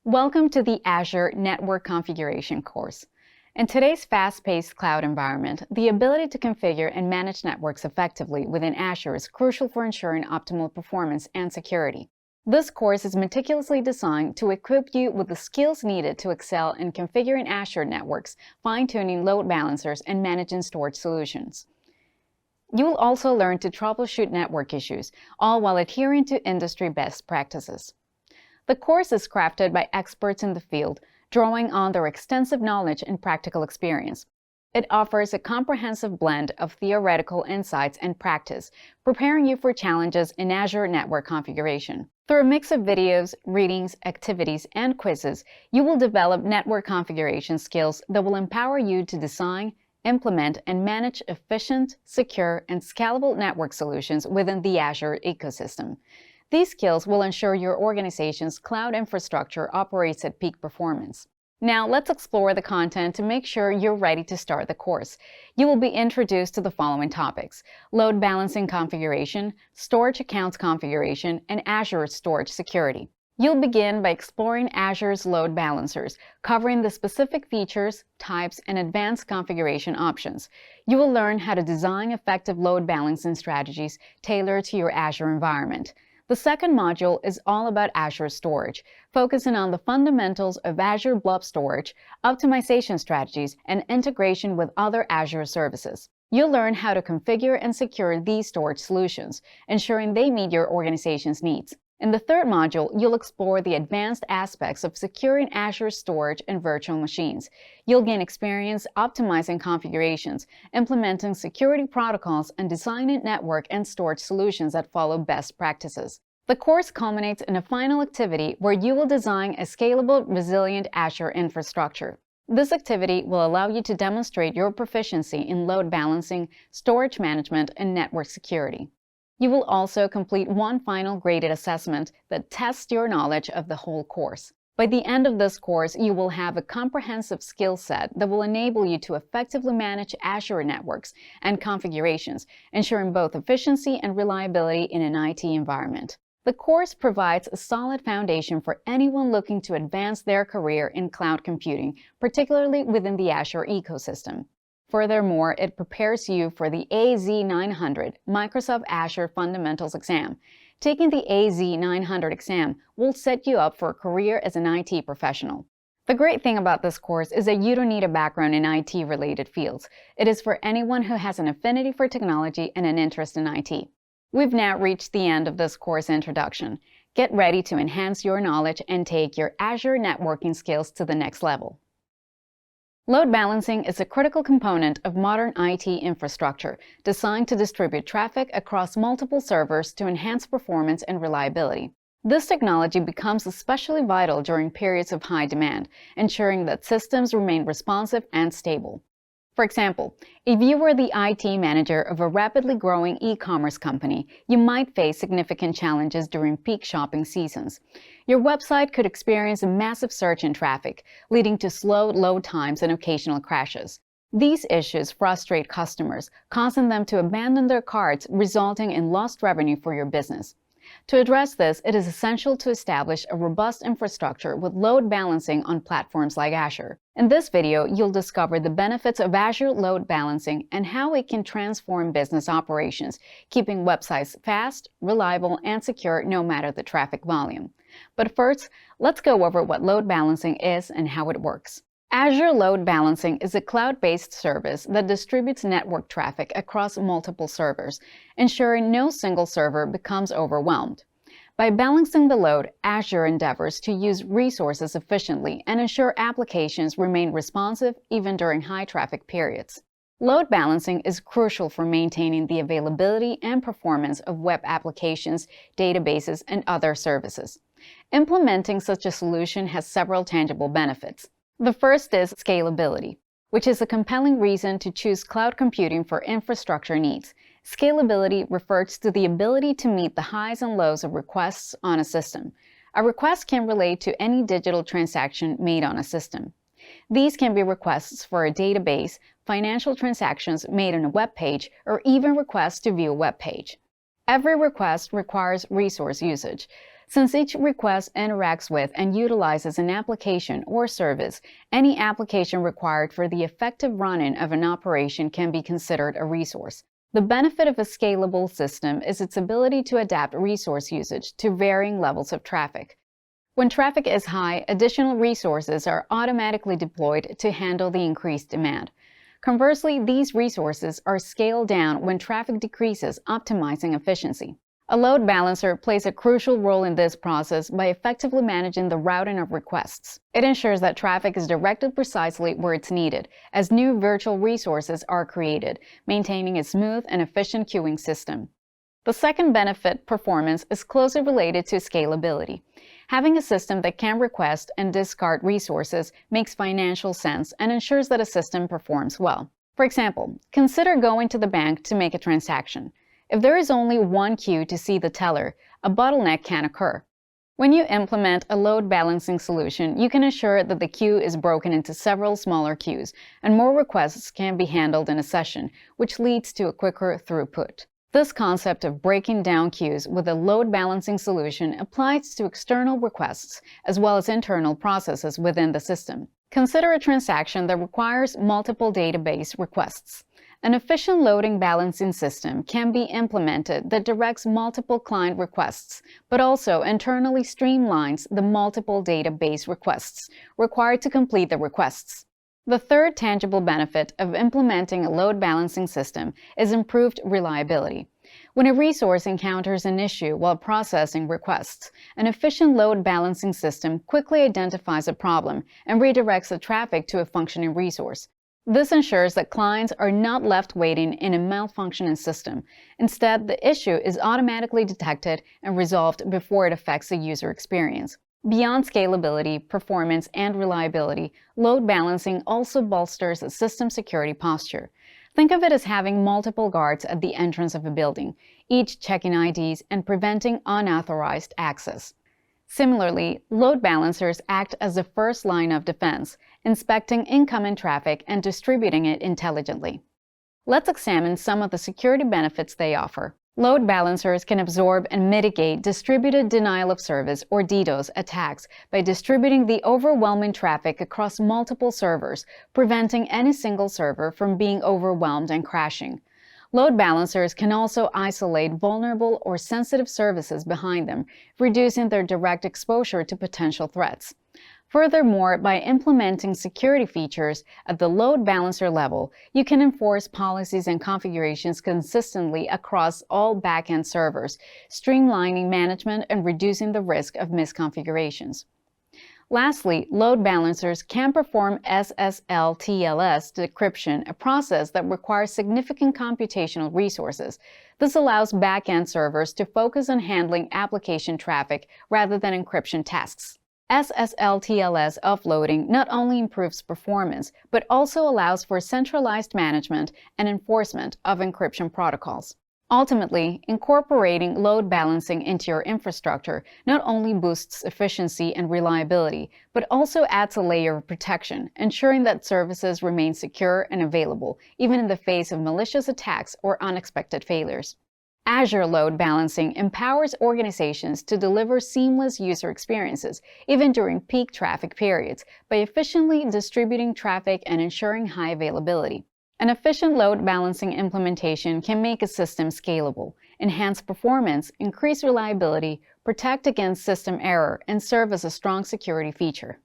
Welcome to the Azure Network Configuration course. In today's fast-paced cloud environment, the ability to configure and manage networks effectively within Azure is crucial for ensuring optimal performance and security. This course is meticulously designed to equip you with the skills needed to excel in configuring Azure networks, fine-tuning load balancers, and managing storage solutions. You will also learn to troubleshoot network issues, all while adhering to industry best practices. The course is crafted by experts in the field, drawing on their extensive knowledge and practical experience. It offers a comprehensive blend of theoretical insights and practice, preparing you for challenges in Azure network configuration. Through a mix of videos, readings, activities, and quizzes, you will develop network configuration skills that will empower you to design, implement, and manage efficient, secure, and scalable network solutions within the Azure ecosystem. These skills will ensure your organization's cloud infrastructure operates at peak performance. Now, let's explore the content to make sure you're ready to start the course. You will be introduced to the following topics: load balancing configuration, storage accounts configuration, and Azure Storage security. You'll begin by exploring Azure's Load Balancers, covering the specific features, types, and advanced configuration options. You will learn how to design effective load balancing strategies tailored to your Azure environment. The second module is all about Azure Storage, focusing on the fundamentals of Azure Blob storage, optimization strategies, and integration with other Azure services. You'll learn how to configure and secure these storage solutions, ensuring they meet your organization's needs. In the third module, you'll explore the advanced aspects of securing Azure storage and virtual machines. You'll gain experience optimizing configurations, implementing security protocols, and designing network and storage solutions that follow best practices. The course culminates in a final activity where you will design a scalable, resilient Azure infrastructure. This activity will allow you to demonstrate your proficiency in load balancing, storage management, and network security. You will also complete one final graded assessment that tests your knowledge of the whole course. By the end of this course, you will have a comprehensive skill set that will enable you to effectively manage Azure networks and configurations, ensuring both efficiency and reliability in an IT environment. The course provides a solid foundation for anyone looking to advance their career in cloud computing, particularly within the Azure ecosystem. Furthermore, it prepares you for the AZ-900 Microsoft Azure Fundamentals exam. Taking the AZ-900 exam will set you up for a career as an IT professional. The great thing about this course is that you don't need a background in IT-related fields. It is for anyone who has an affinity for technology and an interest in IT. We've now reached the end of this course introduction. Get ready to enhance your knowledge and take your Azure networking skills to the next level. Load balancing is a critical component of modern IT infrastructure, designed to distribute traffic across multiple servers to enhance performance and reliability. This technology becomes especially vital during periods of high demand, ensuring that systems remain responsive and stable. For example, if you were the IT manager of a rapidly growing e-commerce company, you might face significant challenges during peak shopping seasons. Your website could experience a massive surge in traffic, leading to slow load times and occasional crashes. These issues frustrate customers, causing them to abandon their carts, resulting in lost revenue for your business. To address this, it is essential to establish a robust infrastructure with load balancing on platforms like Azure. In this video, you'll discover the benefits of Azure Load Balancing and how it can transform business operations, keeping websites fast, reliable, and secure no matter the traffic volume. But first, let's go over what load balancing is and how it works. Azure Load Balancing is a cloud-based service that distributes network traffic across multiple servers, ensuring no single server becomes overwhelmed. By balancing the load, Azure endeavors to use resources efficiently and ensure applications remain responsive even during high traffic periods. Load balancing is crucial for maintaining the availability and performance of web applications, databases, and other services. Implementing such a solution has several tangible benefits. The first is scalability, which is a compelling reason to choose cloud computing for infrastructure needs. Scalability refers to the ability to meet the highs and lows of requests on a system. A request can relate to any digital transaction made on a system. These can be requests for a database, financial transactions made on a web page, or even requests to view a web page. Every request requires resource usage. Since each request interacts with and utilizes an application or service, any application required for the effective running of an operation can be considered a resource. The benefit of a scalable system is its ability to adapt resource usage to varying levels of traffic. When traffic is high, additional resources are automatically deployed to handle the increased demand. Conversely, these resources are scaled down when traffic decreases, optimizing efficiency. A load balancer plays a crucial role in this process by effectively managing the routing of requests. It ensures that traffic is directed precisely where it's needed, as new virtual resources are created, maintaining a smooth and efficient queuing system. The second benefit, performance, is closely related to scalability. Having a system that can request and discard resources makes financial sense and ensures that a system performs well. For example, consider going to the bank to make a transaction. If there is only one queue to see the teller, a bottleneck can occur. When you implement a load balancing solution, you can ensure that the queue is broken into several smaller queues, and more requests can be handled in a session, which leads to a quicker throughput. This concept of breaking down queues with a load balancing solution applies to external requests as well as internal processes within the system. Consider a transaction that requires multiple database requests. An efficient loading balancing system can be implemented that directs multiple client requests, but also internally streamlines the multiple database requests required to complete the requests. The third tangible benefit of implementing a load balancing system is improved reliability. When a resource encounters an issue while processing requests, an efficient load balancing system quickly identifies a problem and redirects the traffic to a functioning resource. This ensures that clients are not left waiting in a malfunctioning system. Instead, the issue is automatically detected and resolved before it affects the user experience. Beyond scalability, performance, and reliability, load balancing also bolsters a system security posture. Think of it as having multiple guards at the entrance of a building, each checking IDs and preventing unauthorized access. Similarly, load balancers act as the first line of defense, inspecting incoming traffic and distributing it intelligently. Let's examine some of the security benefits they offer. Load balancers can absorb and mitigate distributed denial of service or DDoS attacks by distributing the overwhelming traffic across multiple servers, preventing any single server from being overwhelmed and crashing. Load balancers can also isolate vulnerable or sensitive services behind them, reducing their direct exposure to potential threats. Furthermore, by implementing security features at the load balancer level, you can enforce policies and configurations consistently across all backend servers, streamlining management and reducing the risk of misconfigurations. Lastly, load balancers can perform SSL/TLS decryption, a process that requires significant computational resources. This allows backend servers to focus on handling application traffic rather than encryption tasks. SSL/TLS offloading not only improves performance, but also allows for centralized management and enforcement of encryption protocols. Ultimately, incorporating load balancing into your infrastructure not only boosts efficiency and reliability, but also adds a layer of protection, ensuring that services remain secure and available, even in the face of malicious attacks or unexpected failures. Azure Load Balancing empowers organizations to deliver seamless user experiences, even during peak traffic periods, by efficiently distributing traffic and ensuring high availability. An efficient load balancing implementation can make a system scalable, enhance performance, increase reliability, protect against system error, and serve as a strong security feature.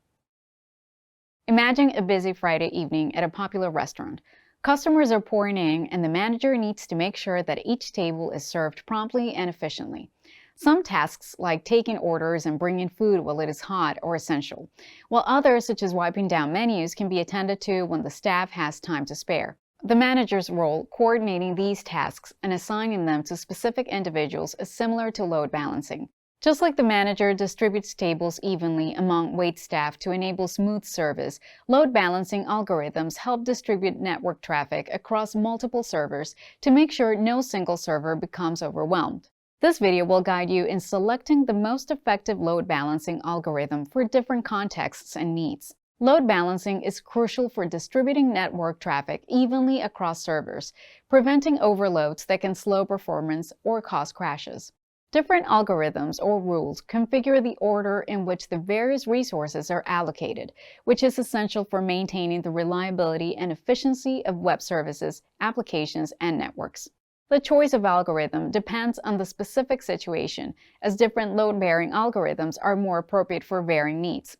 Imagine a busy Friday evening at a popular restaurant. Customers are pouring in, and the manager needs to make sure that each table is served promptly and efficiently. Some tasks, like taking orders and bringing food while it is hot, are essential, while others, such as wiping down menus, can be attended to when the staff has time to spare. The manager's role, coordinating these tasks and assigning them to specific individuals, is similar to load balancing. Just like the manager distributes tables evenly among waitstaff to enable smooth service, load balancing algorithms help distribute network traffic across multiple servers to make sure no single server becomes overwhelmed. This video will guide you in selecting the most effective load balancing algorithm for different contexts and needs. Load balancing is crucial for distributing network traffic evenly across servers, preventing overloads that can slow performance or cause crashes. Different algorithms or rules configure the order in which the various resources are allocated, which is essential for maintaining the reliability and efficiency of web services, applications, and networks. The choice of algorithm depends on the specific situation, as different load-bearing algorithms are more appropriate for varying needs.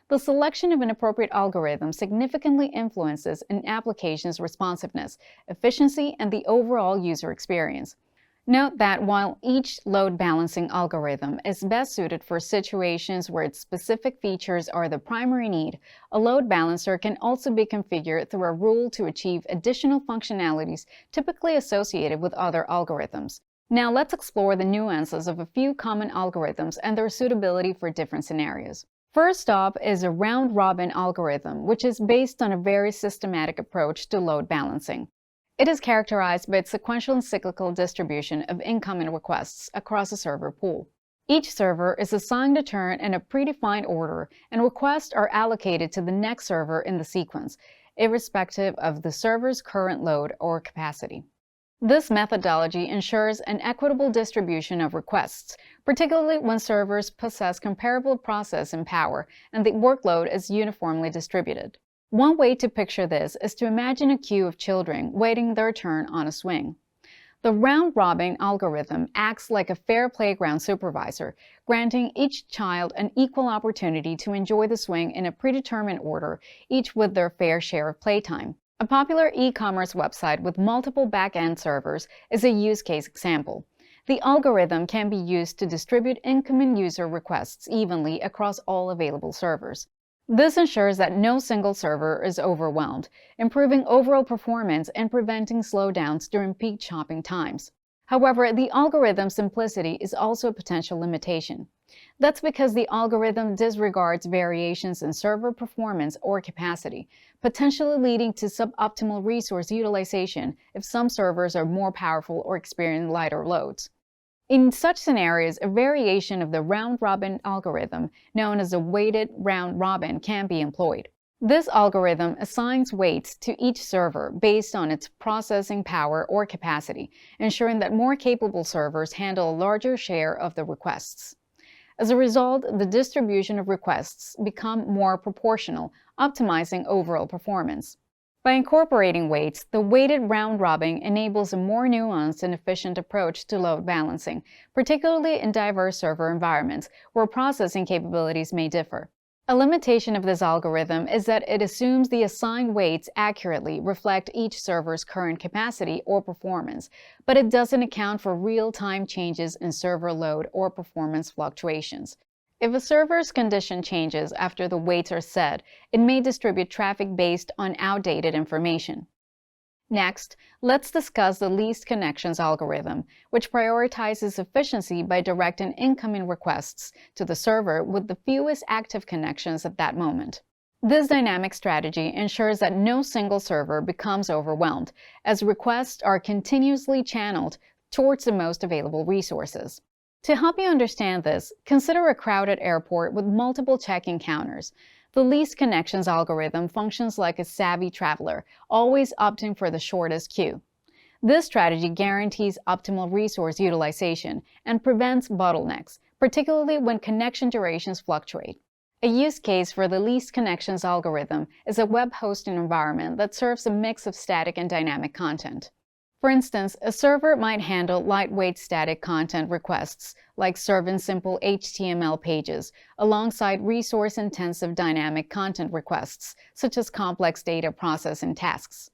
The selection of an appropriate algorithm significantly influences an application's responsiveness, efficiency, and the overall user experience. Note that while each load balancing algorithm is best suited for situations where its specific features are the primary need, a load balancer can also be configured through a rule to achieve additional functionalities typically associated with other algorithms. Now let's explore the nuances of a few common algorithms and their suitability for different scenarios. First up is a round-robin algorithm, which is based on a very systematic approach to load balancing. It is characterized by its sequential and cyclical distribution of incoming requests across a server pool. Each server is assigned a turn in a predefined order, and requests are allocated to the next server in the sequence, irrespective of the server's current load or capacity. This methodology ensures an equitable distribution of requests, particularly when servers possess comparable processing power and the workload is uniformly distributed. One way to picture this is to imagine a queue of children waiting their turn on a swing. The round-robin algorithm acts like a fair playground supervisor, granting each child an equal opportunity to enjoy the swing in a predetermined order, each with their fair share of playtime. A popular e-commerce website with multiple back-end servers is a use case example. The algorithm can be used to distribute incoming user requests evenly across all available servers. This ensures that no single server is overwhelmed, improving overall performance and preventing slowdowns during peak shopping times. However, the algorithm's simplicity is also a potential limitation. That's because the algorithm disregards variations in server performance or capacity, potentially leading to suboptimal resource utilization if some servers are more powerful or experience lighter loads. In such scenarios, a variation of the round-robin algorithm, known as a weighted round-robin, can be employed. This algorithm assigns weights to each server based on its processing power or capacity, ensuring that more capable servers handle a larger share of the requests. As a result, the distribution of requests becomes more proportional, optimizing overall performance. By incorporating weights, the weighted round-robin enables a more nuanced and efficient approach to load balancing, particularly in diverse server environments where processing capabilities may differ. A limitation of this algorithm is that it assumes the assigned weights accurately reflect each server's current capacity or performance, but it doesn't account for real-time changes in server load or performance fluctuations. If a server's condition changes after the weights are set, it may distribute traffic based on outdated information. Next, let's discuss the least connections algorithm, which prioritizes efficiency by directing incoming requests to the server with the fewest active connections at that moment. This dynamic strategy ensures that no single server becomes overwhelmed, as requests are continuously channeled towards the most available resources. To help you understand this, consider a crowded airport with multiple check-in counters. The least connections algorithm functions like a savvy traveler, always opting for the shortest queue. This strategy guarantees optimal resource utilization and prevents bottlenecks, particularly when connection durations fluctuate. A use case for the least connections algorithm is a web hosting environment that serves a mix of static and dynamic content. For instance, a server might handle lightweight static content requests, like serving simple HTML pages, alongside resource-intensive dynamic content requests, such as complex data processing tasks.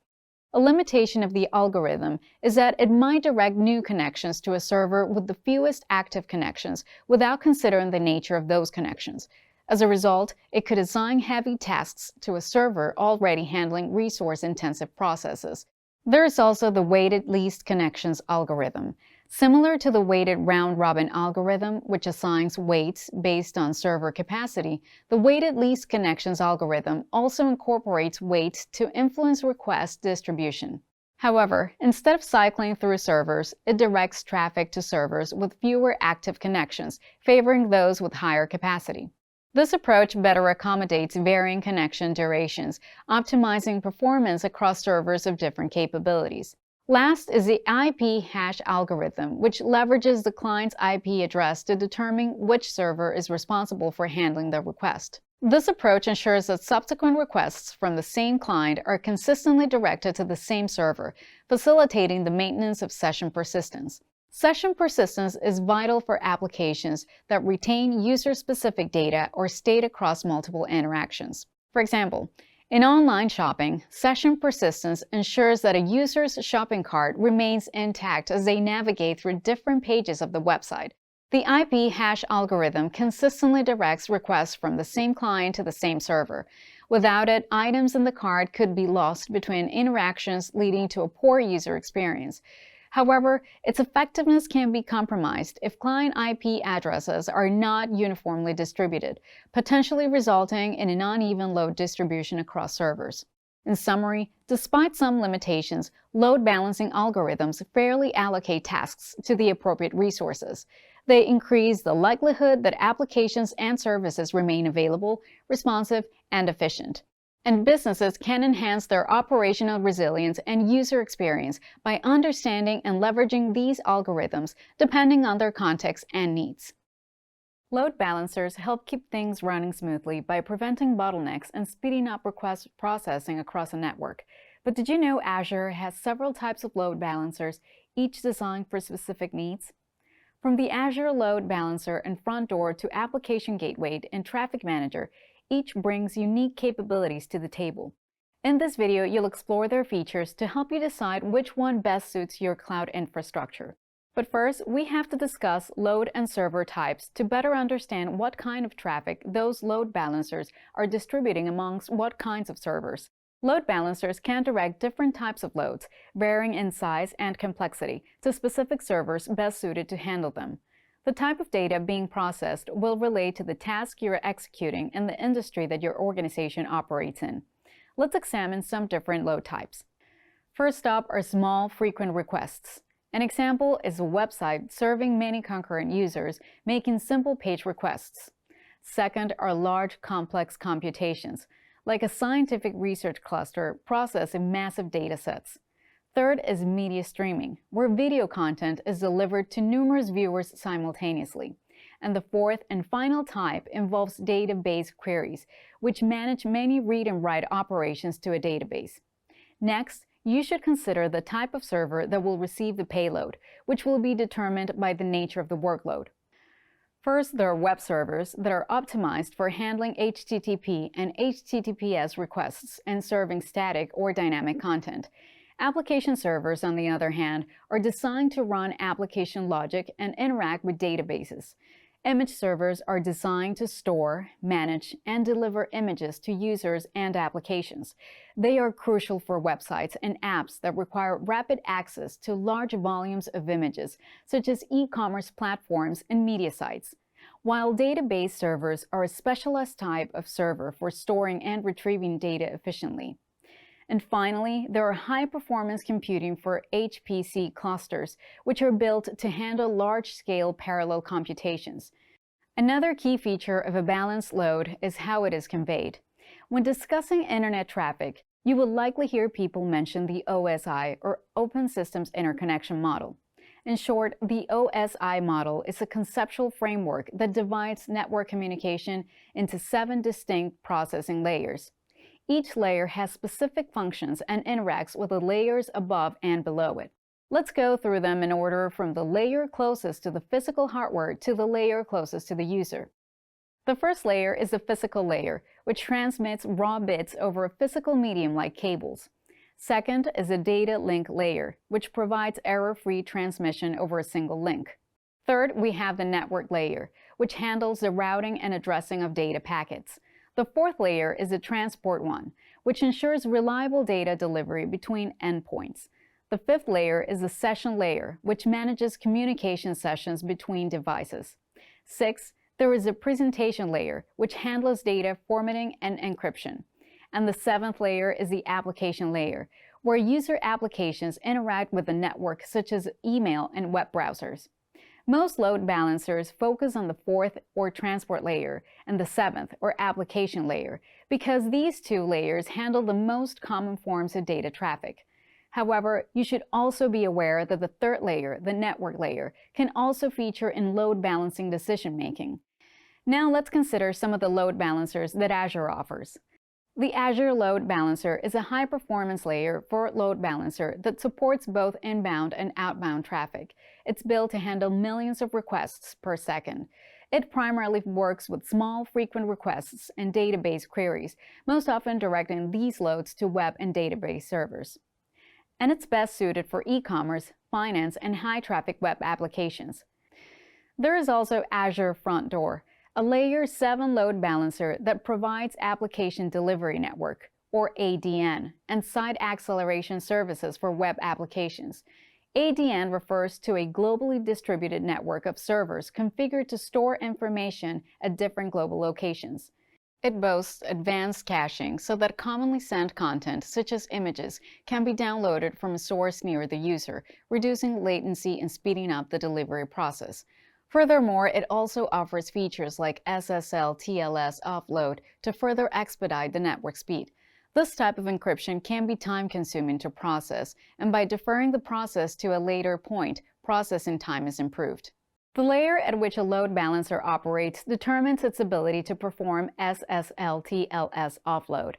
A limitation of the algorithm is that it might direct new connections to a server with the fewest active connections without considering the nature of those connections. As a result, it could assign heavy tasks to a server already handling resource-intensive processes. There is also the weighted least connections algorithm. Similar to the weighted round-robin algorithm, which assigns weights based on server capacity, the weighted least connections algorithm also incorporates weights to influence request distribution. However, instead of cycling through servers, it directs traffic to servers with fewer active connections, favoring those with higher capacity. This approach better accommodates varying connection durations, optimizing performance across servers of different capabilities. Last is the IP hash algorithm, which leverages the client's IP address to determine which server is responsible for handling the request. This approach ensures that subsequent requests from the same client are consistently directed to the same server, facilitating the maintenance of session persistence. Session persistence is vital for applications that retain user-specific data or state across multiple interactions. For example, in online shopping, session persistence ensures that a user's shopping cart remains intact as they navigate through different pages of the website. The IP hash algorithm consistently directs requests from the same client to the same server. Without it, items in the cart could be lost between interactions, leading to a poor user experience. However, its effectiveness can be compromised if client IP addresses are not uniformly distributed, potentially resulting in an uneven load distribution across servers. In summary, despite some limitations, load balancing algorithms fairly allocate tasks to the appropriate resources. They increase the likelihood that applications and services remain available, responsive, and efficient. And businesses can enhance their operational resilience and user experience by understanding and leveraging these algorithms depending on their context and needs. Load balancers help keep things running smoothly by preventing bottlenecks and speeding up request processing across a network. But did you know Azure has several types of load balancers, each designed for specific needs? From the Azure Load Balancer and Front Door to Application Gateway and Traffic Manager, each brings unique capabilities to the table. In this video, you'll explore their features to help you decide which one best suits your cloud infrastructure. But first, we have to discuss load and server types to better understand what kind of traffic those load balancers are distributing amongst what kinds of servers. Load balancers can direct different types of loads, varying in size and complexity, to specific servers best suited to handle them. The type of data being processed will relate to the task you're executing and the industry that your organization operates in. Let's examine some different load types. First up are small, frequent requests. An example is a website serving many concurrent users making simple page requests. Second are large, complex computations, like a scientific research cluster processing massive data sets. Third is media streaming, where video content is delivered to numerous viewers simultaneously. And the fourth and final type involves database queries, which manage many read and write operations to a database. Next, you should consider the type of server that will receive the payload, which will be determined by the nature of the workload. First, there are web servers that are optimized for handling HTTP and HTTPS requests and serving static or dynamic content. Application servers, on the other hand, are designed to run application logic and interact with databases. Image servers are designed to store, manage, and deliver images to users and applications. They are crucial for websites and apps that require rapid access to large volumes of images, such as e-commerce platforms and media sites. While database servers are a specialized type of server for storing and retrieving data efficiently. And finally, there are high-performance computing for HPC clusters, which are built to handle large-scale parallel computations. Another key feature of a balanced load is how it is conveyed. When discussing internet traffic, you will likely hear people mention the OSI, or Open Systems Interconnection model. In short, the OSI model is a conceptual framework that divides network communication into 7 distinct processing layers. Each layer has specific functions and interacts with the layers above and below it. Let's go through them in order from the layer closest to the physical hardware to the layer closest to the user. The first layer is the physical layer, which transmits raw bits over a physical medium like cables. Second is the data link layer, which provides error-free transmission over a single link. Third, we have the network layer, which handles the routing and addressing of data packets. The fourth layer is the transport one, which ensures reliable data delivery between endpoints. The fifth layer is the session layer, which manages communication sessions between devices. Sixth, there is a presentation layer, which handles data formatting and encryption. And the seventh layer is the application layer, where user applications interact with the network, such as email and web browsers. Most load balancers focus on the fourth, or transport layer, and the seventh, or application layer, because these two layers handle the most common forms of data traffic. However, you should also be aware that the third layer, the network layer, can also feature in load balancing decision-making. Now let's consider some of the load balancers that Azure offers. The Azure Load Balancer is a high-performance layer for load balancer that supports both inbound and outbound traffic. It's built to handle millions of requests per second. It primarily works with small, frequent requests and database queries, most often directing these loads to web and database servers. And it's best suited for e-commerce, finance, and high-traffic web applications. There is also Azure Front Door, a Layer 7 load balancer that provides Application Delivery Network, or ADN, and site acceleration services for web applications. ADN refers to a globally distributed network of servers configured to store information at different global locations. It boasts advanced caching so that commonly sent content, such as images, can be downloaded from a source near the user, reducing latency and speeding up the delivery process. Furthermore, it also offers features like SSL/TLS offload to further expedite the network speed. This type of encryption can be time-consuming to process, and by deferring the process to a later point, processing time is improved. The layer at which a load balancer operates determines its ability to perform SSL/TLS offload.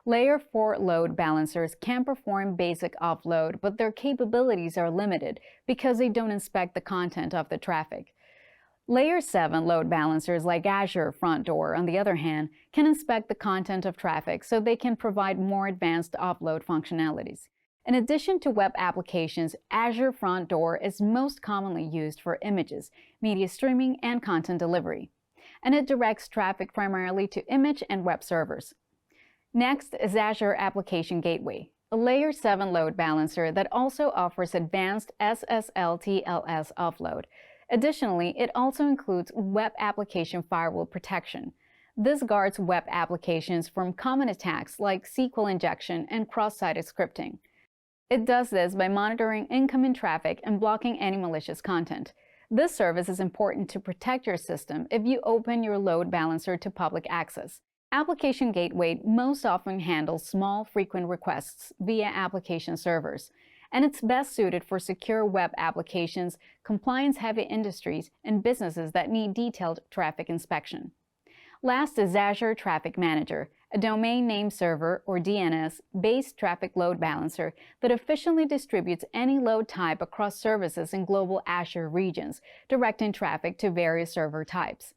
Layer 4 load balancers can perform basic offload, but their capabilities are limited because they don't inspect the content of the traffic. Layer 7 load balancers like Azure Front Door, on the other hand, can inspect the content of traffic so they can provide more advanced offload functionalities. In addition to web applications, Azure Front Door is most commonly used for images, media streaming, and content delivery, and it directs traffic primarily to image and web servers. Next is Azure Application Gateway, a Layer 7 load balancer that also offers advanced SSL/TLS offload. Additionally, it also includes web application firewall protection. This guards web applications from common attacks like SQL injection and cross-site scripting. It does this by monitoring incoming traffic and blocking any malicious content. This service is important to protect your system if you open your load balancer to public access. Application Gateway most often handles small, frequent requests via application servers, and it's best suited for secure web applications, compliance-heavy industries, and businesses that need detailed traffic inspection. Last is Azure Traffic Manager, a domain name server, or DNS-based traffic load balancer that efficiently distributes any load type across services in global Azure regions, directing traffic to various server types.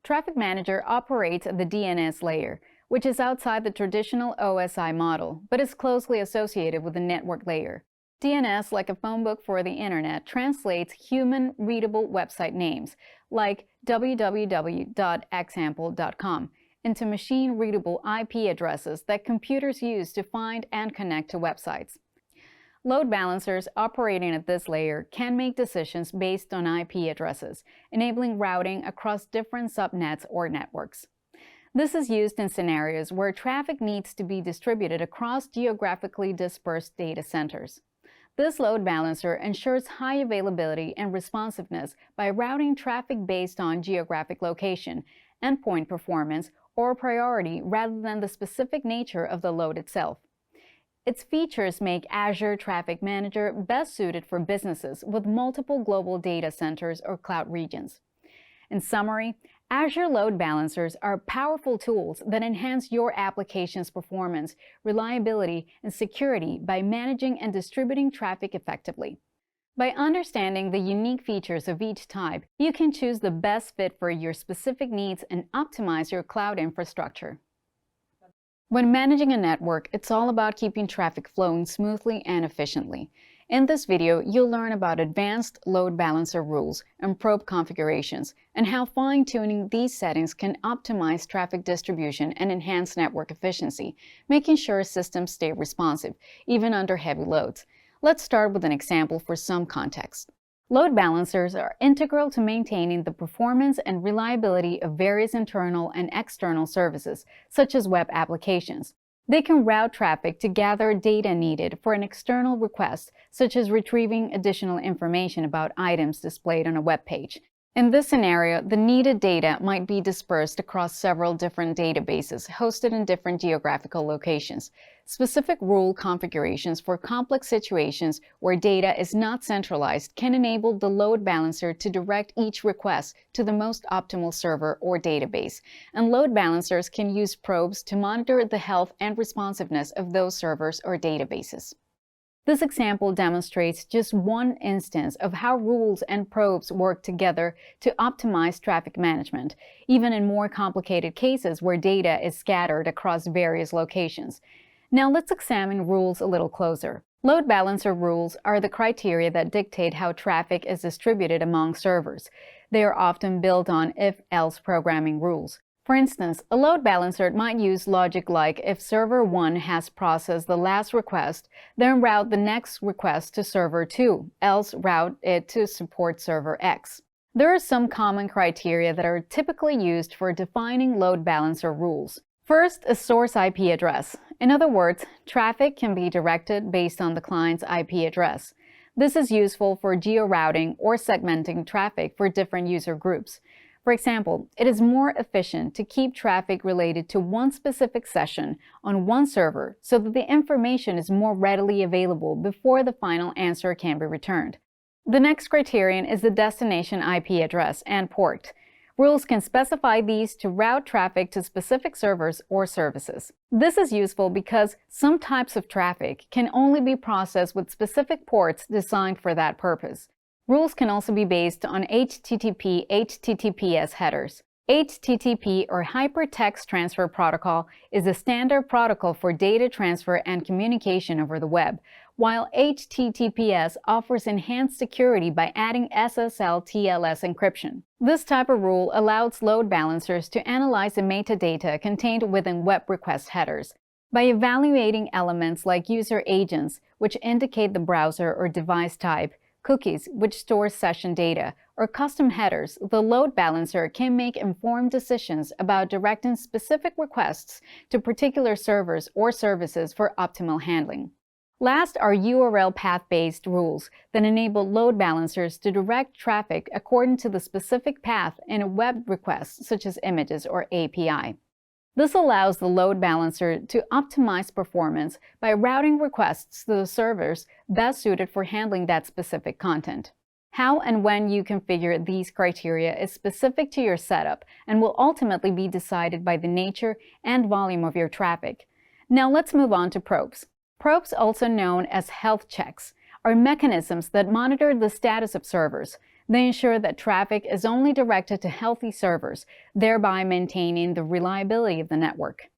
Traffic Manager operates at the DNS layer, which is outside the traditional OSI model, but is closely associated with the network layer. DNS, like a phone book for the internet, translates human-readable website names, like www.example.com, into machine-readable IP addresses that computers use to find and connect to websites. Load balancers operating at this layer can make decisions based on IP addresses, enabling routing across different subnets or networks. This is used in scenarios where traffic needs to be distributed across geographically dispersed data centers. This load balancer ensures high availability and responsiveness by routing traffic based on geographic location, endpoint performance, or priority rather than the specific nature of the load itself. Its features make Azure Traffic Manager best suited for businesses with multiple global data centers or cloud regions. In summary, Azure Load Balancers are powerful tools that enhance your application's performance, reliability, and security by managing and distributing traffic effectively. By understanding the unique features of each type, you can choose the best fit for your specific needs and optimize your cloud infrastructure. When managing a network, it's all about keeping traffic flowing smoothly and efficiently. In this video, you'll learn about advanced load balancer rules and probe configurations, and how fine-tuning these settings can optimize traffic distribution and enhance network efficiency, making sure systems stay responsive, even under heavy loads. Let's start with an example for some context. Load balancers are integral to maintaining the performance and reliability of various internal and external services, such as web applications. They can route traffic to gather data needed for an external request, such as retrieving additional information about items displayed on a web page. In this scenario, the needed data might be dispersed across several different databases hosted in different geographical locations. Specific rule configurations for complex situations where data is not centralized can enable the load balancer to direct each request to the most optimal server or database, and load balancers can use probes to monitor the health and responsiveness of those servers or databases. This example demonstrates just one instance of how rules and probes work together to optimize traffic management, even in more complicated cases where data is scattered across various locations. Now let's examine rules a little closer. Load balancer rules are the criteria that dictate how traffic is distributed among servers. They are often built on if-else programming rules. For instance, a load balancer might use logic like if server 1 has processed the last request, then route the next request to server 2, else route it to support server X. There are some common criteria that are typically used for defining load balancer rules. First, a source IP address. In other words, traffic can be directed based on the client's IP address. This is useful for geo-routing or segmenting traffic for different user groups. For example, it is more efficient to keep traffic related to one specific session on one server so that the information is more readily available before the final answer can be returned. The next criterion is the destination IP address and port. Rules can specify these to route traffic to specific servers or services. This is useful because some types of traffic can only be processed with specific ports designed for that purpose. Rules can also be based on HTTP/HTTPS headers. HTTP, or Hypertext Transfer Protocol, is a standard protocol for data transfer and communication over the web, while HTTPS offers enhanced security by adding SSL/TLS encryption. This type of rule allows load balancers to analyze the metadata contained within web request headers. By evaluating elements like user agents, which indicate the browser or device type, cookies, which store session data, or custom headers, the load balancer can make informed decisions about directing specific requests to particular servers or services for optimal handling. Last are URL path-based rules that enable load balancers to direct traffic according to the specific path in a web request, such as images or API. This allows the load balancer to optimize performance by routing requests to the servers best suited for handling that specific content. How and when you configure these criteria is specific to your setup and will ultimately be decided by the nature and volume of your traffic. Now let's move on to probes. Probes, also known as health checks, are mechanisms that monitor the status of servers. They ensure that traffic is only directed to healthy servers, thereby maintaining the reliability of the network.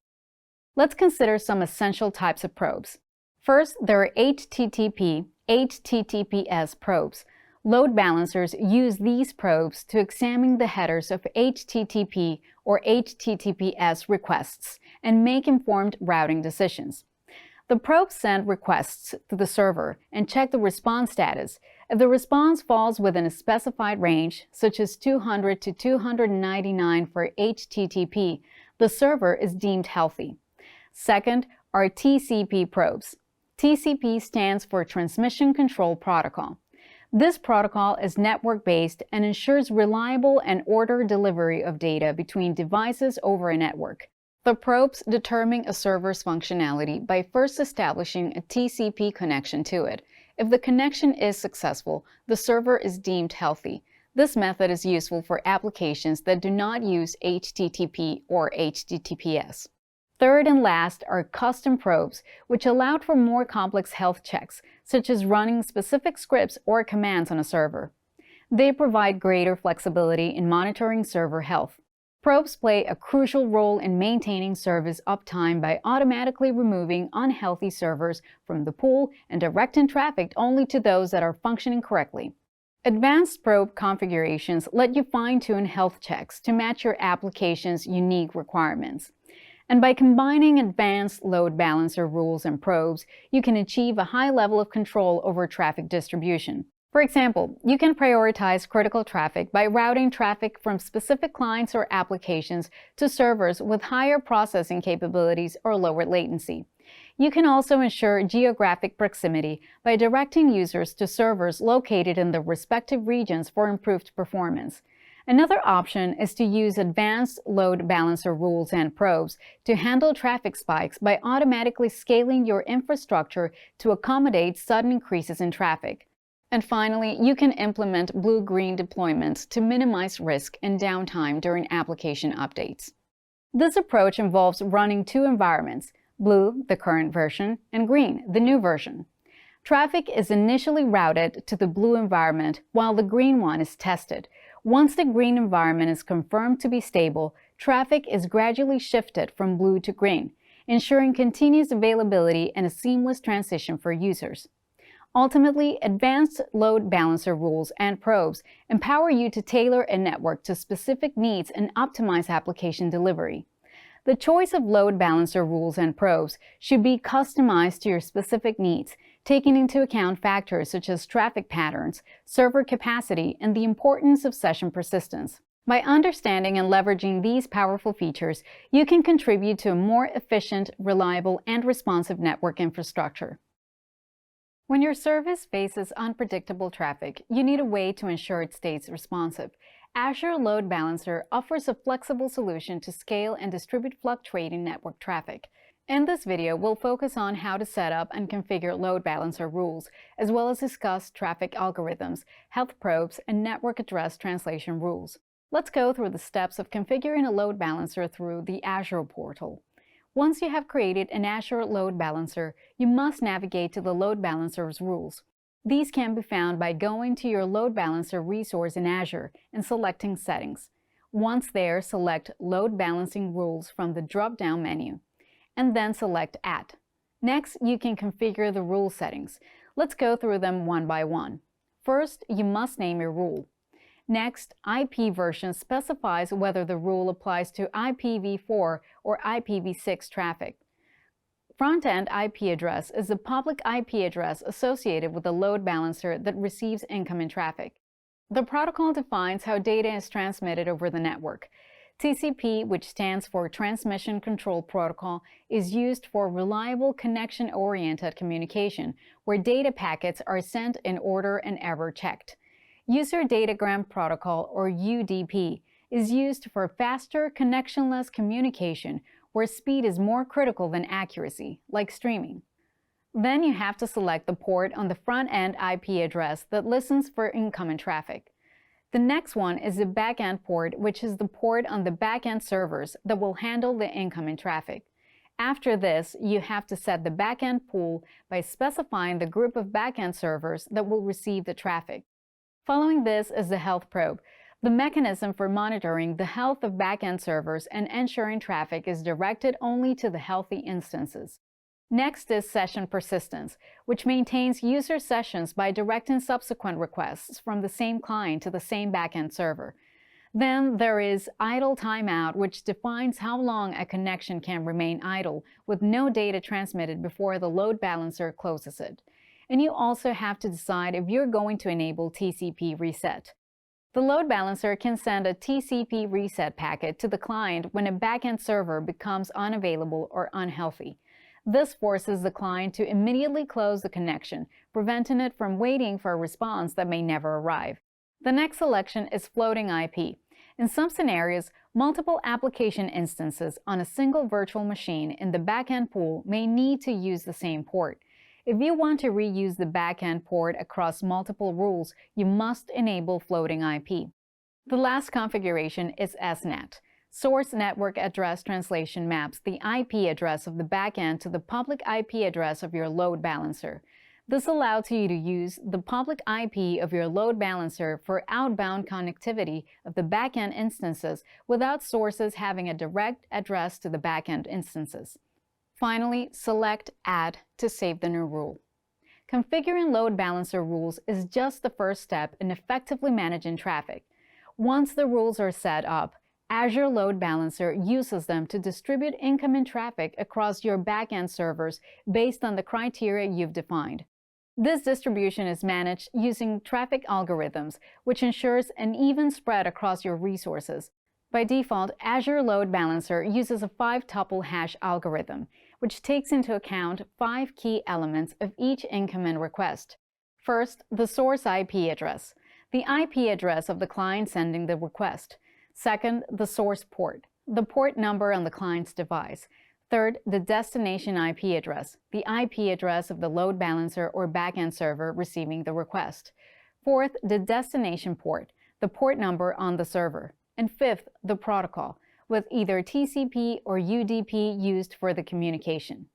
Let's consider some essential types of probes. First, there are HTTP/HTTPS probes. Load balancers use these probes to examine the headers of HTTP or HTTPS requests and make informed routing decisions. The probes send requests to the server and check the response status. If the response falls within a specified range, such as 200 to 299 for HTTP, the server is deemed healthy. Second are TCP probes. TCP stands for Transmission Control Protocol. This protocol is network-based and ensures reliable and ordered delivery of data between devices over a network. The probes determine a server's functionality by first establishing a TCP connection to it. If the connection is successful, the server is deemed healthy. This method is useful for applications that do not use HTTP or HTTPS. Third and last are custom probes, which allow for more complex health checks, such as running specific scripts or commands on a server. They provide greater flexibility in monitoring server health. Probes play a crucial role in maintaining service uptime by automatically removing unhealthy servers from the pool and directing traffic only to those that are functioning correctly. Advanced probe configurations let you fine-tune health checks to match your application's unique requirements. And by combining advanced load balancer rules and probes, you can achieve a high level of control over traffic distribution. For example, you can prioritize critical traffic by routing traffic from specific clients or applications to servers with higher processing capabilities or lower latency. You can also ensure geographic proximity by directing users to servers located in the respective regions for improved performance. Another option is to use advanced load balancer rules and probes to handle traffic spikes by automatically scaling your infrastructure to accommodate sudden increases in traffic. And finally, you can implement blue-green deployments to minimize risk and downtime during application updates. This approach involves running two environments: blue, the current version, and green, the new version. Traffic is initially routed to the blue environment while the green one is tested. Once the green environment is confirmed to be stable, traffic is gradually shifted from blue to green, ensuring continuous availability and a seamless transition for users. Ultimately, advanced load balancer rules and probes empower you to tailor a network to specific needs and optimize application delivery. The choice of load balancer rules and probes should be customized to your specific needs, taking into account factors such as traffic patterns, server capacity, and the importance of session persistence. By understanding and leveraging these powerful features, you can contribute to a more efficient, reliable, and responsive network infrastructure. When your service faces unpredictable traffic, you need a way to ensure it stays responsive. Azure Load Balancer offers a flexible solution to scale and distribute fluctuating network traffic. In this video, we'll focus on how to set up and configure load balancer rules, as well as discuss traffic algorithms, health probes, and network address translation rules. Let's go through the steps of configuring a load balancer through the Azure portal. Once you have created an Azure Load Balancer, you must navigate to the Load Balancer's rules. These can be found by going to your Load Balancer resource in Azure and selecting Settings. Once there, select Load Balancing Rules from the drop-down menu, and then select Add. Next, you can configure the rule settings. Let's go through them one by one. First, you must name your rule. Next, IP version specifies whether the rule applies to IPv4 or IPv6 traffic. Front-end IP address is the public IP address associated with the load balancer that receives incoming traffic. The protocol defines how data is transmitted over the network. TCP, which stands for Transmission Control Protocol, is used for reliable connection-oriented communication, where data packets are sent in order and error checked. User Datagram Protocol, or UDP, is used for faster, connectionless communication, where speed is more critical than accuracy, like streaming. Then you have to select the port on the front-end IP address that listens for incoming traffic. The next one is the back-end port, which is the port on the back-end servers that will handle the incoming traffic. After this, you have to set the back-end pool by specifying the group of back-end servers that will receive the traffic. Following this is the health probe, the mechanism for monitoring the health of back-end servers and ensuring traffic is directed only to the healthy instances. Next is session persistence, which maintains user sessions by directing subsequent requests from the same client to the same back-end server. Then there is idle timeout, which defines how long a connection can remain idle with no data transmitted before the load balancer closes it. And you also have to decide if you're going to enable TCP reset. The load balancer can send a TCP reset packet to the client when a backend server becomes unavailable or unhealthy. This forces the client to immediately close the connection, preventing it from waiting for a response that may never arrive. The next selection is floating IP. In some scenarios, multiple application instances on a single virtual machine in the backend pool may need to use the same port. If you want to reuse the backend port across multiple rules, you must enable floating IP. The last configuration is SNAT. Source Network Address Translation maps the IP address of the backend to the public IP address of your load balancer. This allows you to use the public IP of your load balancer for outbound connectivity of the backend instances without sources having a direct address to the backend instances. Finally, select Add to save the new rule. Configuring load balancer rules is just the first step in effectively managing traffic. Once the rules are set up, Azure Load Balancer uses them to distribute incoming traffic across your backend servers based on the criteria you've defined. This distribution is managed using traffic algorithms, which ensures an even spread across your resources. By default, Azure Load Balancer uses a 5-tuple hash algorithm, which takes into account 5 key elements of each incoming request. First, the source IP address. the IP address of the client sending the request. Second, the source port, the port number on the client's device. Third, the destination IP address, the IP address of the load balancer or backend server receiving the request. Fourth, the destination port, the port number on the server. And fifth, the protocol, with either TCP or UDP used for the communication.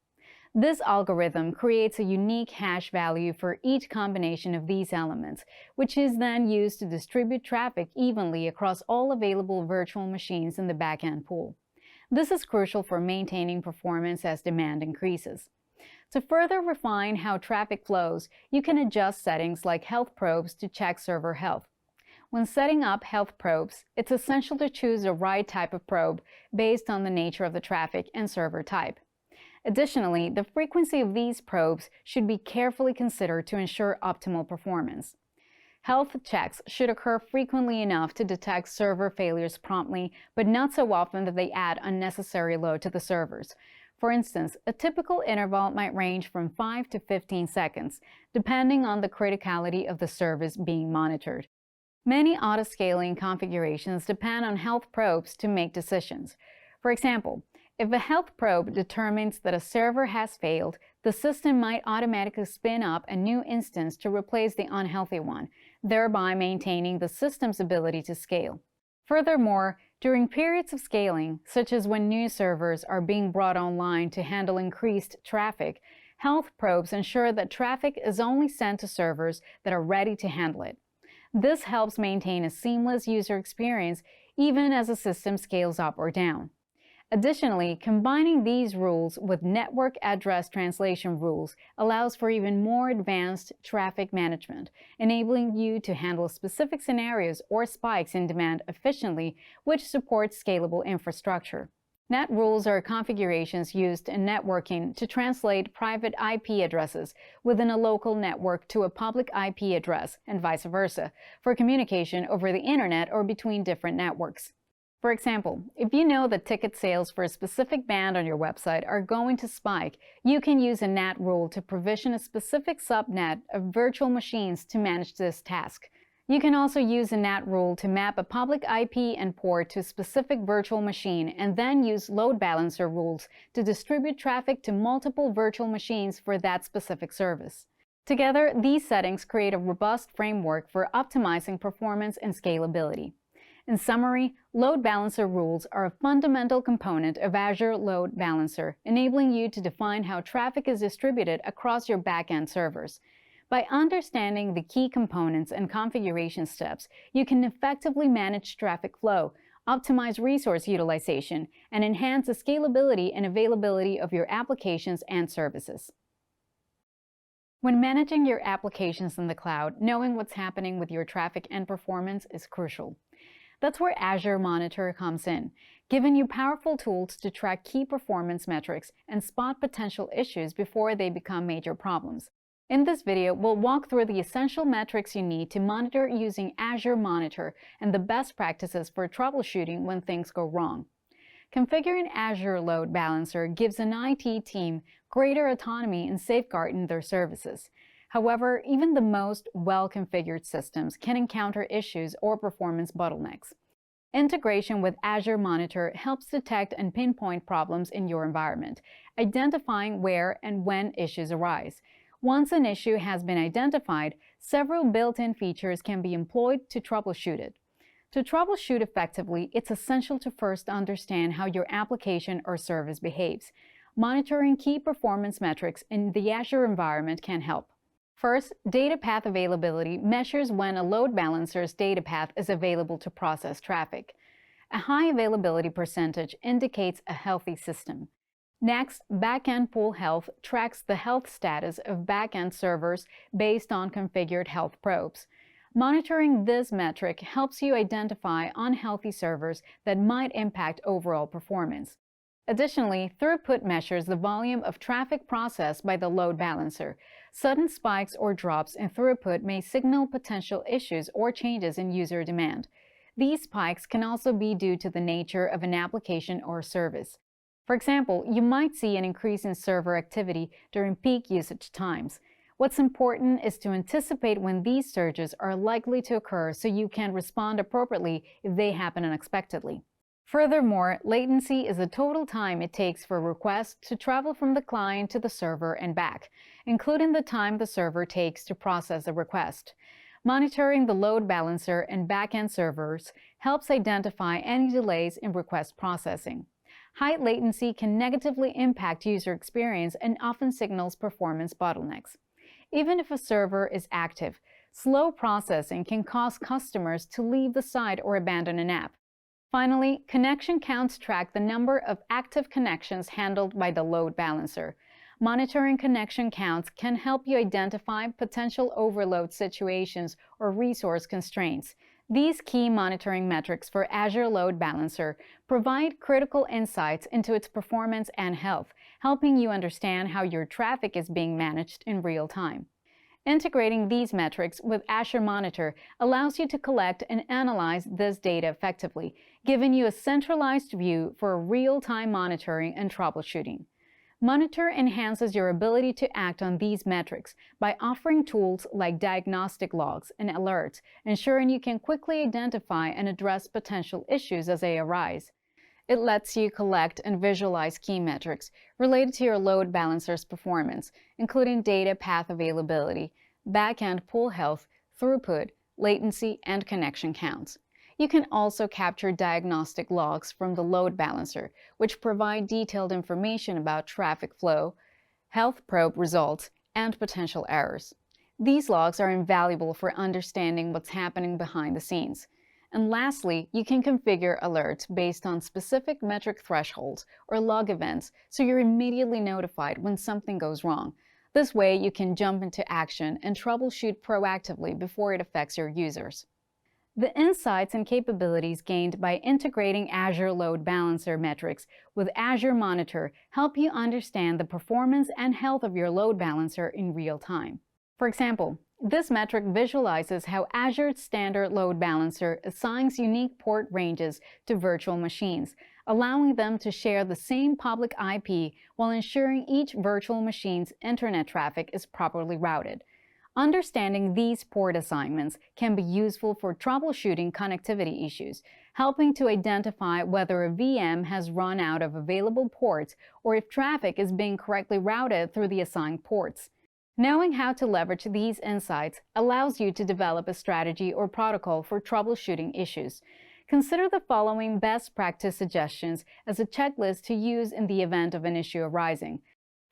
This algorithm creates a unique hash value for each combination of these elements, which is then used to distribute traffic evenly across all available virtual machines in the backend pool. This is crucial for maintaining performance as demand increases. To further refine how traffic flows, you can adjust settings like health probes to check server health. When setting up health probes, it's essential to choose the right type of probe based on the nature of the traffic and server type. Additionally, the frequency of these probes should be carefully considered to ensure optimal performance. Health checks should occur frequently enough to detect server failures promptly, but not so often that they add unnecessary load to the servers. For instance, a typical interval might range from 5 to 15 seconds, depending on the criticality of the service being monitored. Many auto-scaling configurations depend on health probes to make decisions. For example, if a health probe determines that a server has failed, the system might automatically spin up a new instance to replace the unhealthy one, thereby maintaining the system's ability to scale. Furthermore, during periods of scaling, such as when new servers are being brought online to handle increased traffic, health probes ensure that traffic is only sent to servers that are ready to handle it. This helps maintain a seamless user experience even as a system scales up or down. Additionally, combining these rules with network address translation rules allows for even more advanced traffic management, enabling you to handle specific scenarios or spikes in demand efficiently, which supports scalable infrastructure. NAT rules are configurations used in networking to translate private IP addresses within a local network to a public IP address, and vice versa, for communication over the internet or between different networks. For example, if you know that ticket sales for a specific band on your website are going to spike, you can use a NAT rule to provision a specific subnet of virtual machines to manage this task. You can also use a NAT rule to map a public IP and port to a specific virtual machine and then use load balancer rules to distribute traffic to multiple virtual machines for that specific service. Together, these settings create a robust framework for optimizing performance and scalability. In summary, load balancer rules are a fundamental component of Azure Load Balancer, enabling you to define how traffic is distributed across your backend servers. By understanding the key components and configuration steps, you can effectively manage traffic flow, optimize resource utilization, and enhance the scalability and availability of your applications and services. When managing your applications in the cloud, knowing what's happening with your traffic and performance is crucial. That's where Azure Monitor comes in, giving you powerful tools to track key performance metrics and spot potential issues before they become major problems. In this video, we'll walk through the essential metrics you need to monitor using Azure Monitor and the best practices for troubleshooting when things go wrong. Configuring Azure Load Balancer gives an IT team greater autonomy in safeguarding their services. However, even the most well-configured systems can encounter issues or performance bottlenecks. Integration with Azure Monitor helps detect and pinpoint problems in your environment, identifying where and when issues arise. Once an issue has been identified, several built-in features can be employed to troubleshoot it. To troubleshoot effectively, it's essential to first understand how your application or service behaves. Monitoring key performance metrics in the Azure environment can help. First, data path availability measures when a load balancer's data path is available to process traffic. A high availability percentage indicates a healthy system. Next, backend pool health tracks the health status of backend servers based on configured health probes. Monitoring this metric helps you identify unhealthy servers that might impact overall performance. Additionally, throughput measures the volume of traffic processed by the load balancer. Sudden spikes or drops in throughput may signal potential issues or changes in user demand. These spikes can also be due to the nature of an application or service. For example, you might see an increase in server activity during peak usage times. What's important is to anticipate when these surges are likely to occur so you can respond appropriately if they happen unexpectedly. Furthermore, latency is the total time it takes for a request to travel from the client to the server and back, including the time the server takes to process a request. Monitoring the load balancer and back-end servers helps identify any delays in request processing. High latency can negatively impact user experience and often signals performance bottlenecks. Even if a server is active, slow processing can cause customers to leave the site or abandon an app. Finally, connection counts track the number of active connections handled by the load balancer. Monitoring connection counts can help you identify potential overload situations or resource constraints. These key monitoring metrics for Azure Load Balancer provide critical insights into its performance and health, helping you understand how your traffic is being managed in real time. Integrating these metrics with Azure Monitor allows you to collect and analyze this data effectively, giving you a centralized view for real-time monitoring and troubleshooting. Monitor enhances your ability to act on these metrics by offering tools like diagnostic logs and alerts, ensuring you can quickly identify and address potential issues as they arise. It lets you collect and visualize key metrics related to your load balancer's performance, including data path availability, back-end pool health, throughput, latency, and connection counts. You can also capture diagnostic logs from the load balancer, which provide detailed information about traffic flow, health probe results, and potential errors. These logs are invaluable for understanding what's happening behind the scenes. And lastly, you can configure alerts based on specific metric thresholds or log events so you're immediately notified when something goes wrong. This way, you can jump into action and troubleshoot proactively before it affects your users. The insights and capabilities gained by integrating Azure Load Balancer metrics with Azure Monitor help you understand the performance and health of your load balancer in real time. For example, this metric visualizes how Azure's standard load balancer assigns unique port ranges to virtual machines, allowing them to share the same public IP while ensuring each virtual machine's internet traffic is properly routed. Understanding these port assignments can be useful for troubleshooting connectivity issues, helping to identify whether a VM has run out of available ports or if traffic is being correctly routed through the assigned ports. Knowing how to leverage these insights allows you to develop a strategy or protocol for troubleshooting issues. Consider the following best practice suggestions as a checklist to use in the event of an issue arising.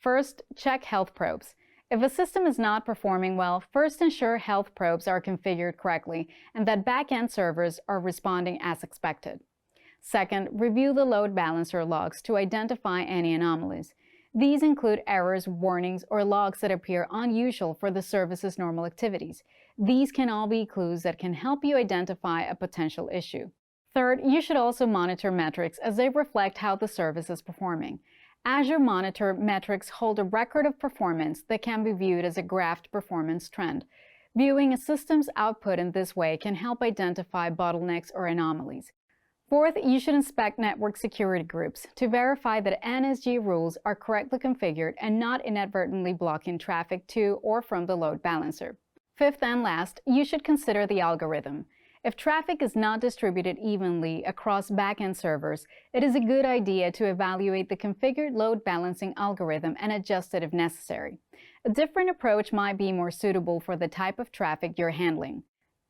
First, check health probes. If a system is not performing well, first ensure health probes are configured correctly and that back-end servers are responding as expected. Second, review the load balancer logs to identify any anomalies. These include errors, warnings, or logs that appear unusual for the service's normal activities. These can all be clues that can help you identify a potential issue. Third, you should also monitor metrics as they reflect how the service is performing. Azure Monitor metrics hold a record of performance that can be viewed as a graphed performance trend. Viewing a system's output in this way can help identify bottlenecks or anomalies. Fourth, you should inspect network security groups to verify that NSG rules are correctly configured and not inadvertently blocking traffic to or from the load balancer. Fifth and last, you should consider the algorithm. If traffic is not distributed evenly across back-end servers, it is a good idea to evaluate the configured load balancing algorithm and adjust it if necessary. A different approach might be more suitable for the type of traffic you're handling.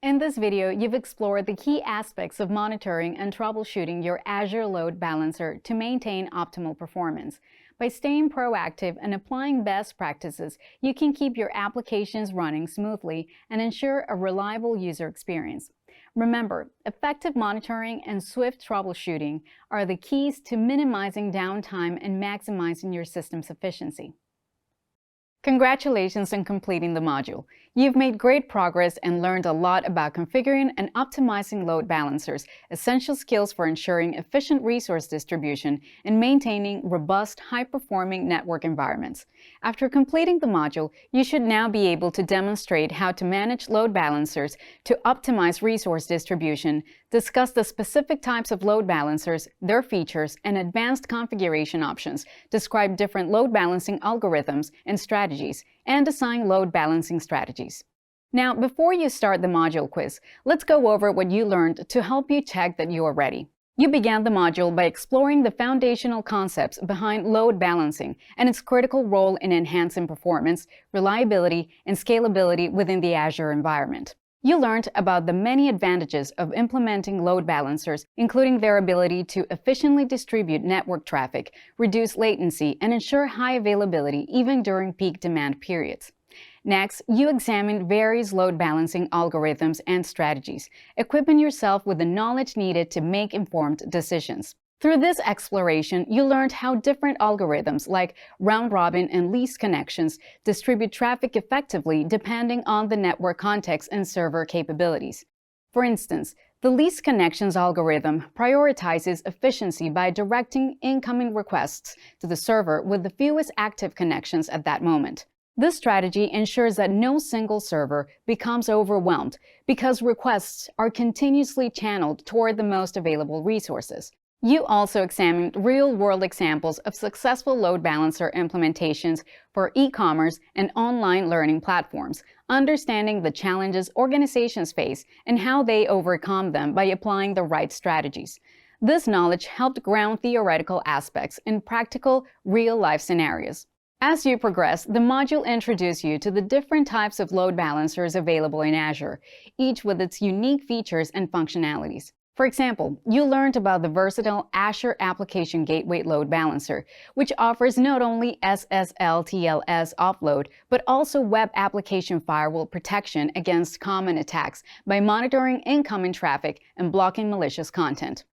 In this video, you've explored the key aspects of monitoring and troubleshooting your Azure Load Balancer to maintain optimal performance. By staying proactive and applying best practices, you can keep your applications running smoothly and ensure a reliable user experience. Remember, effective monitoring and swift troubleshooting are the keys to minimizing downtime and maximizing your system's efficiency. Congratulations on completing the module. You've made great progress and learned a lot about configuring and optimizing load balancers, essential skills for ensuring efficient resource distribution and maintaining robust, high-performing network environments. After completing the module, you should now be able to demonstrate how to manage load balancers to optimize resource distribution, discuss the specific types of load balancers, their features, and advanced configuration options, describe different load balancing algorithms and strategies, strategies and assign load balancing strategies. Now, before you start the module quiz, let's go over what you learned to help you check that you are ready. You began the module by exploring the foundational concepts behind load balancing and its critical role in enhancing performance, reliability, and scalability within the Azure environment. You learned about the many advantages of implementing load balancers, including their ability to efficiently distribute network traffic, reduce latency, and ensure high availability even during peak demand periods. Next, you examined various load balancing algorithms and strategies, equipping yourself with the knowledge needed to make informed decisions. Through this exploration, you learned how different algorithms like round-robin and least connections distribute traffic effectively depending on the network context and server capabilities. For instance, the least connections algorithm prioritizes efficiency by directing incoming requests to the server with the fewest active connections at that moment. This strategy ensures that no single server becomes overwhelmed because requests are continuously channeled toward the most available resources. You also examined real-world examples of successful load balancer implementations for e-commerce and online learning platforms, understanding the challenges organizations face and how they overcome them by applying the right strategies. This knowledge helped ground theoretical aspects in practical, real-life scenarios. As you progress, the module introduces you to the different types of load balancers available in Azure, each with its unique features and functionalities. For example, you learned about the versatile Azure Application Gateway Load Balancer, which offers not only SSL/TLS offload, but also web application firewall protection against common attacks by monitoring incoming traffic and blocking malicious content.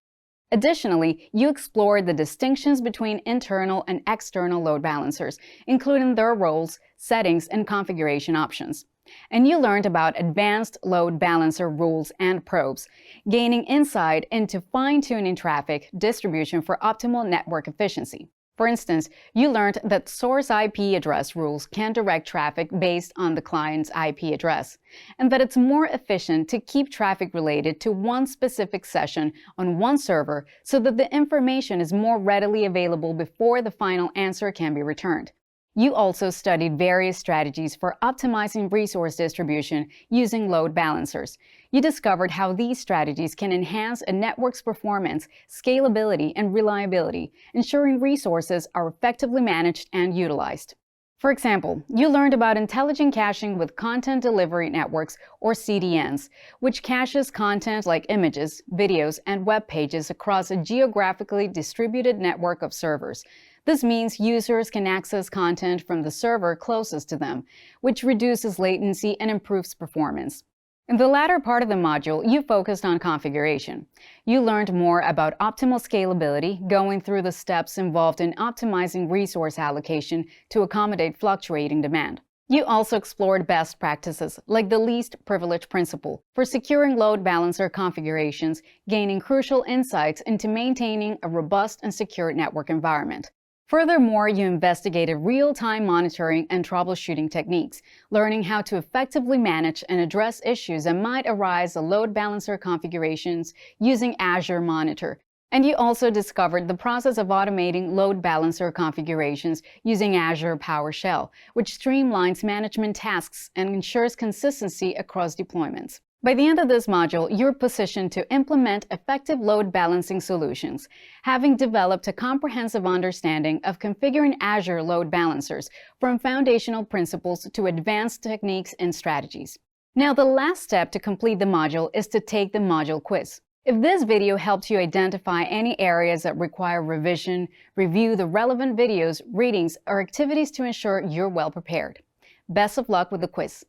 Additionally, you explored the distinctions between internal and external load balancers, including their roles, settings, and configuration options. And you learned about advanced load balancer rules and probes, gaining insight into fine-tuning traffic distribution for optimal network efficiency. For instance, you learned that source IP address rules can direct traffic based on the client's IP address, and that it's more efficient to keep traffic related to one specific session on one server so that the information is more readily available before the final answer can be returned. You also studied various strategies for optimizing resource distribution using load balancers. You discovered how these strategies can enhance a network's performance, scalability, and reliability, ensuring resources are effectively managed and utilized. For example, you learned about intelligent caching with content delivery networks, or CDNs, which caches content like images, videos, and web pages across a geographically distributed network of servers. This means users can access content from the server closest to them, which reduces latency and improves performance. In the latter part of the module, you focused on configuration. You learned more about optimal scalability, going through the steps involved in optimizing resource allocation to accommodate fluctuating demand. You also explored best practices, like the least privilege principle, for securing load balancer configurations, gaining crucial insights into maintaining a robust and secure network environment. Furthermore, you investigated real-time monitoring and troubleshooting techniques, learning how to effectively manage and address issues that might arise in load balancer configurations using Azure Monitor. And you also discovered the process of automating load balancer configurations using Azure PowerShell, which streamlines management tasks and ensures consistency across deployments. By the end of this module, you're positioned to implement effective load balancing solutions, having developed a comprehensive understanding of configuring Azure load balancers from foundational principles to advanced techniques and strategies. Now, the last step to complete the module is to take the module quiz. If this video helped you identify any areas that require revision, review the relevant videos, readings, or activities to ensure you're well prepared. Best of luck with the quiz.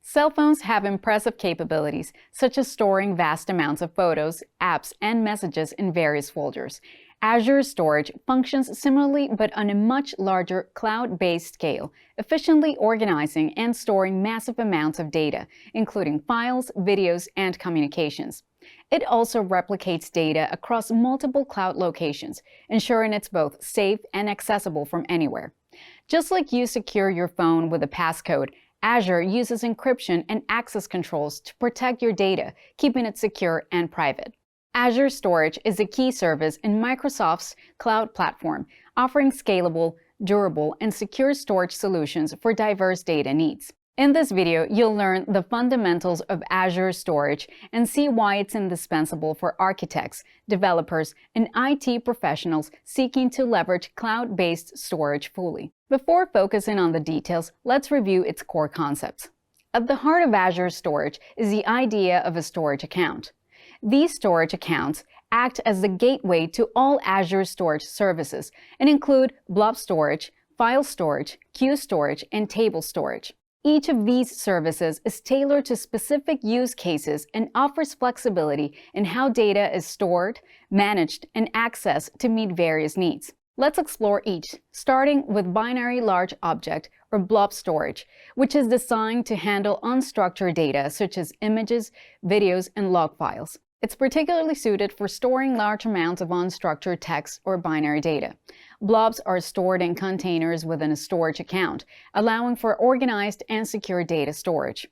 Cell phones have impressive capabilities, such as storing vast amounts of photos, apps, and messages in various folders. Azure Storage functions similarly but on a much larger cloud-based scale, efficiently organizing and storing massive amounts of data, including files, videos, and communications. It also replicates data across multiple cloud locations, ensuring it's both safe and accessible from anywhere. Just like you secure your phone with a passcode, Azure uses encryption and access controls to protect your data, keeping it secure and private. Azure Storage is a key service in Microsoft's cloud platform, offering scalable, durable, and secure storage solutions for diverse data needs. In this video, you'll learn the fundamentals of Azure Storage and see why it's indispensable for architects, developers, and IT professionals seeking to leverage cloud-based storage fully. Before focusing on the details, let's review its core concepts. At the heart of Azure Storage is the idea of a storage account. These storage accounts act as the gateway to all Azure Storage services and include Blob storage, file storage, queue storage, and table storage. Each of these services is tailored to specific use cases and offers flexibility in how data is stored, managed, and accessed to meet various needs. Let's explore each, starting with binary large object, or Blob storage, which is designed to handle unstructured data such as images, videos, and log files. It's particularly suited for storing large amounts of unstructured text or binary data. Blobs are stored in containers within a storage account, allowing for organized and secure data storage.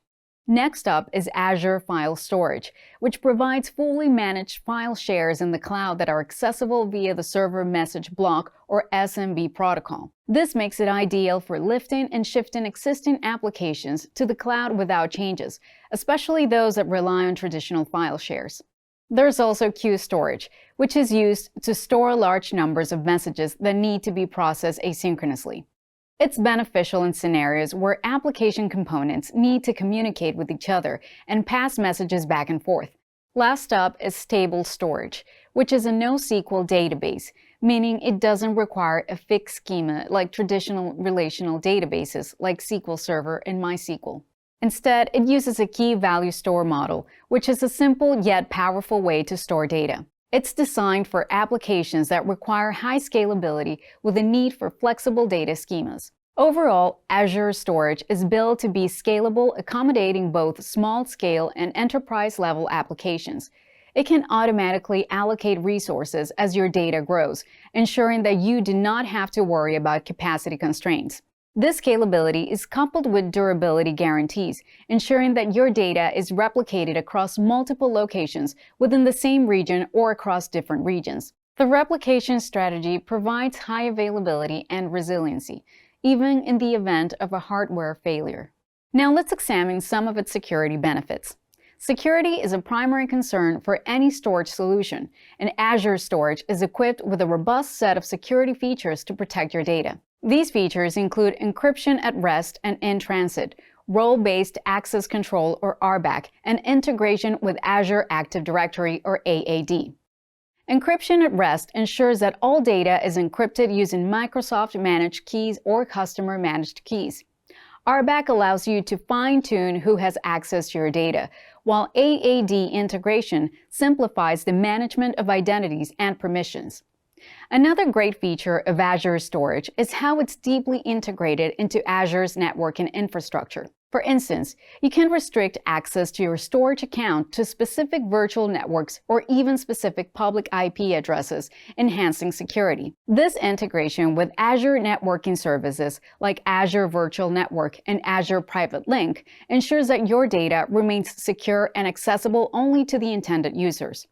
Next up is Azure File Storage, which provides fully managed file shares in the cloud that are accessible via the Server Message Block or SMB protocol. This makes it ideal for lifting and shifting existing applications to the cloud without changes, especially those that rely on traditional file shares. There's also queue storage, which is used to store large numbers of messages that need to be processed asynchronously. It's beneficial in scenarios where application components need to communicate with each other and pass messages back and forth. Last up is stable storage, which is a NoSQL database, meaning it doesn't require a fixed schema like traditional relational databases like SQL Server and MySQL. Instead, it uses a key-value store model, which is a simple yet powerful way to store data. It's designed for applications that require high scalability with a need for flexible data schemas. Overall, Azure Storage is built to be scalable, accommodating both small-scale and enterprise-level applications. It can automatically allocate resources as your data grows, ensuring that you do not have to worry about capacity constraints. This scalability is coupled with durability guarantees, ensuring that your data is replicated across multiple locations within the same region or across different regions. The replication strategy provides high availability and resiliency, even in the event of a hardware failure. Now let's examine some of its security benefits. Security is a primary concern for any storage solution, and Azure Storage is equipped with a robust set of security features to protect your data. These features include encryption at rest and in transit, role-based access control or RBAC, and integration with Azure Active Directory or AAD. Encryption at rest ensures that all data is encrypted using Microsoft-managed keys or customer-managed keys. RBAC allows you to fine-tune who has access to your data, while AAD integration simplifies the management of identities and permissions. Another great feature of Azure Storage is how it's deeply integrated into Azure's networking infrastructure. For instance, you can restrict access to your storage account to specific virtual networks or even specific public IP addresses, enhancing security. This integration with Azure networking services like Azure Virtual Network and Azure Private Link ensures that your data remains secure and accessible only to the intended users.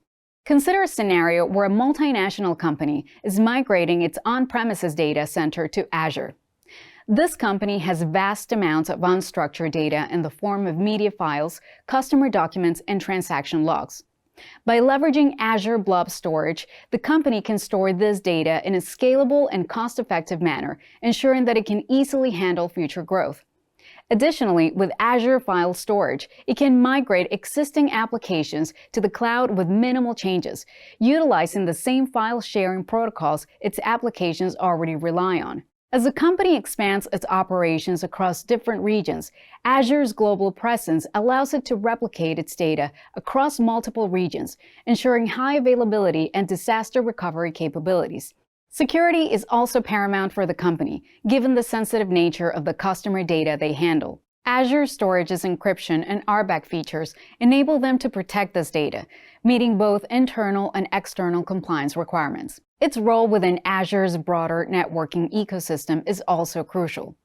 Consider a scenario where a multinational company is migrating its on-premises data center to Azure. This company has vast amounts of unstructured data in the form of media files, customer documents, and transaction logs. By leveraging Azure Blob storage, the company can store this data in a scalable and cost-effective manner, ensuring that it can easily handle future growth. Additionally, with Azure File Storage, it can migrate existing applications to the cloud with minimal changes, utilizing the same file sharing protocols its applications already rely on. As the company expands its operations across different regions, Azure's global presence allows it to replicate its data across multiple regions, ensuring high availability and disaster recovery capabilities. Security is also paramount for the company, given the sensitive nature of the customer data they handle. Azure Storage's encryption and RBAC features enable them to protect this data, meeting both internal and external compliance requirements. Its role within Azure's broader networking ecosystem is also crucial.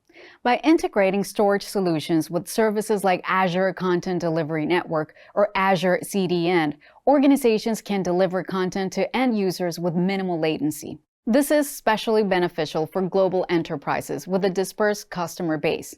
By integrating storage solutions with services like Azure Content Delivery Network or Azure CDN, organizations can deliver content to end users with minimal latency. This is especially beneficial for global enterprises with a dispersed customer base.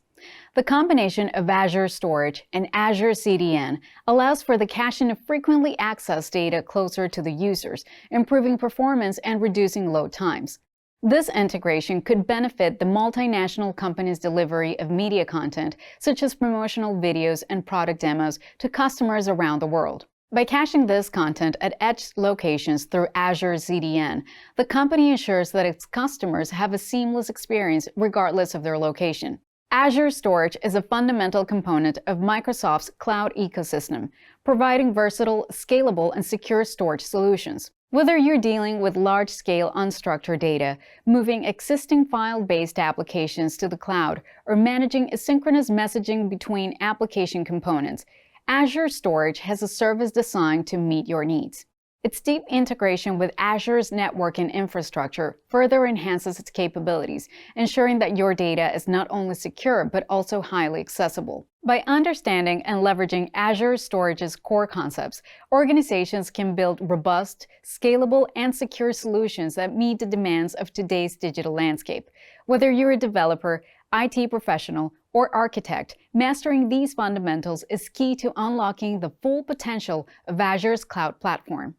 The combination of Azure Storage and Azure CDN allows for the caching of frequently accessed data closer to the users, improving performance and reducing load times. This integration could benefit the multinational company's delivery of media content, such as promotional videos and product demos, to customers around the world. By caching this content at edge locations through Azure CDN, the company ensures that its customers have a seamless experience regardless of their location. Azure Storage is a fundamental component of Microsoft's cloud ecosystem, providing versatile, scalable, and secure storage solutions. Whether you're dealing with large-scale unstructured data, moving existing file-based applications to the cloud, or managing asynchronous messaging between application components, Azure Storage has a service designed to meet your needs. Its deep integration with Azure's networking infrastructure further enhances its capabilities, ensuring that your data is not only secure but also highly accessible. By understanding and leveraging Azure Storage's core concepts, organizations can build robust, scalable, and secure solutions that meet the demands of today's digital landscape. Whether you're a developer, IT professional, or architect, mastering these fundamentals is key to unlocking the full potential of Azure's cloud platform.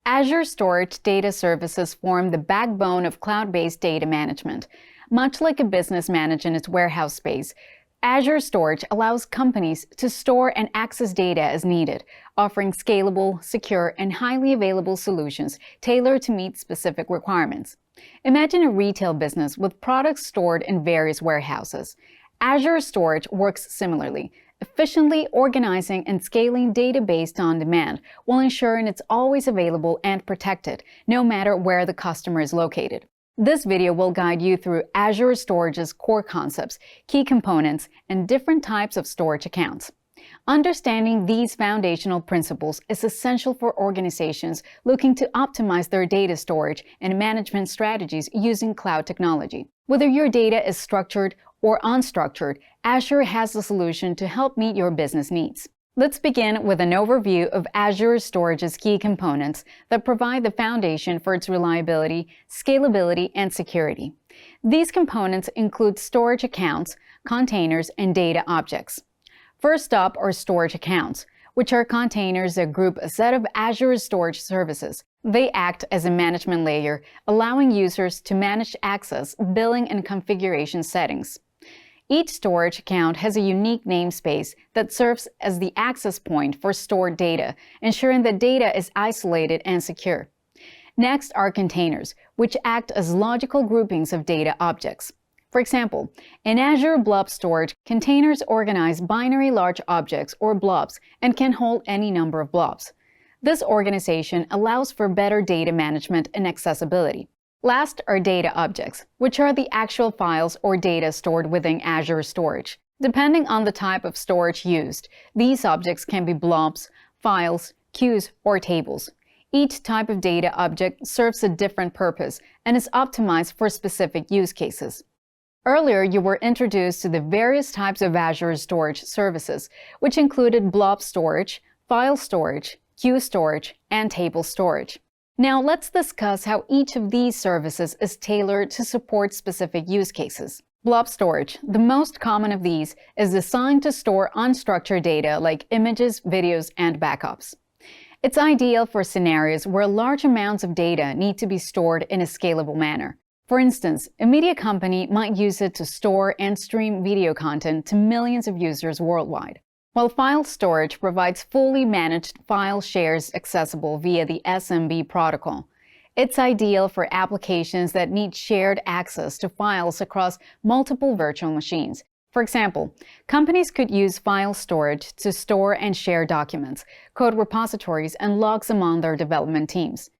Azure Storage data services form the backbone of cloud-based data management. Much like a business manages its warehouse space, Azure Storage allows companies to store and access data as needed, offering scalable, secure, and highly available solutions tailored to meet specific requirements. Imagine a retail business with products stored in various warehouses. Azure Storage works similarly, efficiently organizing and scaling data based on demand while ensuring it's always available and protected, no matter where the customer is located. This video will guide you through Azure Storage's core concepts, key components, and different types of storage accounts. Understanding these foundational principles is essential for organizations looking to optimize their data storage and management strategies using cloud technology. Whether your data is structured or unstructured, Azure has a solution to help meet your business needs. Let's begin with an overview of Azure Storage's key components that provide the foundation for its reliability, scalability, and security. These components include storage accounts, containers, and data objects. First up are storage accounts, which are containers that group a set of Azure storage services. They act as a management layer, allowing users to manage access, billing, and configuration settings. Each storage account has a unique namespace that serves as the access point for stored data, ensuring that data is isolated and secure. Next are containers, which act as logical groupings of data objects. For example, in Azure Blob Storage, containers organize binary large objects or blobs and can hold any number of blobs. This organization allows for better data management and accessibility. Last are data objects, which are the actual files or data stored within Azure Storage. Depending on the type of storage used, these objects can be blobs, files, queues, or tables. Each type of data object serves a different purpose and is optimized for specific use cases. Earlier, you were introduced to the various types of Azure storage services, which included blob storage, file storage, queue storage, and table storage. Now let's discuss how each of these services is tailored to support specific use cases. Blob storage, the most common of these, is designed to store unstructured data like images, videos, and backups. It's ideal for scenarios where large amounts of data need to be stored in a scalable manner. For instance, a media company might use it to store and stream video content to millions of users worldwide. While file storage provides fully managed file shares accessible via the SMB protocol, it's ideal for applications that need shared access to files across multiple virtual machines. For example, companies could use file storage to store and share documents, code repositories, and logs among their development teams.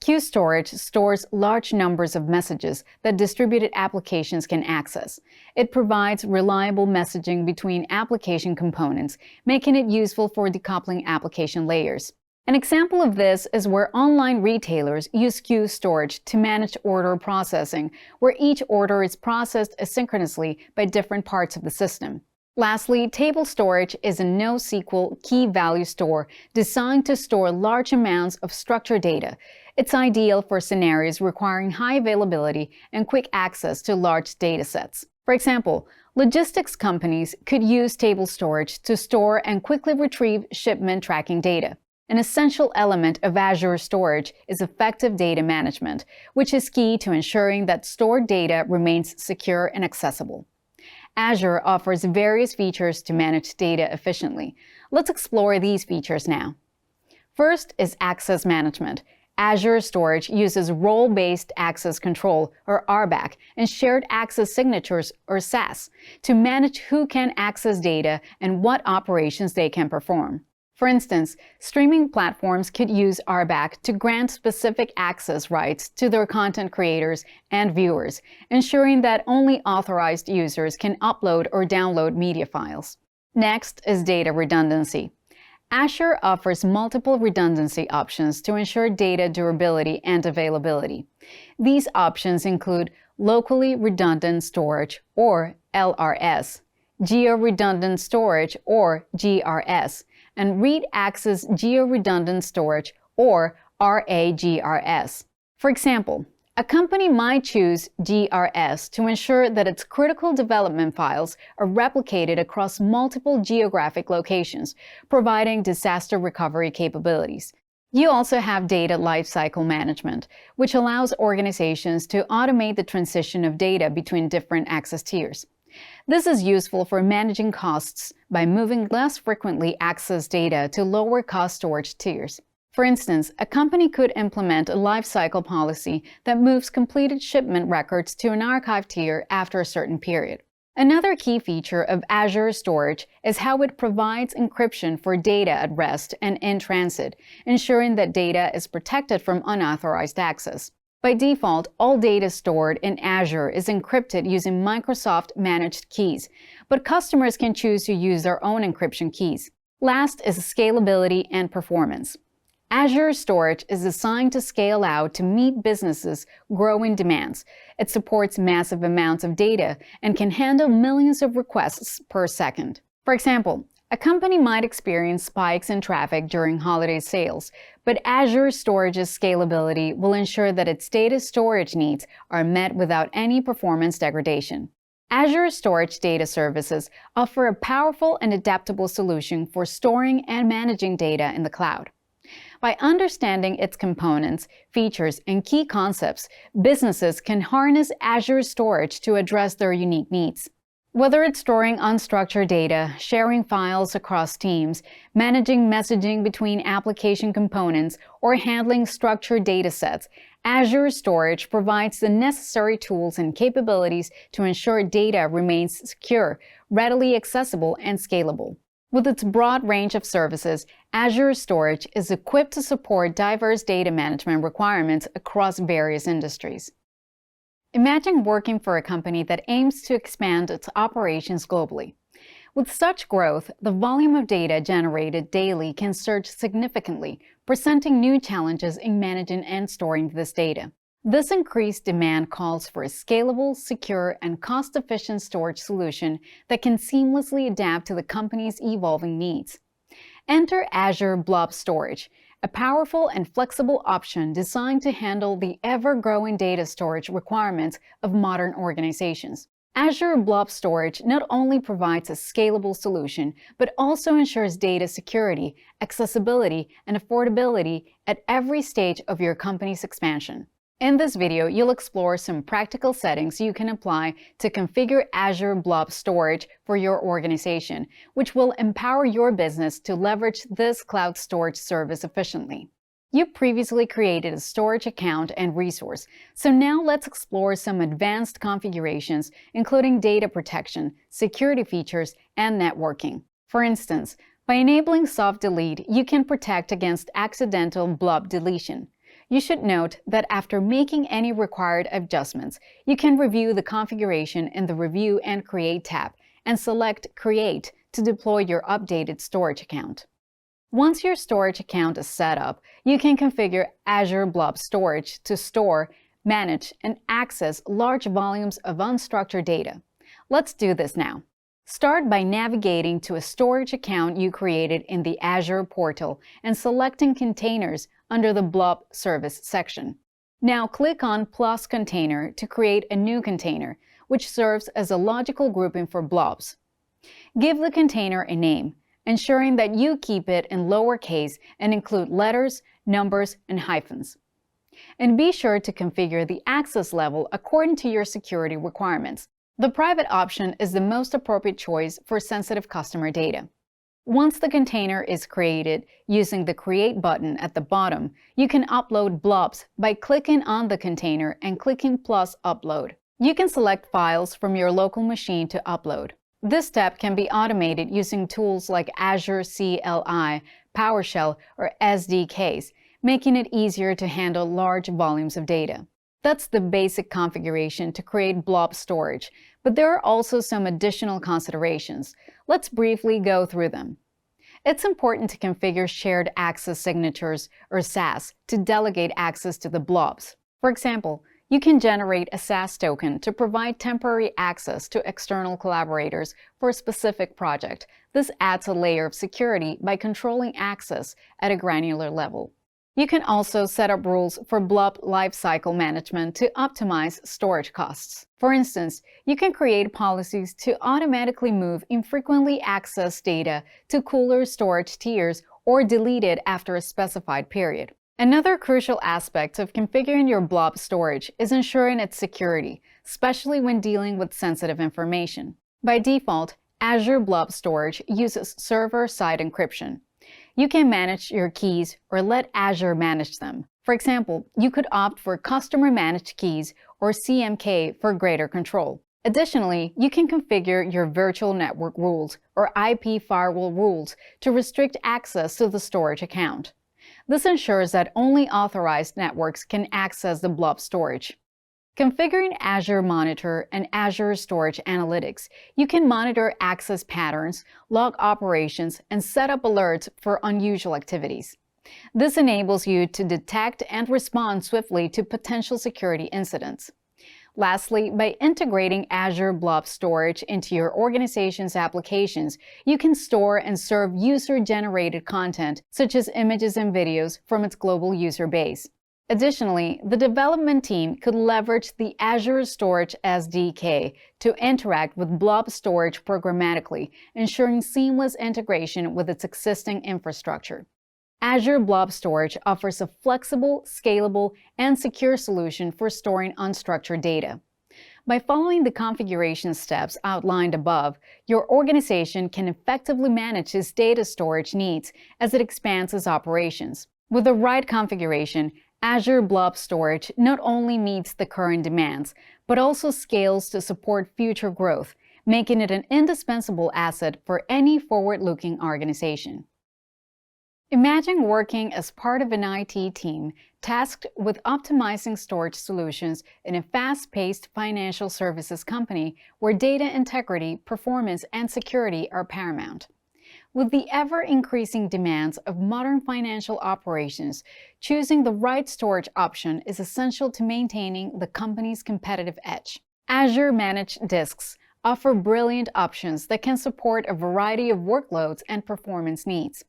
Queue storage stores large numbers of messages that distributed applications can access. It provides reliable messaging between application components, making it useful for decoupling application layers. An example of this is where online retailers use queue storage to manage order processing, where each order is processed asynchronously by different parts of the system. Lastly, table storage is a NoSQL key-value store designed to store large amounts of structured data. It's ideal for scenarios requiring high availability and quick access to large data sets. For example, logistics companies could use table storage to store and quickly retrieve shipment tracking data. An essential element of Azure Storage is effective data management, which is key to ensuring that stored data remains secure and accessible. Azure offers various features to manage data efficiently. Let's explore these features now. First is access management. Azure Storage uses role-based access control, or RBAC, and shared access signatures, or SAS, to manage who can access data and what operations they can perform. For instance, streaming platforms could use RBAC to grant specific access rights to their content creators and viewers, ensuring that only authorized users can upload or download media files. Next is data redundancy. Azure offers multiple redundancy options to ensure data durability and availability. These options include locally redundant storage, or LRS, geo-redundant storage, or GRS, and read-access geo-redundant storage, or RAGRS. For example, a company might choose GRS to ensure that its critical development files are replicated across multiple geographic locations, providing disaster recovery capabilities. You also have data lifecycle management, which allows organizations to automate the transition of data between different access tiers. This is useful for managing costs by moving less frequently accessed data to lower-cost storage tiers. For instance, a company could implement a lifecycle policy that moves completed shipment records to an archive tier after a certain period. Another key feature of Azure Storage is how it provides encryption for data at rest and in transit, ensuring that data is protected from unauthorized access. By default, all data stored in Azure is encrypted using Microsoft-managed keys, but customers can choose to use their own encryption keys. Last is scalability and performance. Azure Storage is designed to scale out to meet businesses' growing demands. It supports massive amounts of data and can handle millions of requests per second. For example, a company might experience spikes in traffic during holiday sales, but Azure Storage's scalability will ensure that its data storage needs are met without any performance degradation. Azure Storage Data Services offer a powerful and adaptable solution for storing and managing data in the cloud. By understanding its components, features, and key concepts, businesses can harness Azure Storage to address their unique needs. Whether it's storing unstructured data, sharing files across teams, managing messaging between application components, or handling structured data sets, Azure Storage provides the necessary tools and capabilities to ensure data remains secure, readily accessible, and scalable. With its broad range of services, Azure Storage is equipped to support diverse data management requirements across various industries. Imagine working for a company that aims to expand its operations globally. With such growth, the volume of data generated daily can surge significantly, presenting new challenges in managing and storing this data. This increased demand calls for a scalable, secure, and cost-efficient storage solution that can seamlessly adapt to the company's evolving needs. Enter Azure Blob Storage, a powerful and flexible option designed to handle the ever-growing data storage requirements of modern organizations. Azure Blob Storage not only provides a scalable solution, but also ensures data security, accessibility, and affordability at every stage of your company's expansion. In this video, you'll explore some practical settings you can apply to configure Azure Blob Storage for your organization, which will empower your business to leverage this cloud storage service efficiently. You previously created a storage account and resource, so now let's explore some advanced configurations, including data protection, security features, and networking. For instance, by enabling soft delete, you can protect against accidental blob deletion. You should note that after making any required adjustments, you can review the configuration in the Review and Create tab and select Create to deploy your updated storage account. Once your storage account is set up, you can configure Azure Blob Storage to store, manage, and access large volumes of unstructured data. Let's do this now. Start by navigating to a storage account you created in the Azure portal and selecting Containers under the Blob Service section. Now click on Plus Container to create a new container, which serves as a logical grouping for blobs. Give the container a name, ensuring that you keep it in lowercase and include letters, numbers, and hyphens. And be sure to configure the access level according to your security requirements. The private option is the most appropriate choice for sensitive customer data. Once the container is created, using the Create button at the bottom, you can upload blobs by clicking on the container and clicking plus Upload. You can select files from your local machine to upload. This step can be automated using tools like Azure CLI, PowerShell, or SDKs, making it easier to handle large volumes of data. That's the basic configuration to create blob storage, but there are also some additional considerations. Let's briefly go through them. It's important to configure shared access signatures, or SAS, to delegate access to the blobs. For example, you can generate a SAS token to provide temporary access to external collaborators for a specific project. This adds a layer of security by controlling access at a granular level. You can also set up rules for blob lifecycle management to optimize storage costs. For instance, you can create policies to automatically move infrequently accessed data to cooler storage tiers or delete it after a specified period. Another crucial aspect of configuring your blob storage is ensuring its security, especially when dealing with sensitive information. By default, Azure Blob Storage uses server-side encryption. You can manage your keys or let Azure manage them. For example, you could opt for Customer-Managed Keys or CMK for greater control. Additionally, you can configure your virtual network rules or IP firewall rules to restrict access to the storage account. This ensures that only authorized networks can access the blob storage. Configuring Azure Monitor and Azure Storage Analytics, you can monitor access patterns, log operations, and set up alerts for unusual activities. This enables you to detect and respond swiftly to potential security incidents. Lastly, by integrating Azure Blob Storage into your organization's applications, you can store and serve user-generated content, such as images and videos, from its global user base. Additionally, the development team could leverage the Azure Storage SDK to interact with Blob Storage programmatically, ensuring seamless integration with its existing infrastructure. Azure Blob Storage offers a flexible, scalable, and secure solution for storing unstructured data. By following the configuration steps outlined above, your organization can effectively manage its data storage needs as it expands its operations. With the right configuration, Azure Blob Storage not only meets the current demands, but also scales to support future growth, making it an indispensable asset for any forward-looking organization. Imagine working as part of an IT team tasked with optimizing storage solutions in a fast-paced financial services company where data integrity, performance, and security are paramount. With the ever-increasing demands of modern financial operations, choosing the right storage option is essential to maintaining the company's competitive edge. Azure Managed Disks offer brilliant options that can support a variety of workloads and performance needs.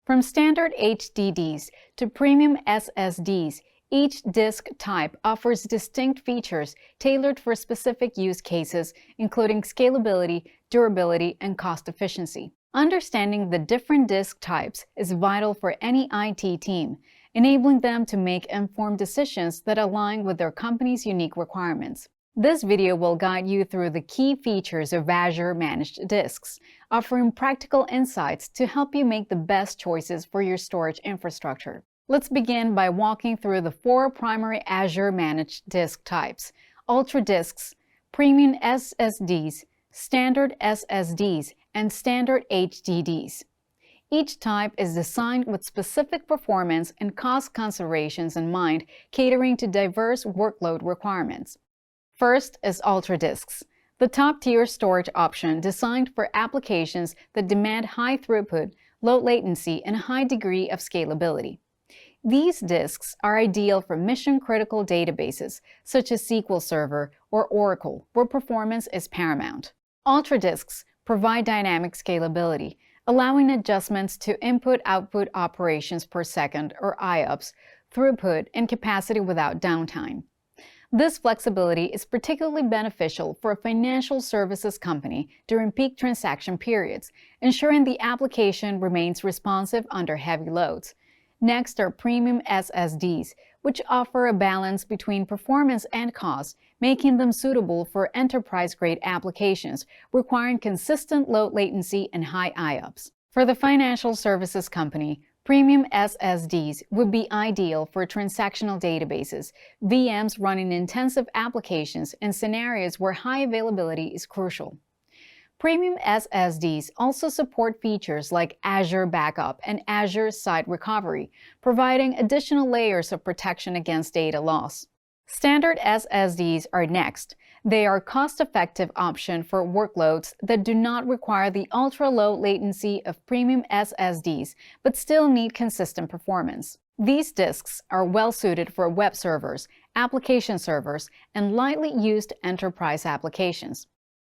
From standard HDDs to premium SSDs, each disk type offers distinct features tailored for specific use cases, including scalability, durability, and cost efficiency. Understanding the different disk types is vital for any IT team, enabling them to make informed decisions that align with their company's unique requirements. This video will guide you through the key features of Azure Managed Disks, offering practical insights to help you make the best choices for your storage infrastructure. Let's begin by walking through the 4 primary Azure Managed Disk types: Ultra Disks, Premium SSDs, Standard SSDs, and Standard HDDs. Each type is designed with specific performance and cost considerations in mind, catering to diverse workload requirements. First is Ultra Disks, the top-tier storage option designed for applications that demand high throughput, low latency, and a high degree of scalability. These disks are ideal for mission-critical databases such as SQL Server or Oracle, where performance is paramount. Ultra Disks provide dynamic scalability, allowing adjustments to input-output operations per second, or IOPS, throughput, and capacity without downtime. This flexibility is particularly beneficial for a financial services company during peak transaction periods, ensuring the application remains responsive under heavy loads. Next are premium SSDs, which offer a balance between performance and cost, making them suitable for enterprise-grade applications requiring consistent low latency and high IOPS. For the financial services company, premium SSDs would be ideal for transactional databases, VMs running intensive applications, and scenarios where high availability is crucial. Premium SSDs also support features like Azure Backup and Azure Site Recovery, providing additional layers of protection against data loss. Standard SSDs are next. They are a cost-effective option for workloads that do not require the ultra-low latency of premium SSDs, but still need consistent performance. These disks are well-suited for web servers, application servers, and lightly used enterprise applications.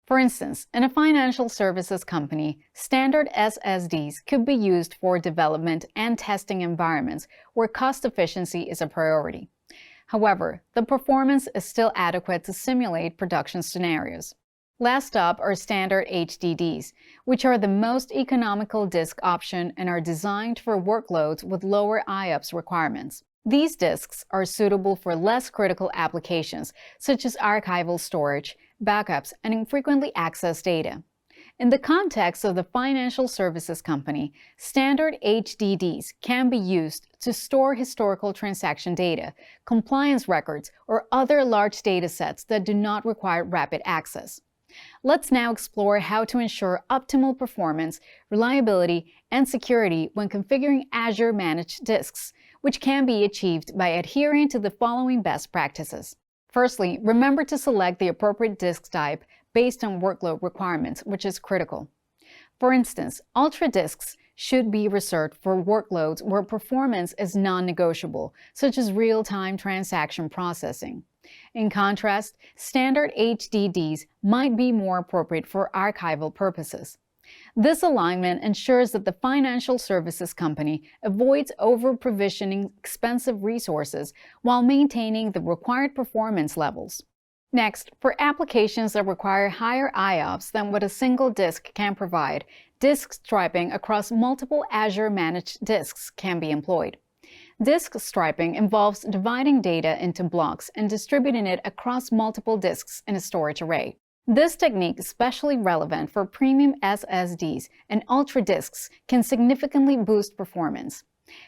For instance, in a financial services company, standard SSDs could be used for development and testing environments where cost efficiency is a priority. However, the performance is still adequate to simulate production scenarios. Last up are standard HDDs, which are the most economical disk option and are designed for workloads with lower IOPS requirements. These disks are suitable for less critical applications, such as archival storage, backups, and infrequently accessed data. In the context of the financial services company, standard HDDs can be used to store historical transaction data, compliance records, or other large data sets that do not require rapid access. Let's now explore how to ensure optimal performance, reliability, and security when configuring Azure managed disks, which can be achieved by adhering to the following best practices. Firstly, remember to select the appropriate disk type based on workload requirements, which is critical. For instance, Ultra disks should be reserved for workloads where performance is non-negotiable, such as real-time transaction processing. In contrast, standard HDDs might be more appropriate for archival purposes. This alignment ensures that the financial services company avoids over-provisioning expensive resources while maintaining the required performance levels. Next, for applications that require higher IOPS than what a single disk can provide, disk striping across multiple Azure managed disks can be employed. Disk striping involves dividing data into blocks and distributing it across multiple disks in a storage array. This technique is especially relevant for premium SSDs, and Ultra disks can significantly boost performance.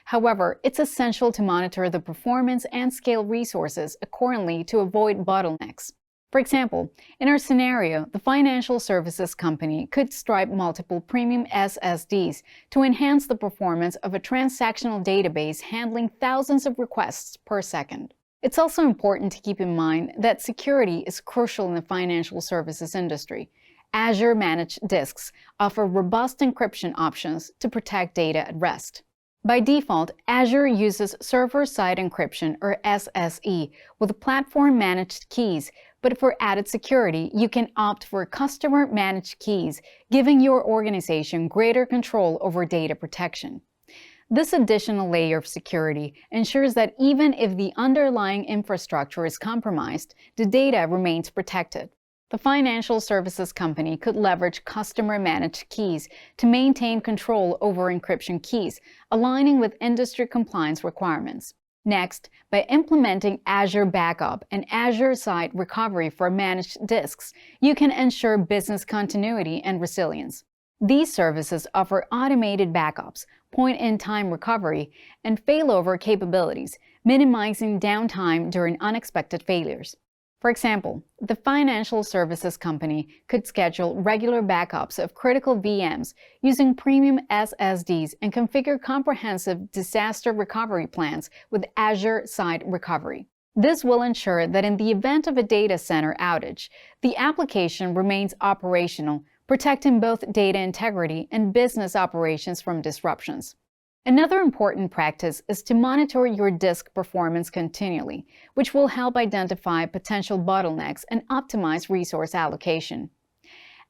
However, it's essential to monitor the performance and scale resources accordingly to avoid bottlenecks. For example, in our scenario, the financial services company could stripe multiple premium SSDs to enhance the performance of a transactional database handling thousands of requests per second. It's also important to keep in mind that security is crucial in the financial services industry. Azure managed disks offer robust encryption options to protect data at rest. By default, Azure uses server-side encryption, or SSE, with platform-managed keys, but for added security, you can opt for customer-managed keys, giving your organization greater control over data protection. This additional layer of security ensures that even if the underlying infrastructure is compromised, the data remains protected. The financial services company could leverage customer-managed keys to maintain control over encryption keys, aligning with industry compliance requirements. Next, by implementing Azure Backup and Azure Site Recovery for managed disks, you can ensure business continuity and resilience. These services offer automated backups, point-in-time recovery, and failover capabilities, minimizing downtime during unexpected failures. For example, the financial services company could schedule regular backups of critical VMs using premium SSDs and configure comprehensive disaster recovery plans with Azure Site Recovery. This will ensure that in the event of a data center outage, the application remains operational, protecting both data integrity and business operations from disruptions. Another important practice is to monitor your disk performance continually, which will help identify potential bottlenecks and optimize resource allocation.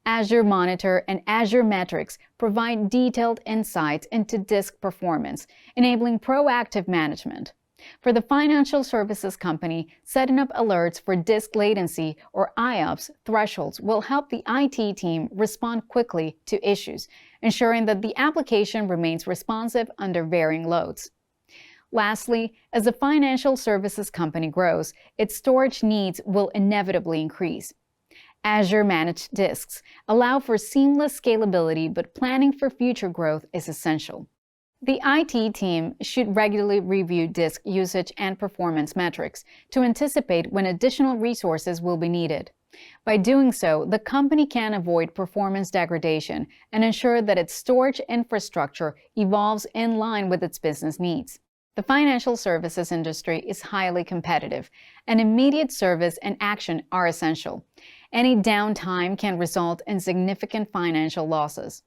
Azure Monitor and Azure Metrics provide detailed insights into disk performance, enabling proactive management. For the financial services company, setting up alerts for disk latency or IOPS thresholds will help the IT team respond quickly to issues, ensuring that the application remains responsive under varying loads. Lastly, as the financial services company grows, its storage needs will inevitably increase. Azure Managed Disks allow for seamless scalability, but planning for future growth is essential. The IT team should regularly review disk usage and performance metrics to anticipate when additional resources will be needed. By doing so, the company can avoid performance degradation and ensure that its storage infrastructure evolves in line with its business needs. The financial services industry is highly competitive, and immediate service and action are essential. Any downtime can result in significant financial losses.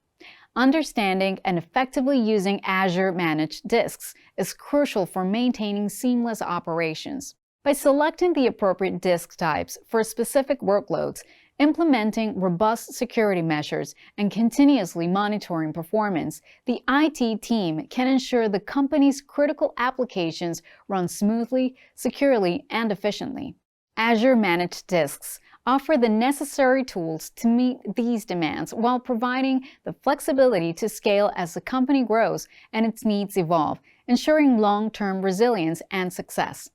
Understanding and effectively using Azure Managed Disks is crucial for maintaining seamless operations. By selecting the appropriate disk types for specific workloads, implementing robust security measures, and continuously monitoring performance, the IT team can ensure the company's critical applications run smoothly, securely, and efficiently. Azure Managed Disks offer the necessary tools to meet these demands while providing the flexibility to scale as the company grows and its needs evolve, ensuring long-term resilience and success.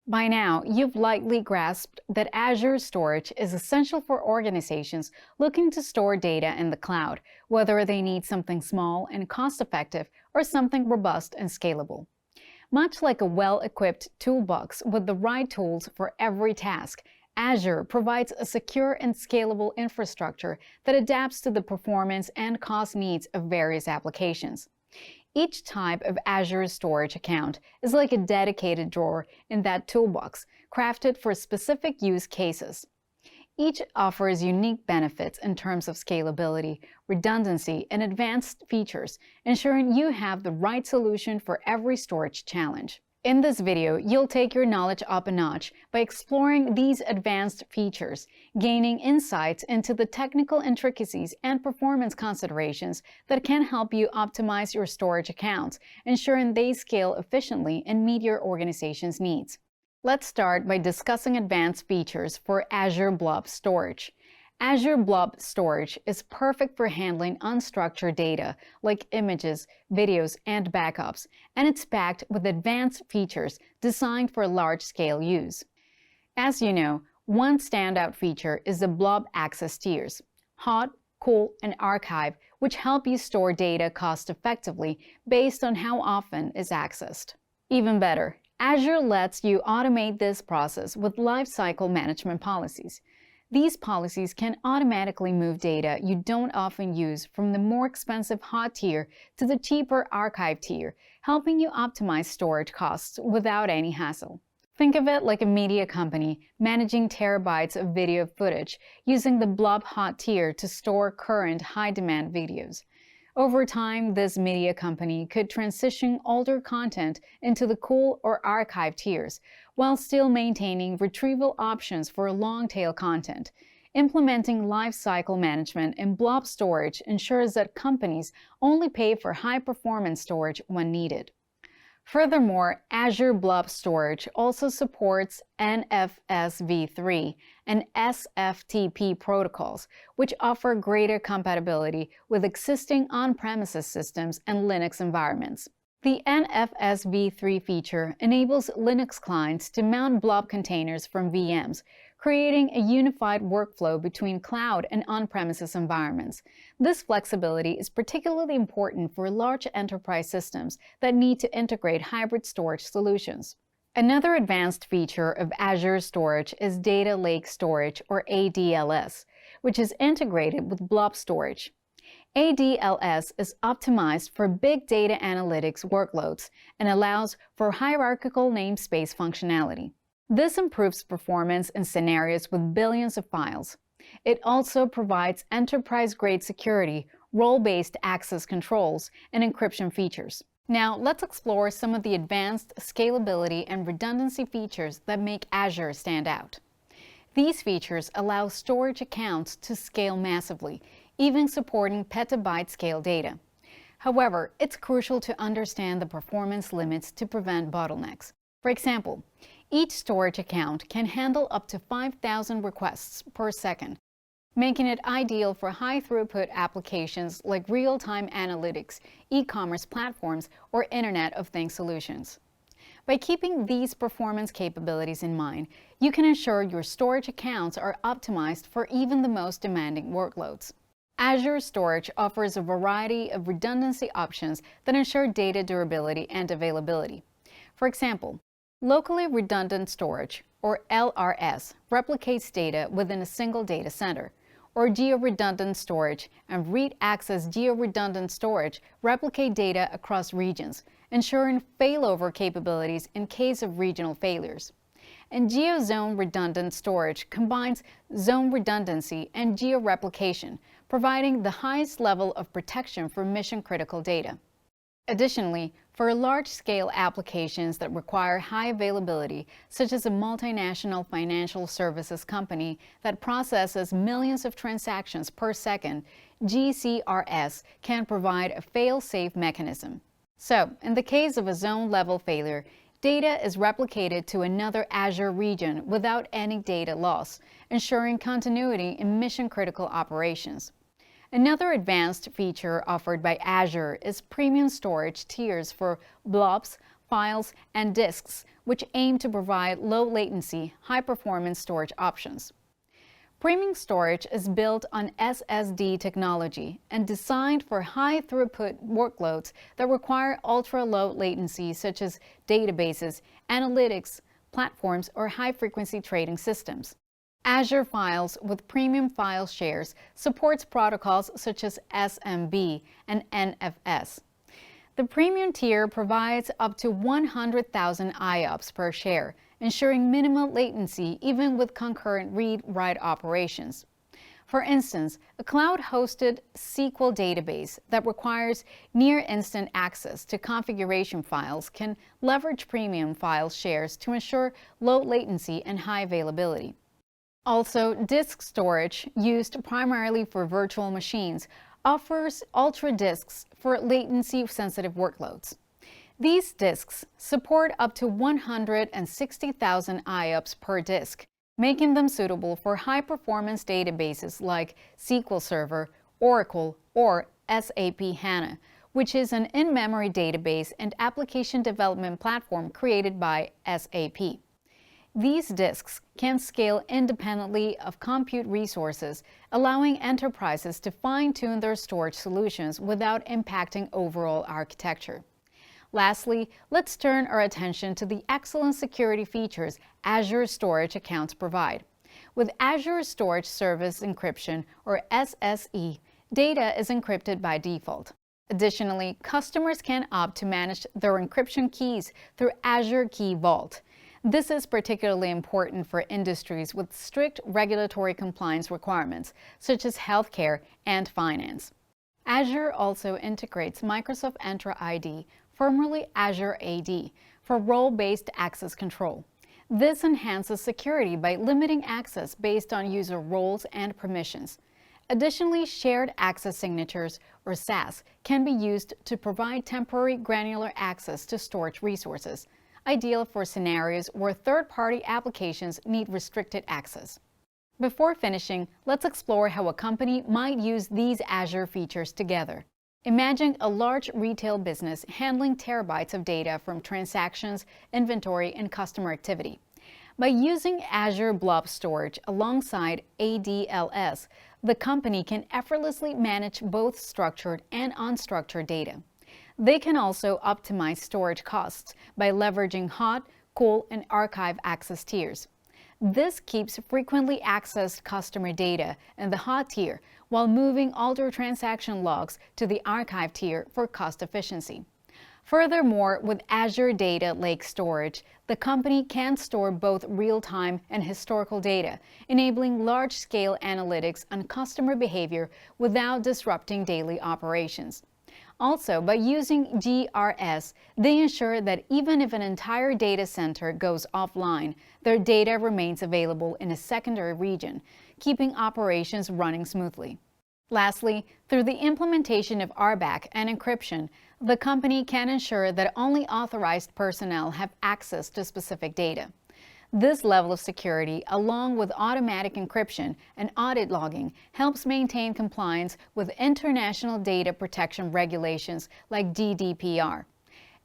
By now, you've likely grasped that Azure Storage is essential for organizations looking to store data in the cloud, whether they need something small and cost-effective or something robust and scalable. Much like a well-equipped toolbox with the right tools for every task, Azure provides a secure and scalable infrastructure that adapts to the performance and cost needs of various applications. Each type of Azure Storage account is like a dedicated drawer in that toolbox, crafted for specific use cases. Each offers unique benefits in terms of scalability, redundancy, and advanced features, ensuring you have the right solution for every storage challenge. In this video, you'll take your knowledge up a notch by exploring these advanced features, gaining insights into the technical intricacies and performance considerations that can help you optimize your storage accounts, ensuring they scale efficiently and meet your organization's needs. Let's start by discussing advanced features for Azure Blob Storage. Azure Blob Storage is perfect for handling unstructured data like images, videos, and backups, and it's packed with advanced features designed for large-scale use. As you know, one standout feature is the Blob access tiers: Hot, Cool, and Archive, which help you store data cost-effectively based on how often it's accessed. Even better, Azure lets you automate this process with lifecycle management policies. These policies can automatically move data you don't often use from the more expensive Hot tier to the cheaper Archive tier, helping you optimize storage costs without any hassle. Think of it like a media company managing terabytes of video footage using the Blob Hot tier to store current high-demand videos. Over time, this media company could transition older content into the Cool or Archive tiers, while still maintaining retrieval options for long-tail content. Implementing lifecycle management in Blob Storage ensures that companies only pay for high-performance storage when needed. Furthermore, Azure Blob Storage also supports NFS-v3 and SFTP protocols, which offer greater compatibility with existing on-premises systems and Linux environments. The NFS-v3 feature enables Linux clients to mount Blob containers from VMs, creating a unified workflow between cloud and on-premises environments. This flexibility is particularly important for large enterprise systems that need to integrate hybrid storage solutions. Another advanced feature of Azure Storage is Data Lake Storage, or ADLS, which is integrated with Blob Storage. ADLS is optimized for big data analytics workloads and allows for hierarchical namespace functionality. This improves performance in scenarios with billions of files. It also provides enterprise-grade security, role-based access controls, and encryption features. Now, let's explore some of the advanced scalability and redundancy features that make Azure stand out. These features allow storage accounts to scale massively, even supporting petabyte-scale data. However, it's crucial to understand the performance limits to prevent bottlenecks. For example, each storage account can handle up to 5,000 requests per second, making it ideal for high-throughput applications like real-time analytics, e-commerce platforms, or Internet of Things solutions. By keeping these performance capabilities in mind, you can ensure your storage accounts are optimized for even the most demanding workloads. Azure Storage offers a variety of redundancy options that ensure data durability and availability. For example, locally redundant storage, or LRS, replicates data within a single data center, or geo-redundant storage and read-access geo-redundant storage replicate data across regions, ensuring failover capabilities in case of regional failures. And geo-zone redundant storage combines zone redundancy and geo-replication, providing the highest level of protection for mission-critical data. Additionally, for large-scale applications that require high availability, such as a multinational financial services company that processes millions of transactions per second, GCRS can provide a fail-safe mechanism. So, in the case of a zone-level failure, data is replicated to another Azure region without any data loss, ensuring continuity in mission-critical operations. Another advanced feature offered by Azure is premium storage tiers for blobs, files, and disks, which aim to provide low-latency, high-performance storage options. Premium storage is built on SSD technology and designed for high-throughput workloads that require ultra-low latency, such as databases, analytics, platforms, or high-frequency trading systems. Azure Files with premium file shares supports protocols such as SMB and NFS. The premium tier provides up to 100,000 IOPS per share, ensuring minimal latency even with concurrent read-write operations. For instance, a cloud-hosted SQL database that requires near-instant access to configuration files can leverage premium file shares to ensure low latency and high availability. Also, disk storage, used primarily for virtual machines, offers ultra disks for latency-sensitive workloads. These disks support up to 160,000 IOPS per disk, making them suitable for high-performance databases like SQL Server, Oracle, or SAP HANA, which is an in-memory database and application development platform created by SAP. These disks can scale independently of compute resources, allowing enterprises to fine-tune their storage solutions without impacting overall architecture. Lastly, let's turn our attention to the excellent security features Azure Storage accounts provide. With Azure Storage Service Encryption, or SSE, data is encrypted by default. Additionally, customers can opt to manage their encryption keys through Azure Key Vault. This is particularly important for industries with strict regulatory compliance requirements, such as healthcare and finance. Azure also integrates Microsoft Entra ID, formerly Azure AD, for role-based access control. This enhances security by limiting access based on user roles and permissions. Additionally, shared access signatures, or SAS, can be used to provide temporary granular access to storage resources, ideal for scenarios where third-party applications need restricted access. Before finishing, let's explore how a company might use these Azure features together. Imagine a large retail business handling terabytes of data from transactions, inventory, and customer activity. By using Azure Blob storage alongside ADLS, the company can effortlessly manage both structured and unstructured data. They can also optimize storage costs by leveraging hot, cool, and archive access tiers. This keeps frequently accessed customer data in the hot tier while moving older transaction logs to the archive tier for cost efficiency. Furthermore, with Azure Data Lake Storage, the company can store both real-time and historical data, enabling large-scale analytics on customer behavior without disrupting daily operations. Also, by using GRS, they ensure that even if an entire data center goes offline, their data remains available in a secondary region, keeping operations running smoothly. Lastly, through the implementation of RBAC and encryption, the company can ensure that only authorized personnel have access to specific data. This level of security, along with automatic encryption and audit logging, helps maintain compliance with international data protection regulations like GDPR.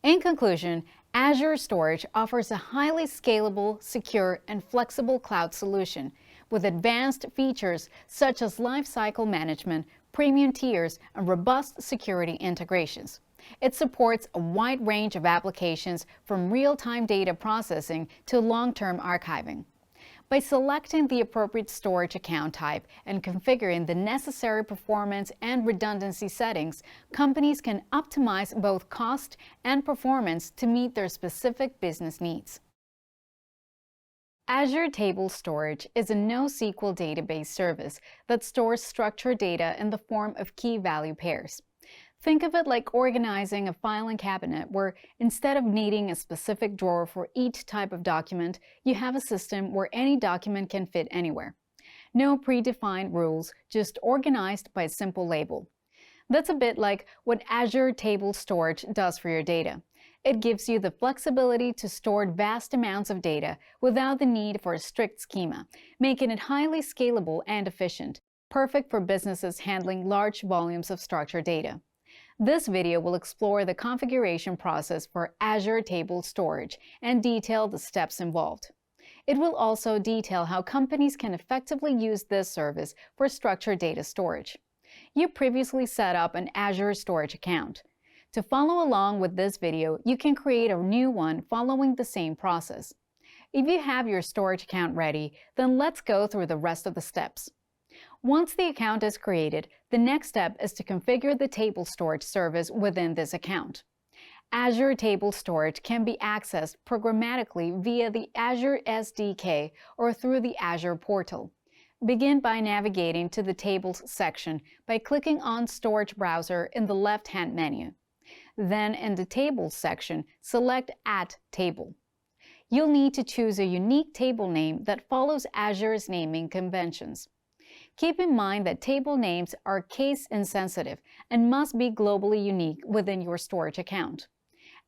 In conclusion, Azure Storage offers a highly scalable, secure, and flexible cloud solution with advanced features such as lifecycle management, premium tiers, and robust security integrations. It supports a wide range of applications from real-time data processing to long-term archiving. By selecting the appropriate storage account type and configuring the necessary performance and redundancy settings, companies can optimize both cost and performance to meet their specific business needs. Azure Table Storage is a NoSQL database service that stores structured data in the form of key-value pairs. Think of it like organizing a filing cabinet where instead of needing a specific drawer for each type of document, you have a system where any document can fit anywhere. No predefined rules, just organized by a simple label. That's a bit like what Azure Table Storage does for your data. It gives you the flexibility to store vast amounts of data without the need for a strict schema, making it highly scalable and efficient, perfect for businesses handling large volumes of structured data. This video will explore the configuration process for Azure Table Storage and detail the steps involved. It will also detail how companies can effectively use this service for structured data storage. You previously set up an Azure Storage account. To follow along with this video, you can create a new one following the same process. If you have your storage account ready, then let's go through the rest of the steps. Once the account is created, the next step is to configure the table storage service within this account. Azure Table Storage can be accessed programmatically via the Azure SDK or through the Azure portal. Begin by navigating to the Tables section by clicking on Storage Browser in the left-hand menu. Then in the Tables section, select Add Table. You'll need to choose a unique table name that follows Azure's naming conventions. Keep in mind that table names are case-insensitive and must be globally unique within your storage account.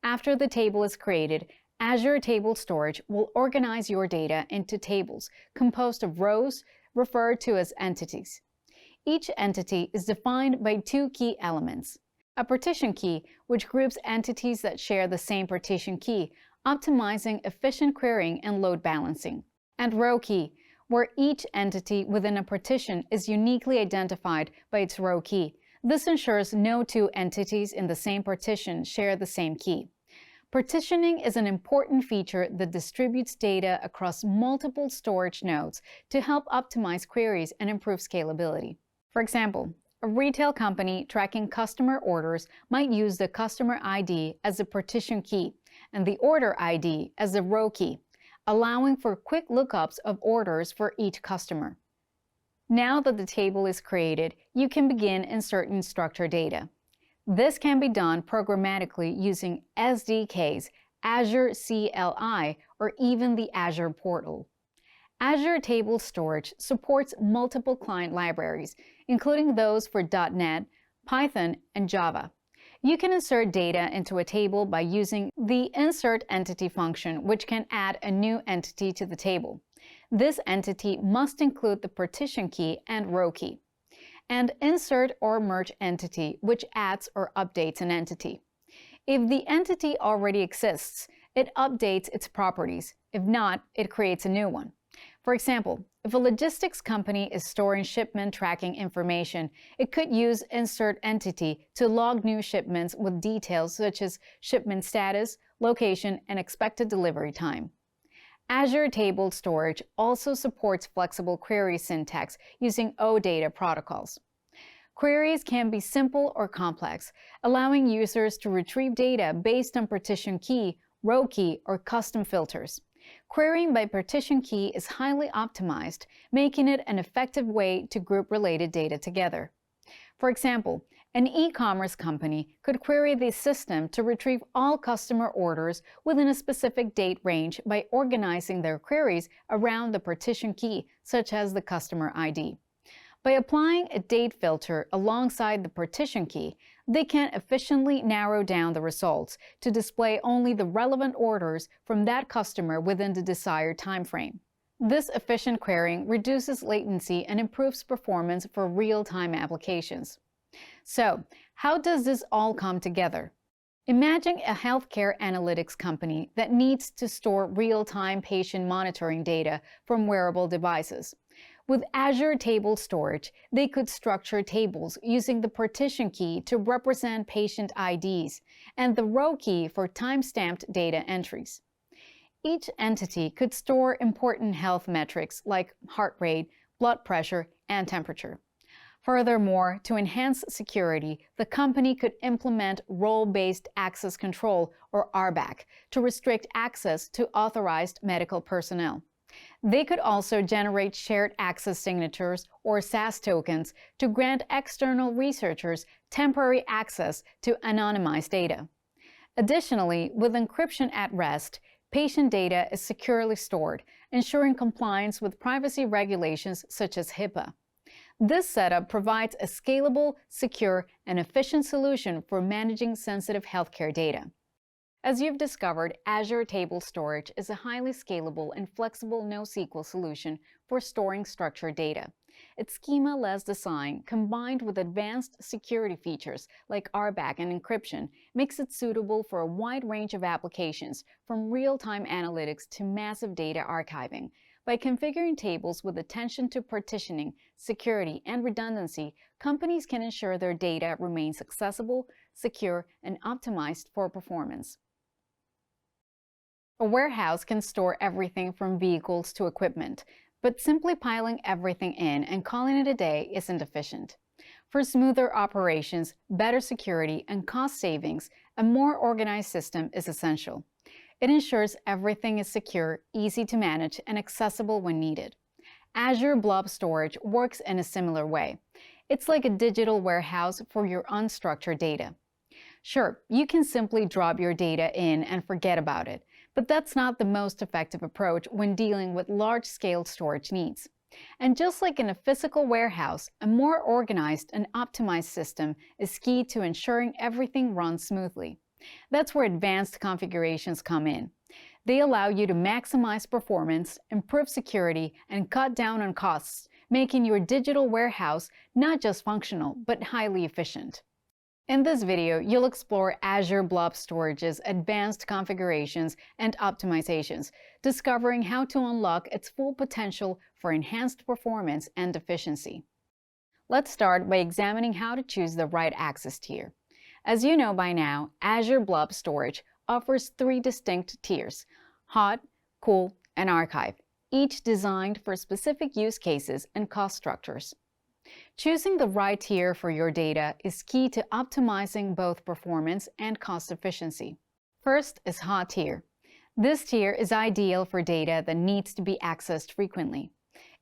After the table is created, Azure Table Storage will organize your data into tables composed of rows referred to as entities. Each entity is defined by two key elements: a partition key, which groups entities that share the same partition key, optimizing efficient querying and load balancing, and row key, where each entity within a partition is uniquely identified by its row key. This ensures no two entities in the same partition share the same key. Partitioning is an important feature that distributes data across multiple storage nodes to help optimize queries and improve scalability. For example, a retail company tracking customer orders might use the customer ID as the partition key and the order ID as the row key, allowing for quick lookups of orders for each customer. Now that the table is created, you can begin inserting structured data. This can be done programmatically using SDKs, Azure CLI, or even the Azure portal. Azure Table Storage supports multiple client libraries, including those for .NET, Python, and Java. You can insert data into a table by using the Insert Entity function, which can add a new entity to the table. This entity must include the partition key and row key. And Insert or Merge Entity, which adds or updates an entity. If the entity already exists, it updates its properties. If not, it creates a new one. For example, if a logistics company is storing shipment tracking information, it could use Insert Entity to log new shipments with details such as shipment status, location, and expected delivery time. Azure Table Storage also supports flexible query syntax using OData protocols. Queries can be simple or complex, allowing users to retrieve data based on partition key, row key, or custom filters. Querying by partition key is highly optimized, making it an effective way to group related data together. For example, an e-commerce company could query the system to retrieve all customer orders within a specific date range by organizing their queries around the partition key, such as the customer ID. By applying a date filter alongside the partition key, they can efficiently narrow down the results to display only the relevant orders from that customer within the desired time frame. This efficient querying reduces latency and improves performance for real-time applications. So, how does this all come together? Imagine a healthcare analytics company that needs to store real-time patient monitoring data from wearable devices. With Azure Table Storage, they could structure tables using the partition key to represent patient IDs and the row key for time-stamped data entries. Each entity could store important health metrics like heart rate, blood pressure, and temperature. Furthermore, to enhance security, the company could implement role-based access control, or RBAC, to restrict access to authorized medical personnel. They could also generate shared access signatures, or SAS tokens, to grant external researchers temporary access to anonymized data. Additionally, with encryption at rest, patient data is securely stored, ensuring compliance with privacy regulations such as HIPAA. This setup provides a scalable, secure, and efficient solution for managing sensitive healthcare data. As you've discovered, Azure Table Storage is a highly scalable and flexible NoSQL solution for storing structured data. Its schema-less design, combined with advanced security features like RBAC and encryption, makes it suitable for a wide range of applications, from real-time analytics to massive data archiving. By configuring tables with attention to partitioning, security, and redundancy, companies can ensure their data remains accessible, secure, and optimized for performance. A warehouse can store everything from vehicles to equipment, but simply piling everything in and calling it a day isn't efficient. For smoother operations, better security, and cost savings, a more organized system is essential. It ensures everything is secure, easy to manage, and accessible when needed. Azure Blob Storage works in a similar way. It's like a digital warehouse for your unstructured data. Sure, you can simply drop your data in and forget about it, but that's not the most effective approach when dealing with large-scale storage needs. And just like in a physical warehouse, a more organized and optimized system is key to ensuring everything runs smoothly. That's where advanced configurations come in. They allow you to maximize performance, improve security, and cut down on costs, making your digital warehouse not just functional, but highly efficient. In this video, you'll explore Azure Blob Storage's advanced configurations and optimizations, discovering how to unlock its full potential for enhanced performance and efficiency. Let's start by examining how to choose the right access tier. As you know by now, Azure Blob Storage offers three distinct tiers: Hot, Cool, and Archive, each designed for specific use cases and cost structures. Choosing the right tier for your data is key to optimizing both performance and cost efficiency. First is Hot tier. This tier is ideal for data that needs to be accessed frequently.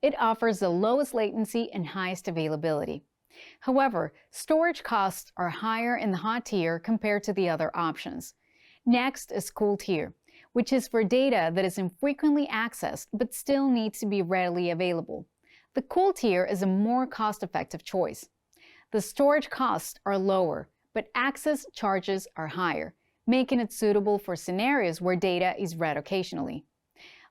It offers the lowest latency and highest availability. However, storage costs are higher in the Hot tier compared to the other options. Next is Cool tier, which is for data that is infrequently accessed but still needs to be readily available. The Cool tier is a more cost-effective choice. The storage costs are lower, but access charges are higher, making it suitable for scenarios where data is read occasionally.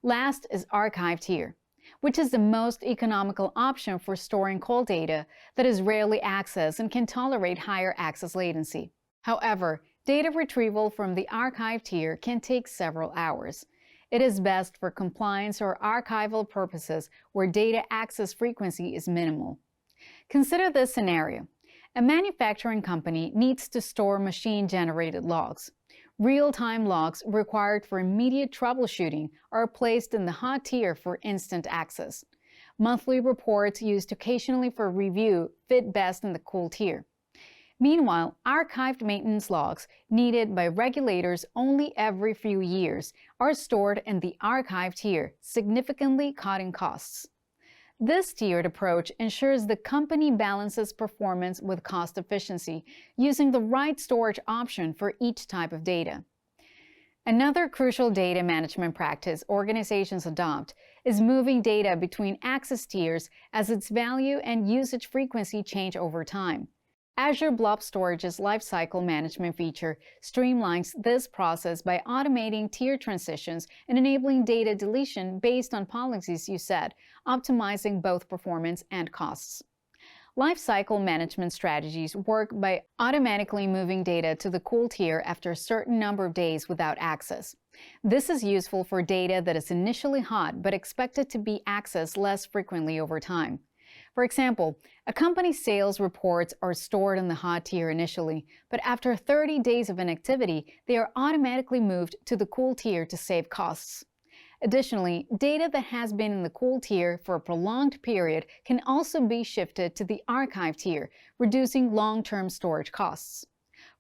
Last is Archive tier, which is the most economical option for storing cold data that is rarely accessed and can tolerate higher access latency. However, data retrieval from the Archive tier can take several hours. It is best for compliance or archival purposes where data access frequency is minimal. Consider this scenario. A manufacturing company needs to store machine-generated logs. Real-time logs required for immediate troubleshooting are placed in the Hot tier for instant access. Monthly reports used occasionally for review fit best in the Cool tier. Meanwhile, archived maintenance logs needed by regulators only every few years are stored in the Archive tier, significantly cutting costs. This tiered approach ensures the company balances performance with cost efficiency, using the right storage option for each type of data. Another crucial data management practice organizations adopt is moving data between access tiers as its value and usage frequency change over time. Azure Blob Storage's lifecycle management feature streamlines this process by automating tier transitions and enabling data deletion based on policies you set, optimizing both performance and costs. Lifecycle management strategies work by automatically moving data to the cool tier after a certain number of days without access. This is useful for data that is initially hot but expected to be accessed less frequently over time. For example, a company's sales reports are stored in the hot tier initially, but after 30 days of inactivity, they are automatically moved to the cool tier to save costs. Additionally, data that has been in the cool tier for a prolonged period can also be shifted to the archive tier, reducing long-term storage costs.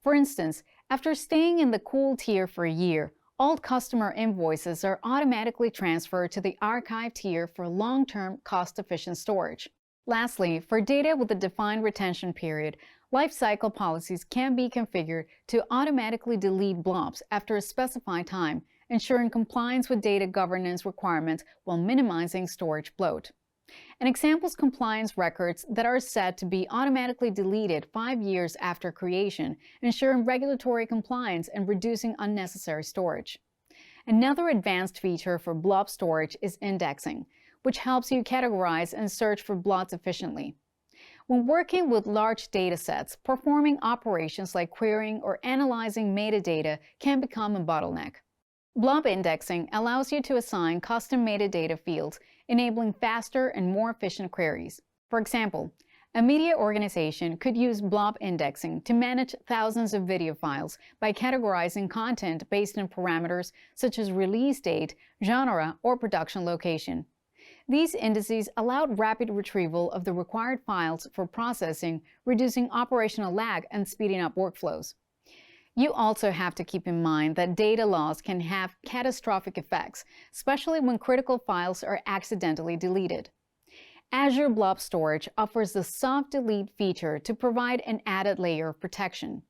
For instance, after staying in the cool tier for a year, all customer invoices are automatically transferred to the archive tier for long-term, cost-efficient storage. Lastly, for data with a defined retention period, lifecycle policies can be configured to automatically delete blobs after a specified time, ensuring compliance with data governance requirements while minimizing storage bloat. An example is compliance records that are set to be automatically deleted 5 years after creation, ensuring regulatory compliance and reducing unnecessary storage. Another advanced feature for blob storage is indexing, which helps you categorize and search for blobs efficiently. When working with large data sets, performing operations like querying or analyzing metadata can become a bottleneck. Blob indexing allows you to assign custom metadata fields, enabling faster and more efficient queries. For example, a media organization could use blob indexing to manage thousands of video files by categorizing content based on parameters such as release date, genre, or production location. These indices allowed rapid retrieval of the required files for processing, reducing operational lag and speeding up workflows. You also have to keep in mind that data loss can have catastrophic effects, especially when critical files are accidentally deleted. Azure Blob Storage offers the soft delete feature to provide an added layer of protection.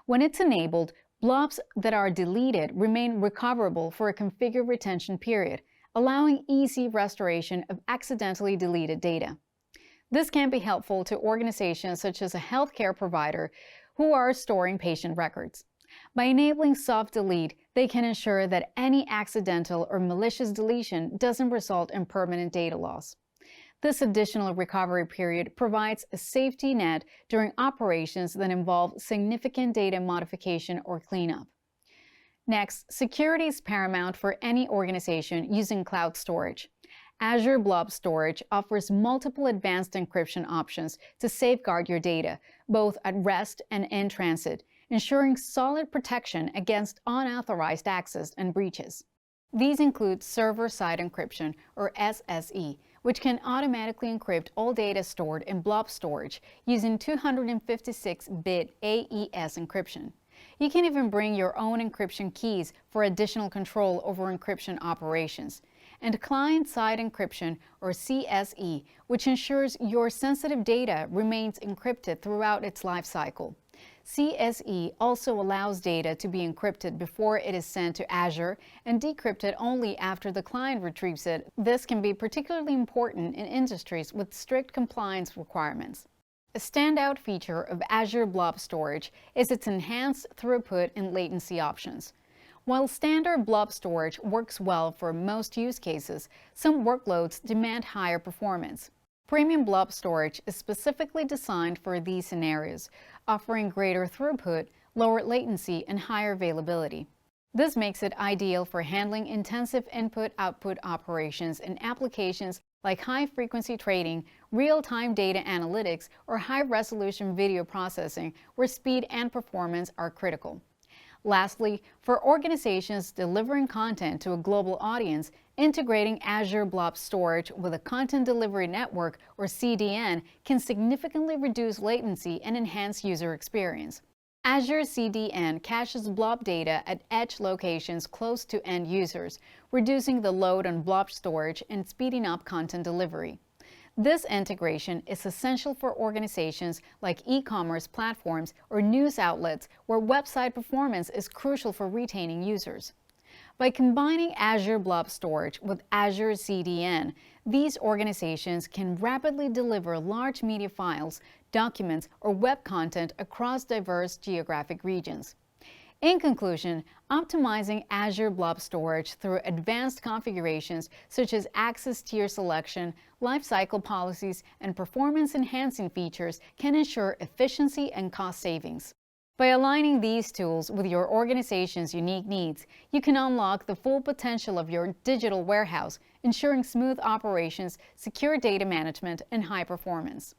When it's enabled, blobs that are deleted remain recoverable for a configured retention period, allowing easy restoration of accidentally deleted data. This can be helpful to organizations such as a healthcare provider who are storing patient records. By enabling soft delete, they can ensure that any accidental or malicious deletion doesn't result in permanent data loss. This additional recovery period provides a safety net during operations that involve significant data modification or cleanup. Next, security is paramount for any organization using cloud storage. Azure Blob Storage offers multiple advanced encryption options to safeguard your data, both at rest and in transit, ensuring solid protection against unauthorized access and breaches. These include server-side encryption, or SSE, which can automatically encrypt all data stored in blob storage using 256-bit AES encryption. You can even bring your own encryption keys for additional control over encryption operations. And client-side encryption, or CSE, which ensures your sensitive data remains encrypted throughout its lifecycle. CSE also allows data to be encrypted before it is sent to Azure and decrypted only after the client retrieves it. This can be particularly important in industries with strict compliance requirements. A standout feature of Azure Blob Storage is its enhanced throughput and latency options. While standard blob storage works well for most use cases, some workloads demand higher performance. Premium blob storage is specifically designed for these scenarios, offering greater throughput, lower latency, and higher availability. This makes it ideal for handling intensive input-output operations in applications like high-frequency trading, real-time data analytics, or high-resolution video processing, where speed and performance are critical. Lastly, for organizations delivering content to a global audience, integrating Azure Blob Storage with a Content Delivery Network, or CDN, can significantly reduce latency and enhance user experience. Azure CDN caches blob data at edge locations close to end users, reducing the load on blob storage and speeding up content delivery. This integration is essential for organizations like e-commerce platforms or news outlets where website performance is crucial for retaining users. By combining Azure Blob Storage with Azure CDN, these organizations can rapidly deliver large media files, documents, or web content across diverse geographic regions. In conclusion, optimizing Azure Blob Storage through advanced configurations such as access tier selection, lifecycle policies, and performance-enhancing features can ensure efficiency and cost savings. By aligning these tools with your organization's unique needs, you can unlock the full potential of your digital warehouse, ensuring smooth operations, secure data management, and high performance.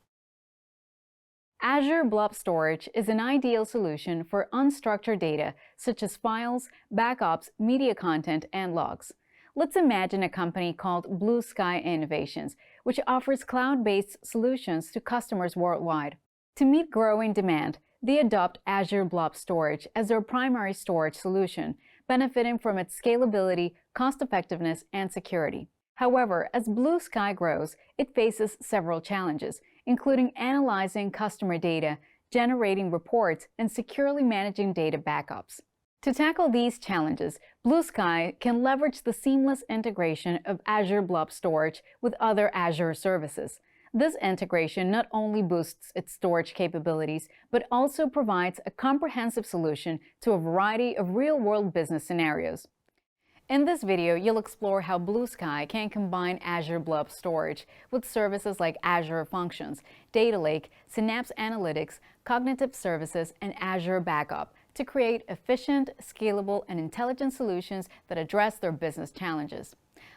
Azure Blob Storage is an ideal solution for unstructured data such as files, backups, media content, and logs. Let's imagine a company called Blue Sky Innovations, which offers cloud-based solutions to customers worldwide. To meet growing demand, they adopt Azure Blob Storage as their primary storage solution, benefiting from its scalability, cost-effectiveness, and security. However, as Blue Sky grows, it faces several challenges, including analyzing customer data, generating reports, and securely managing data backups. To tackle these challenges, Blue Sky can leverage the seamless integration of Azure Blob Storage with other Azure services. This integration not only boosts its storage capabilities, but also provides a comprehensive solution to a variety of real-world business scenarios. In this video, you'll explore how Blue Sky can combine Azure Blob Storage with services like Azure Functions, Data Lake, Synapse Analytics, Cognitive Services, and Azure Backup to create efficient, scalable, and intelligent solutions that address their business challenges.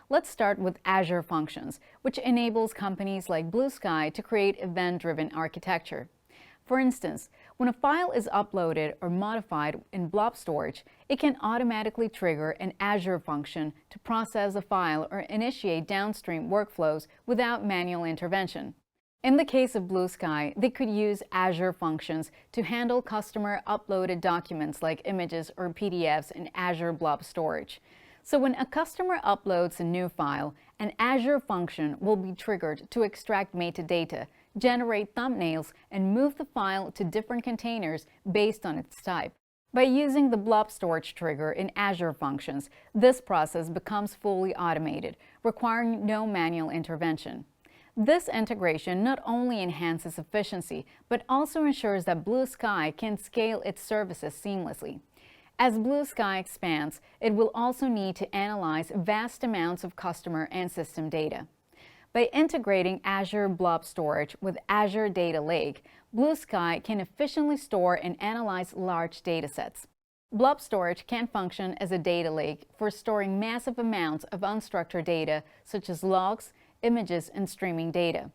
Let's start with Azure Functions, which enables companies like Blue Sky to create event-driven architecture. For instance, when a file is uploaded or modified in Blob Storage, it can automatically trigger an Azure function to process the file or initiate downstream workflows without manual intervention. In the case of Blue Sky, they could use Azure Functions to handle customer-uploaded documents like images or PDFs in Azure Blob Storage. So when a customer uploads a new file, an Azure function will be triggered to extract metadata, generate thumbnails, and move the file to different containers based on its type. By using the Blob Storage trigger in Azure Functions, this process becomes fully automated, requiring no manual intervention. This integration not only enhances efficiency, but also ensures that Blue Sky can scale its services seamlessly. As Blue Sky expands, it will also need to analyze vast amounts of customer and system data. By integrating Azure Blob Storage with Azure Data Lake, Blue Sky can efficiently store and analyze large datasets. Blob Storage can function as a data lake for storing massive amounts of unstructured data, such as logs, images, and streaming data.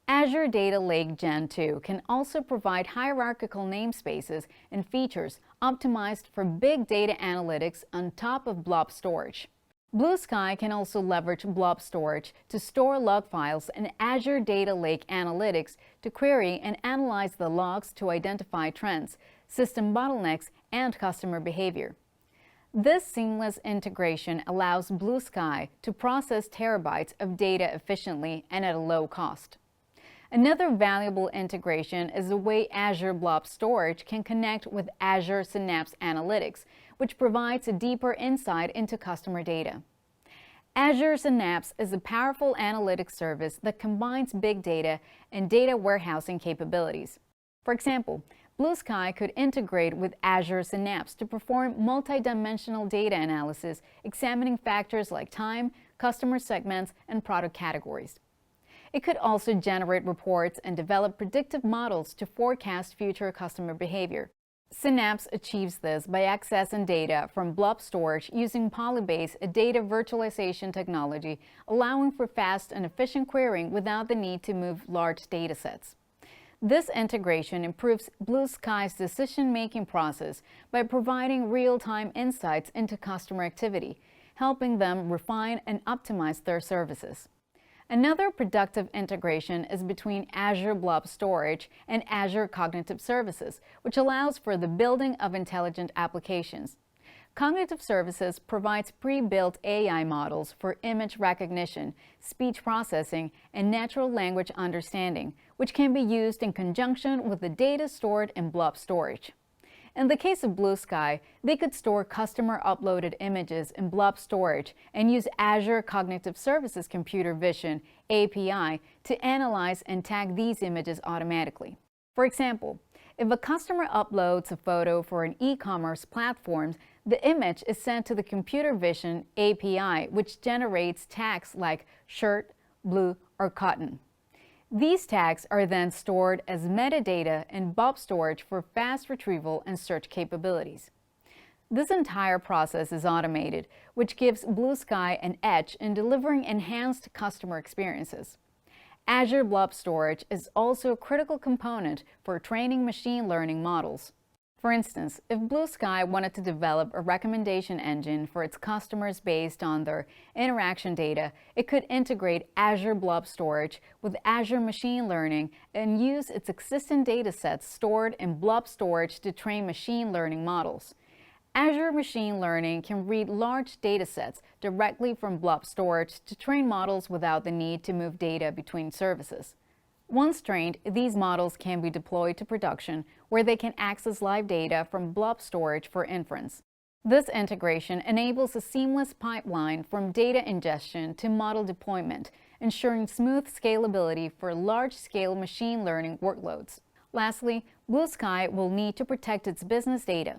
Azure Data Lake Gen 2 can also provide hierarchical namespaces and features optimized for big data analytics on top of Blob Storage. Blue Sky can also leverage Blob Storage to store log files and Azure Data Lake Analytics to query and analyze the logs to identify trends, system bottlenecks, and customer behavior. This seamless integration allows Blue Sky to process terabytes of data efficiently and at a low cost. Another valuable integration is the way Azure Blob Storage can connect with Azure Synapse Analytics, which provides a deeper insight into customer data. Azure Synapse is a powerful analytics service that combines big data and data warehousing capabilities. For example, Blue Sky could integrate with Azure Synapse to perform multidimensional data analysis, examining factors like time, customer segments, and product categories. It could also generate reports and develop predictive models to forecast future customer behavior. Synapse achieves this by accessing data from Blob Storage using Polybase, a data virtualization technology, allowing for fast and efficient querying without the need to move large datasets. This integration improves Blue Sky's decision-making process by providing real-time insights into customer activity, helping them refine and optimize their services. Another productive integration is between Azure Blob Storage and Azure Cognitive Services, which allows for the building of intelligent applications. Cognitive Services provides pre-built AI models for image recognition, speech processing, and natural language understanding, which can be used in conjunction with the data stored in Blob storage. In the case of Blue Sky, they could store customer-uploaded images in Blob storage and use Azure Cognitive Services Computer Vision API to analyze and tag these images automatically. For example, if a customer uploads a photo for an e-commerce platform, the image is sent to the Computer Vision API, which generates tags like shirt, blue, or cotton. These tags are then stored as metadata in Blob storage for fast retrieval and search capabilities. This entire process is automated, which gives Blue Sky an edge in delivering enhanced customer experiences. Azure Blob Storage is also a critical component for training machine learning models. For instance, if Blue Sky wanted to develop a recommendation engine for its customers based on their interaction data, it could integrate Azure Blob Storage with Azure Machine Learning and use its existing datasets stored in Blob Storage to train machine learning models. Azure Machine Learning can read large datasets directly from Blob Storage to train models without the need to move data between services. Once trained, these models can be deployed to production, where they can access live data from Blob storage for inference. This integration enables a seamless pipeline from data ingestion to model deployment, ensuring smooth scalability for large-scale machine learning workloads. Lastly, Blue Sky will need to protect its business data.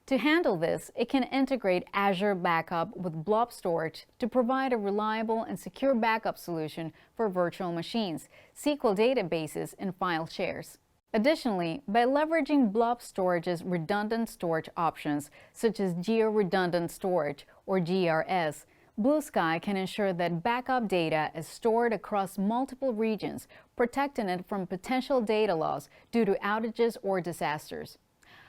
To handle this, it can integrate Azure Backup with Blob Storage to provide a reliable and secure backup solution for virtual machines, SQL databases, and file shares. Additionally, by leveraging Blob Storage's redundant storage options, such as Geo-Redundant Storage or GRS, Blue Sky can ensure that backup data is stored across multiple regions, protecting it from potential data loss due to outages or disasters.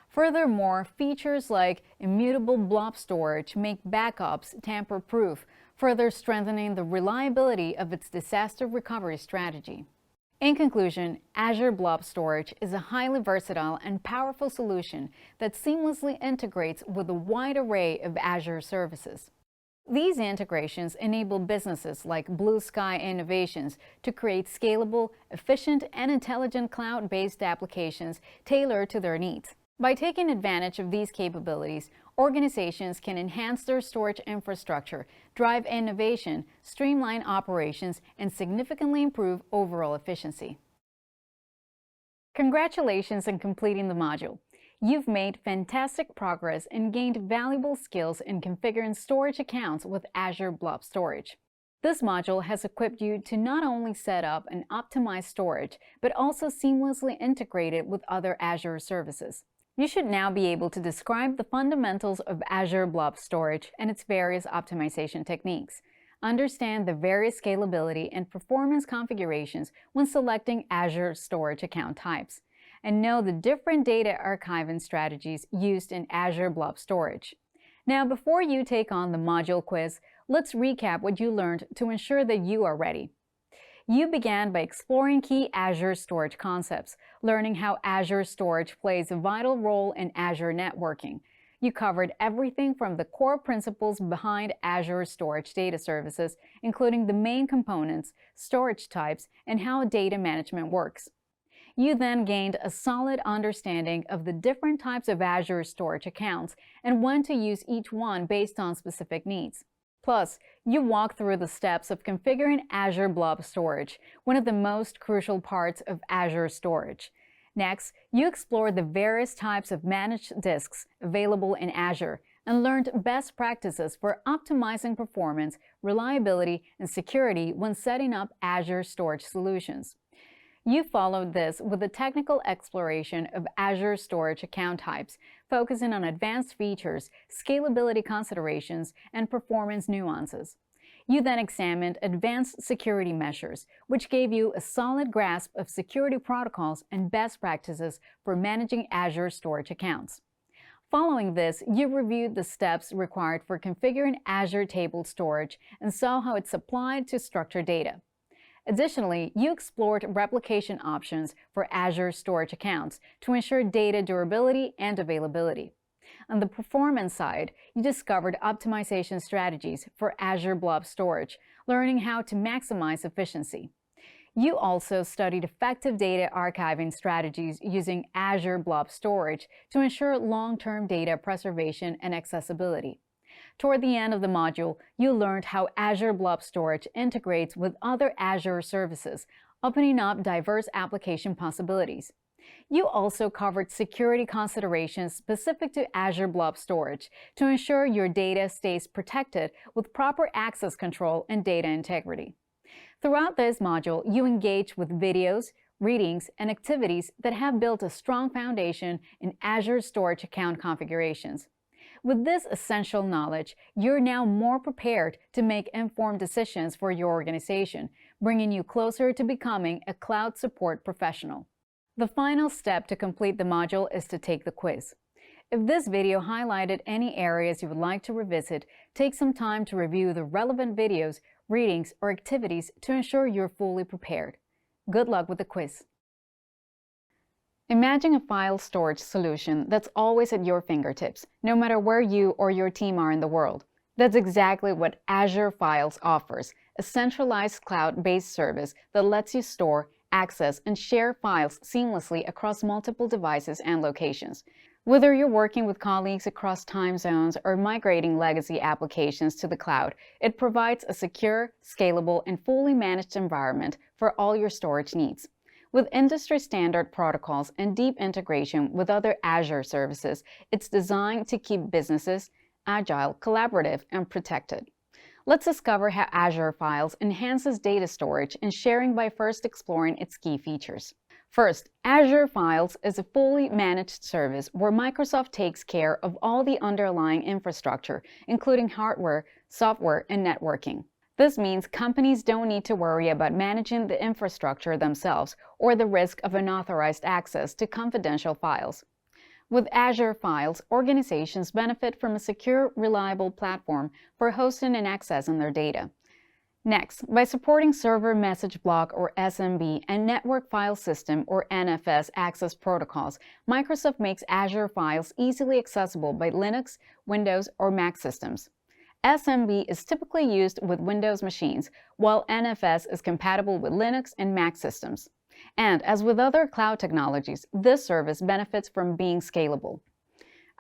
Furthermore, features like immutable blob storage make backups tamper-proof, further strengthening the reliability of its disaster recovery strategy. In conclusion, Azure Blob Storage is a highly versatile and powerful solution that seamlessly integrates with a wide array of Azure services. These integrations enable businesses like Blue Sky Innovations to create scalable, efficient, and intelligent cloud-based applications tailored to their needs. By taking advantage of these capabilities, organizations can enhance their storage infrastructure, drive innovation, streamline operations, and significantly improve overall efficiency. Congratulations on completing the module. You've made fantastic progress and gained valuable skills in configuring storage accounts with Azure Blob Storage. This module has equipped you to not only set up and optimize storage, but also seamlessly integrate it with other Azure services. You should now be able to describe the fundamentals of Azure Blob Storage and its various optimization techniques, understand the various scalability and performance configurations when selecting Azure storage account types, and know the different data archiving strategies used in Azure Blob Storage. Now, before you take on the module quiz, let's recap what you learned to ensure that you are ready. You began by exploring key Azure storage concepts, learning how Azure Storage plays a vital role in Azure networking. You covered everything from the core principles behind Azure Storage data services, including the main components, storage types, and how data management works. You then gained a solid understanding of the different types of Azure storage accounts and when to use each one based on specific needs. Plus, you walk through the steps of configuring Azure Blob Storage, one of the most crucial parts of Azure Storage. Next, you explored the various types of managed disks available in Azure and learned best practices for optimizing performance, reliability, and security when setting up Azure storage solutions. You followed this with a technical exploration of Azure storage account types, focusing on advanced features, scalability considerations, and performance nuances. You then examined advanced security measures, which gave you a solid grasp of security protocols and best practices for managing Azure storage accounts. Following this, you reviewed the steps required for configuring Azure Table Storage and saw how it's applied to structured data. Additionally, you explored replication options for Azure storage accounts to ensure data durability and availability. On the performance side, you discovered optimization strategies for Azure Blob storage, learning how to maximize efficiency. You also studied effective data archiving strategies using Azure Blob Storage to ensure long-term data preservation and accessibility. Toward the end of the module, you learned how Azure Blob Storage integrates with other Azure services, opening up diverse application possibilities. You also covered security considerations specific to Azure Blob Storage to ensure your data stays protected with proper access control and data integrity. Throughout this module, you engage with videos, readings, and activities that have built a strong foundation in Azure Storage account configurations. With this essential knowledge, you're now more prepared to make informed decisions for your organization, bringing you closer to becoming a cloud support professional. The final step to complete the module is to take the quiz. If this video highlighted any areas you would like to revisit, take some time to review the relevant videos, readings, or activities to ensure you're fully prepared. Good luck with the quiz. Imagine a file storage solution that's always at your fingertips, no matter where you or your team are in the world. That's exactly what Azure Files offers, a centralized cloud-based service that lets you store, access, and share files seamlessly across multiple devices and locations. Whether you're working with colleagues across time zones or migrating legacy applications to the cloud, it provides a secure, scalable, and fully managed environment for all your storage needs. With industry-standard protocols and deep integration with other Azure services, it's designed to keep businesses agile, collaborative, and protected. Let's discover how Azure Files enhances data storage and sharing by first exploring its key features. First, Azure Files is a fully managed service where Microsoft takes care of all the underlying infrastructure, including hardware, software, and networking. This means companies don't need to worry about managing the infrastructure themselves or the risk of unauthorized access to confidential files. With Azure Files, organizations benefit from a secure, reliable platform for hosting and accessing their data. Next, by supporting Server Message Block or SMB and Network File System or NFS access protocols, Microsoft makes Azure Files easily accessible by Linux, Windows, or Mac systems. SMB is typically used with Windows machines, while NFS is compatible with Linux and Mac systems. And as with other cloud technologies, this service benefits from being scalable.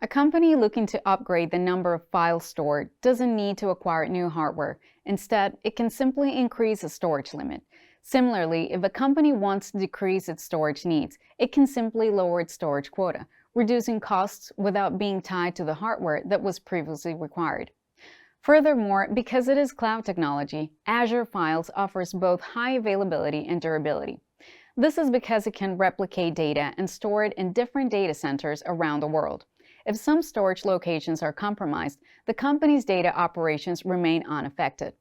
A company looking to upgrade the number of files stored doesn't need to acquire new hardware. Instead, it can simply increase the storage limit. Similarly, if a company wants to decrease its storage needs, it can simply lower its storage quota, reducing costs without being tied to the hardware that was previously required. Furthermore, because it is cloud technology, Azure Files offers both high availability and durability. This is because it can replicate data and store it in different data centers around the world. If some storage locations are compromised, the company's data operations remain unaffected.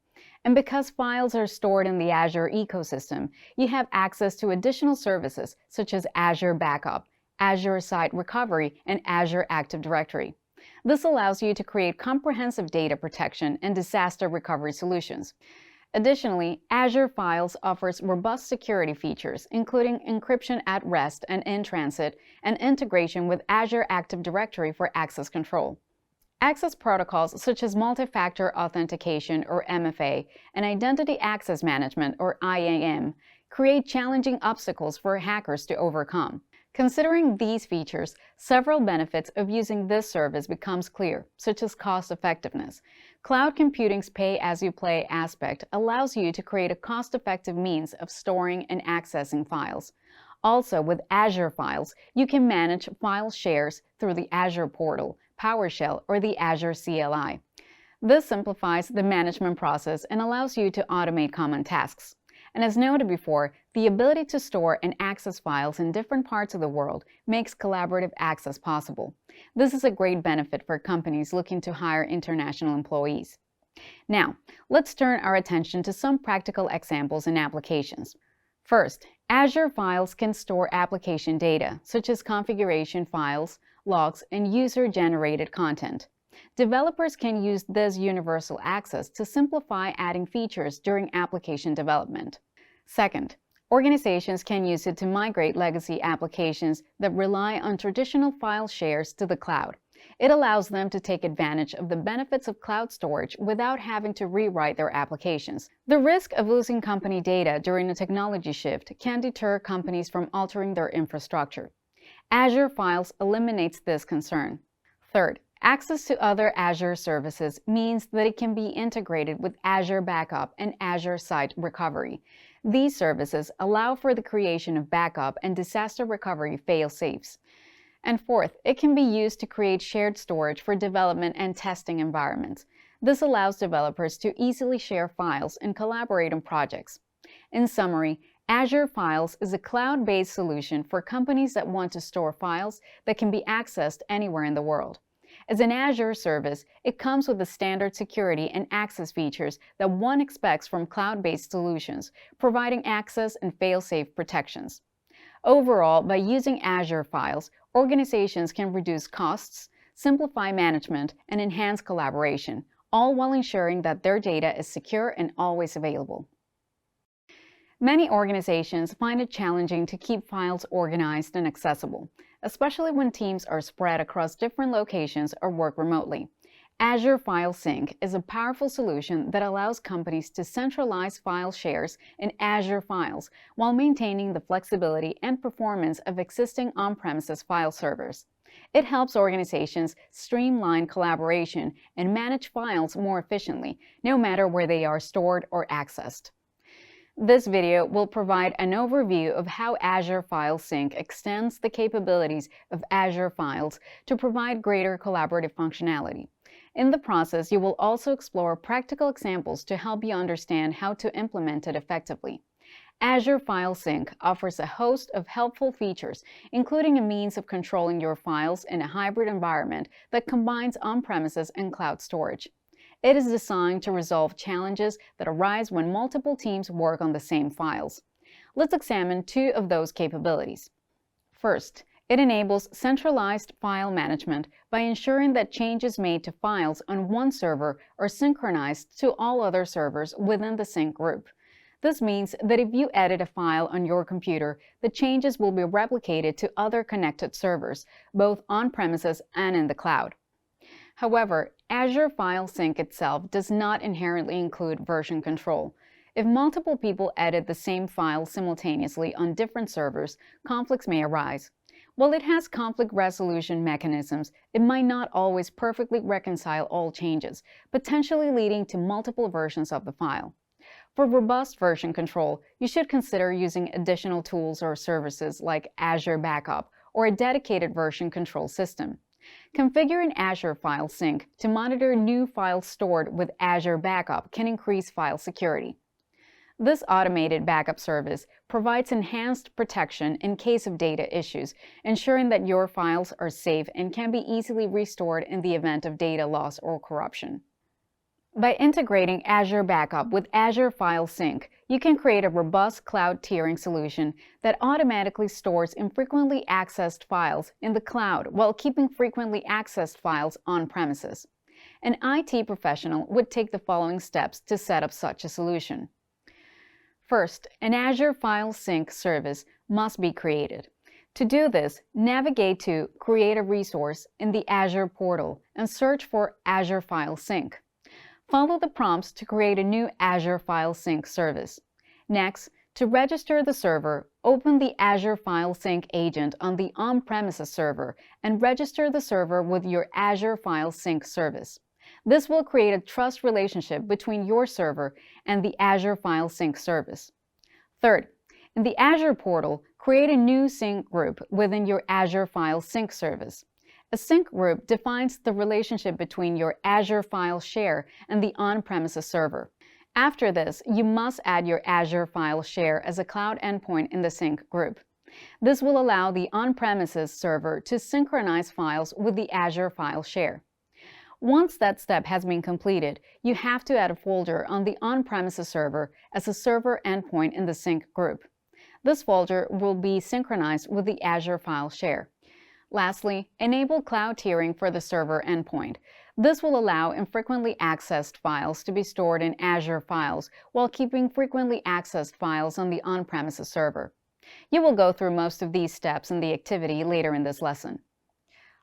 And because files are stored in the Azure ecosystem, you have access to additional services such as Azure Backup, Azure Site Recovery, and Azure Active Directory. This allows you to create comprehensive data protection and disaster recovery solutions. Additionally, Azure Files offers robust security features, including encryption at rest and in transit, and integration with Azure Active Directory for access control. Access protocols such as multi-factor authentication, or MFA, and identity access management, or IAM, create challenging obstacles for hackers to overcome. Considering these features, several benefits of using this service becomes clear, such as cost effectiveness. Cloud computing's pay-as-you-play aspect allows you to create a cost-effective means of storing and accessing files. Also, with Azure Files, you can manage file shares through the Azure Portal, PowerShell, or the Azure CLI. This simplifies the management process and allows you to automate common tasks. And as noted before, the ability to store and access files in different parts of the world makes collaborative access possible. This is a great benefit for companies looking to hire international employees. Now, let's turn our attention to some practical examples and applications. First, Azure Files can store application data, such as configuration files, logs, and user-generated content. Developers can use this universal access to simplify adding features during application development. Second, organizations can use it to migrate legacy applications that rely on traditional file shares to the cloud. It allows them to take advantage of the benefits of cloud storage without having to rewrite their applications. The risk of losing company data during a technology shift can deter companies from altering their infrastructure. Azure Files eliminates this concern. Third, access to other Azure services means that it can be integrated with Azure Backup and Azure Site Recovery. These services allow for the creation of backup and disaster recovery fail-safes. And fourth, it can be used to create shared storage for development and testing environments. This allows developers to easily share files and collaborate on projects. In summary, Azure Files is a cloud-based solution for companies that want to store files that can be accessed anywhere in the world. As an Azure service, it comes with the standard security and access features that one expects from cloud-based solutions, providing access and fail-safe protections. Overall, by using Azure Files, organizations can reduce costs, simplify management, and enhance collaboration, all while ensuring that their data is secure and always available. Many organizations find it challenging to keep files organized and accessible, especially when teams are spread across different locations or work remotely. Azure File Sync is a powerful solution that allows companies to centralize file shares in Azure Files while maintaining the flexibility and performance of existing on-premises file servers. It helps organizations streamline collaboration and manage files more efficiently, no matter where they are stored or accessed. This video will provide an overview of how Azure File Sync extends the capabilities of Azure Files to provide greater collaborative functionality. In the process, you will also explore practical examples to help you understand how to implement it effectively. Azure File Sync offers a host of helpful features, including a means of controlling your files in a hybrid environment that combines on-premises and cloud storage. It is designed to resolve challenges that arise when multiple teams work on the same files. Let's examine two of those capabilities. First, it enables centralized file management by ensuring that changes made to files on one server are synchronized to all other servers within the sync group. This means that if you edit a file on your computer, the changes will be replicated to other connected servers, both on-premises and in the cloud. However, Azure File Sync itself does not inherently include version control. If multiple people edit the same file simultaneously on different servers, conflicts may arise. While it has conflict resolution mechanisms, it might not always perfectly reconcile all changes, potentially leading to multiple versions of the file. For robust version control, you should consider using additional tools or services like Azure Backup or a dedicated version control system. Configuring Azure File Sync to monitor new files stored with Azure Backup can increase file security. This automated backup service provides enhanced protection in case of data issues, ensuring that your files are safe and can be easily restored in the event of data loss or corruption. By integrating Azure Backup with Azure File Sync, you can create a robust cloud tiering solution that automatically stores infrequently accessed files in the cloud while keeping frequently accessed files on-premises. An IT professional would take the following steps to set up such a solution. First, an Azure File Sync service must be created. To do this, navigate to Create a Resource in the Azure portal and search for Azure File Sync. Follow the prompts to create a new Azure File Sync service. Next, to register the server, open the Azure File Sync agent on the on-premises server and register the server with your Azure File Sync service. This will create a trust relationship between your server and the Azure File Sync service. Third, in the Azure portal, create a new sync group within your Azure File Sync service. A sync group defines the relationship between your Azure File Share and the on-premises server. After this, you must add your Azure File Share as a cloud endpoint in the sync group. This will allow the on-premises server to synchronize files with the Azure File Share. Once that step has been completed, you have to add a folder on the on-premises server as a server endpoint in the sync group. This folder will be synchronized with the Azure File Share. Lastly, enable cloud tiering for the server endpoint. This will allow infrequently accessed files to be stored in Azure Files while keeping frequently accessed files on the on-premises server. You will go through most of these steps in the activity later in this lesson.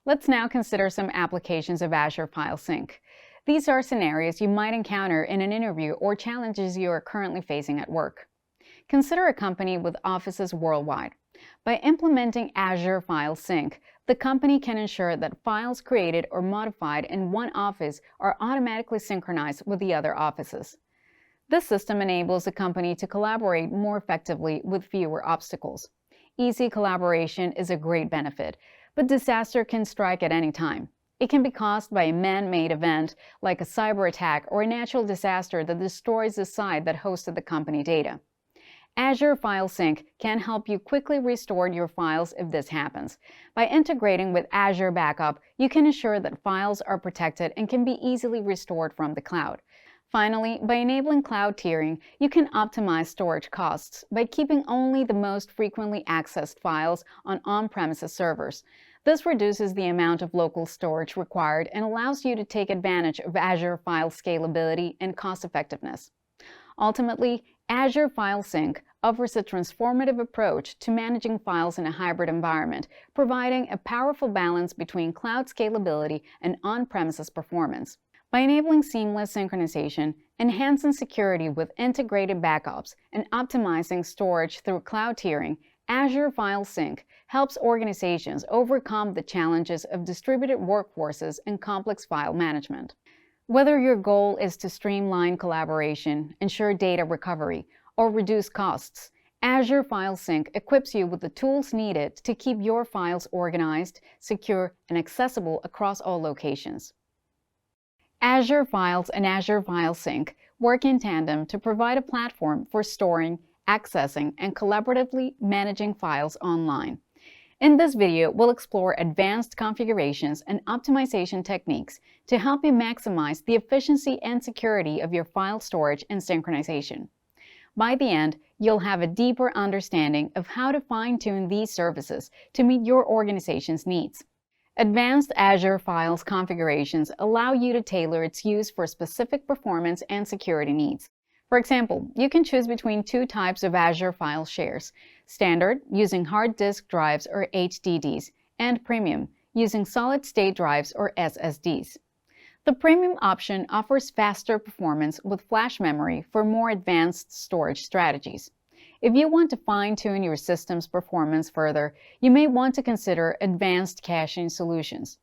Let's now consider some applications of Azure File Sync. These are scenarios you might encounter in an interview or challenges you are currently facing at work. Consider a company with offices worldwide. By implementing Azure File Sync, the company can ensure that files created or modified in one office are automatically synchronized with the other offices. This system enables the company to collaborate more effectively with fewer obstacles. Easy collaboration is a great benefit, but disaster can strike at any time. It can be caused by a man-made event like a cyber attack or a natural disaster that destroys the site that hosted the company data. Azure File Sync can help you quickly restore your files if this happens. By integrating with Azure Backup, you can ensure that files are protected and can be easily restored from the cloud. Finally, by enabling cloud tiering, you can optimize storage costs by keeping only the most frequently accessed files on on-premises servers. This reduces the amount of local storage required and allows you to take advantage of Azure file scalability and cost-effectiveness. Ultimately, Azure File Sync offers a transformative approach to managing files in a hybrid environment, providing a powerful balance between cloud scalability and on-premises performance. By enabling seamless synchronization, enhancing security with integrated backups, and optimizing storage through cloud tiering, Azure File Sync helps organizations overcome the challenges of distributed workforces and complex file management. Whether your goal is to streamline collaboration, ensure data recovery, or reduce costs, Azure File Sync equips you with the tools needed to keep your files organized, secure, and accessible across all locations. Azure Files and Azure File Sync work in tandem to provide a platform for storing, accessing, and collaboratively managing files online. In this video, we'll explore advanced configurations and optimization techniques to help you maximize the efficiency and security of your file storage and synchronization. By the end, you'll have a deeper understanding of how to fine-tune these services to meet your organization's needs. Advanced Azure Files configurations allow you to tailor its use for specific performance and security needs. For example, you can choose between two types of Azure file shares: Standard, using hard disk drives or HDDs, and Premium, using solid-state drives or SSDs. The Premium option offers faster performance with flash memory for more advanced storage strategies. If you want to fine-tune your system's performance further, you may want to consider advanced caching solutions.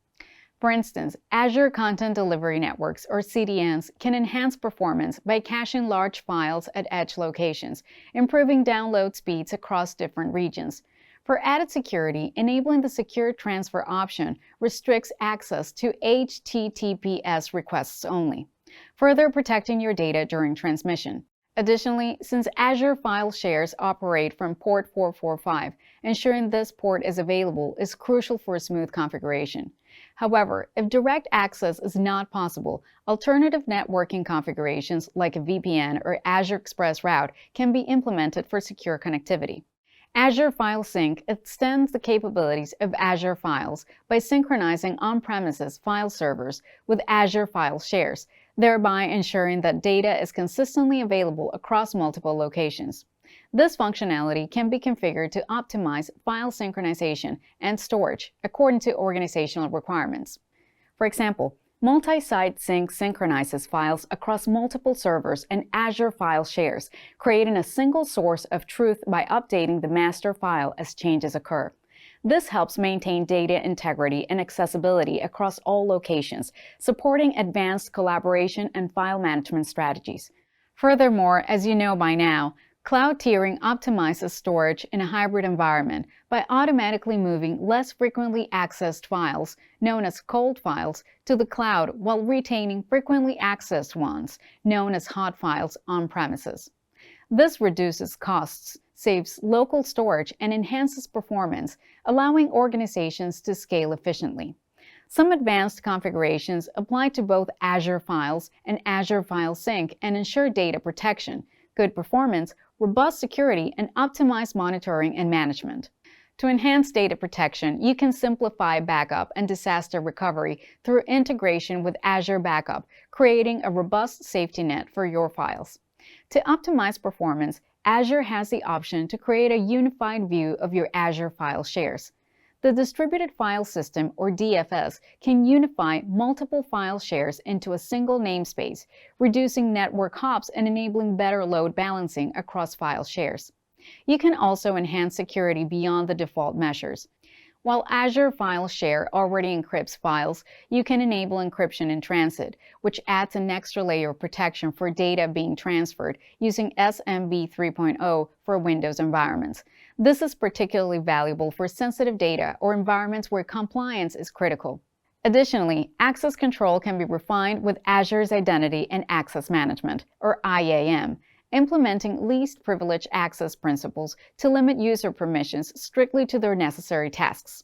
For instance, Azure Content Delivery Networks, or CDNs, can enhance performance by caching large files at edge locations, improving download speeds across different regions. For added security, enabling the Secure Transfer option restricts access to HTTPS requests only, further protecting your data during transmission. Additionally, since Azure file shares operate from port 445, ensuring this port is available is crucial for a smooth configuration. However, if direct access is not possible, alternative networking configurations like a VPN or Azure Express route can be implemented for secure connectivity. Azure File Sync extends the capabilities of Azure Files by synchronizing on-premises file servers with Azure file shares, thereby ensuring that data is consistently available across multiple locations. This functionality can be configured to optimize file synchronization and storage according to organizational requirements. For example, multi-site sync synchronizes files across multiple servers and Azure file shares, creating a single source of truth by updating the master file as changes occur. This helps maintain data integrity and accessibility across all locations, supporting advanced collaboration and file management strategies. Furthermore, as you know by now, cloud tiering optimizes storage in a hybrid environment by automatically moving less frequently accessed files, known as cold files, to the cloud while retaining frequently accessed ones, known as hot files, on premises. This reduces costs, saves local storage, and enhances performance, allowing organizations to scale efficiently. Some advanced configurations apply to both Azure Files and Azure File Sync and ensure data protection, good performance, robust security, and optimized monitoring and management. To enhance data protection, you can simplify backup and disaster recovery through integration with Azure Backup, creating a robust safety net for your files. To optimize performance, Azure has the option to create a unified view of your Azure file shares. The distributed file system, or DFS, can unify multiple file shares into a single namespace, reducing network hops and enabling better load balancing across file shares. You can also enhance security beyond the default measures. While Azure File Share already encrypts files, you can enable encryption in transit, which adds an extra layer of protection for data being transferred using SMB 3.0 for Windows environments. This is particularly valuable for sensitive data or environments where compliance is critical. Additionally, access control can be refined with Azure's Identity and Access Management, or IAM, implementing least privilege access principles to limit user permissions strictly to their necessary tasks.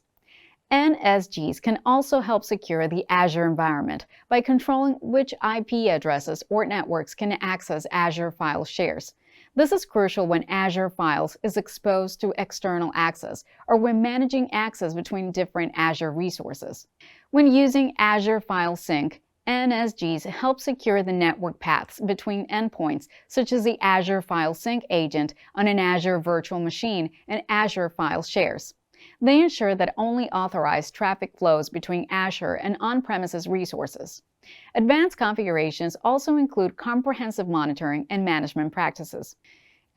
NSGs can also help secure the Azure environment by controlling which IP addresses or networks can access Azure file shares. This is crucial when Azure Files is exposed to external access or when managing access between different Azure resources. When using Azure File Sync, NSGs help secure the network paths between endpoints, such as the Azure File Sync agent on an Azure virtual machine and Azure File Shares. They ensure that only authorized traffic flows between Azure and on-premises resources. Advanced configurations also include comprehensive monitoring and management practices.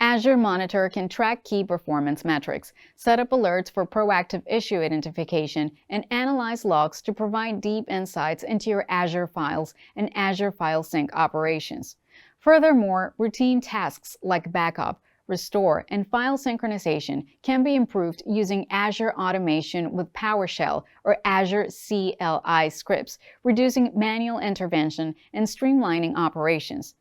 Azure Monitor can track key performance metrics, set up alerts for proactive issue identification, and analyze logs to provide deep insights into your Azure Files and Azure File Sync operations. Furthermore, routine tasks like backup, restore, and file synchronization can be improved using Azure Automation with PowerShell or Azure CLI scripts, reducing manual intervention and streamlining operations.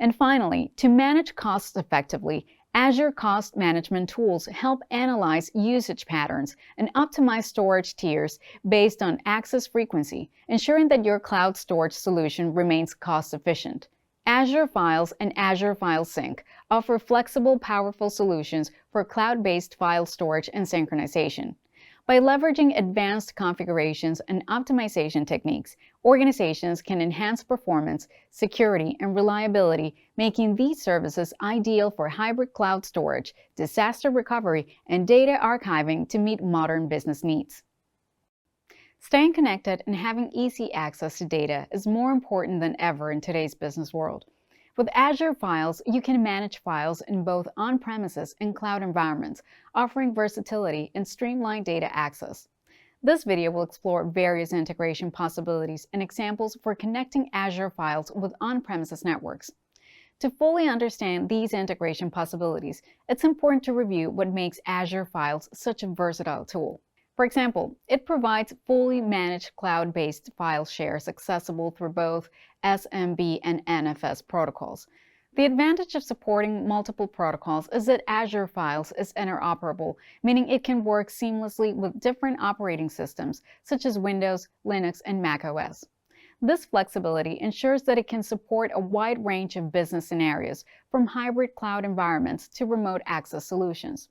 And finally, to manage costs effectively, Azure Cost Management tools help analyze usage patterns and optimize storage tiers based on access frequency, ensuring that your cloud storage solution remains cost-efficient. Azure Files and Azure File Sync offer flexible, powerful solutions for cloud-based file storage and synchronization. By leveraging advanced configurations and optimization techniques, organizations can enhance performance, security, and reliability, making these services ideal for hybrid cloud storage, disaster recovery, and data archiving to meet modern business needs. Staying connected and having easy access to data is more important than ever in today's business world. With Azure Files, you can manage files in both on-premises and cloud environments, offering versatility and streamlined data access. This video will explore various integration possibilities and examples for connecting Azure Files with on-premises networks. To fully understand these integration possibilities, it's important to review what makes Azure Files such a versatile tool. For example, it provides fully managed cloud-based file shares accessible through both SMB and NFS protocols. The advantage of supporting multiple protocols is that Azure Files is interoperable, meaning it can work seamlessly with different operating systems, such as Windows, Linux, and macOS. This flexibility ensures that it can support a wide range of business scenarios, from hybrid cloud environments to remote access solutions.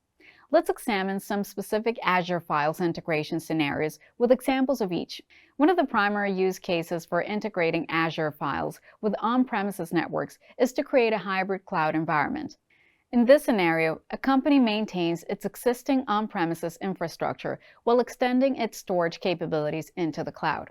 Let's examine some specific Azure Files integration scenarios with examples of each. One of the primary use cases for integrating Azure Files with on-premises networks is to create a hybrid cloud environment. In this scenario, a company maintains its existing on-premises infrastructure while extending its storage capabilities into the cloud.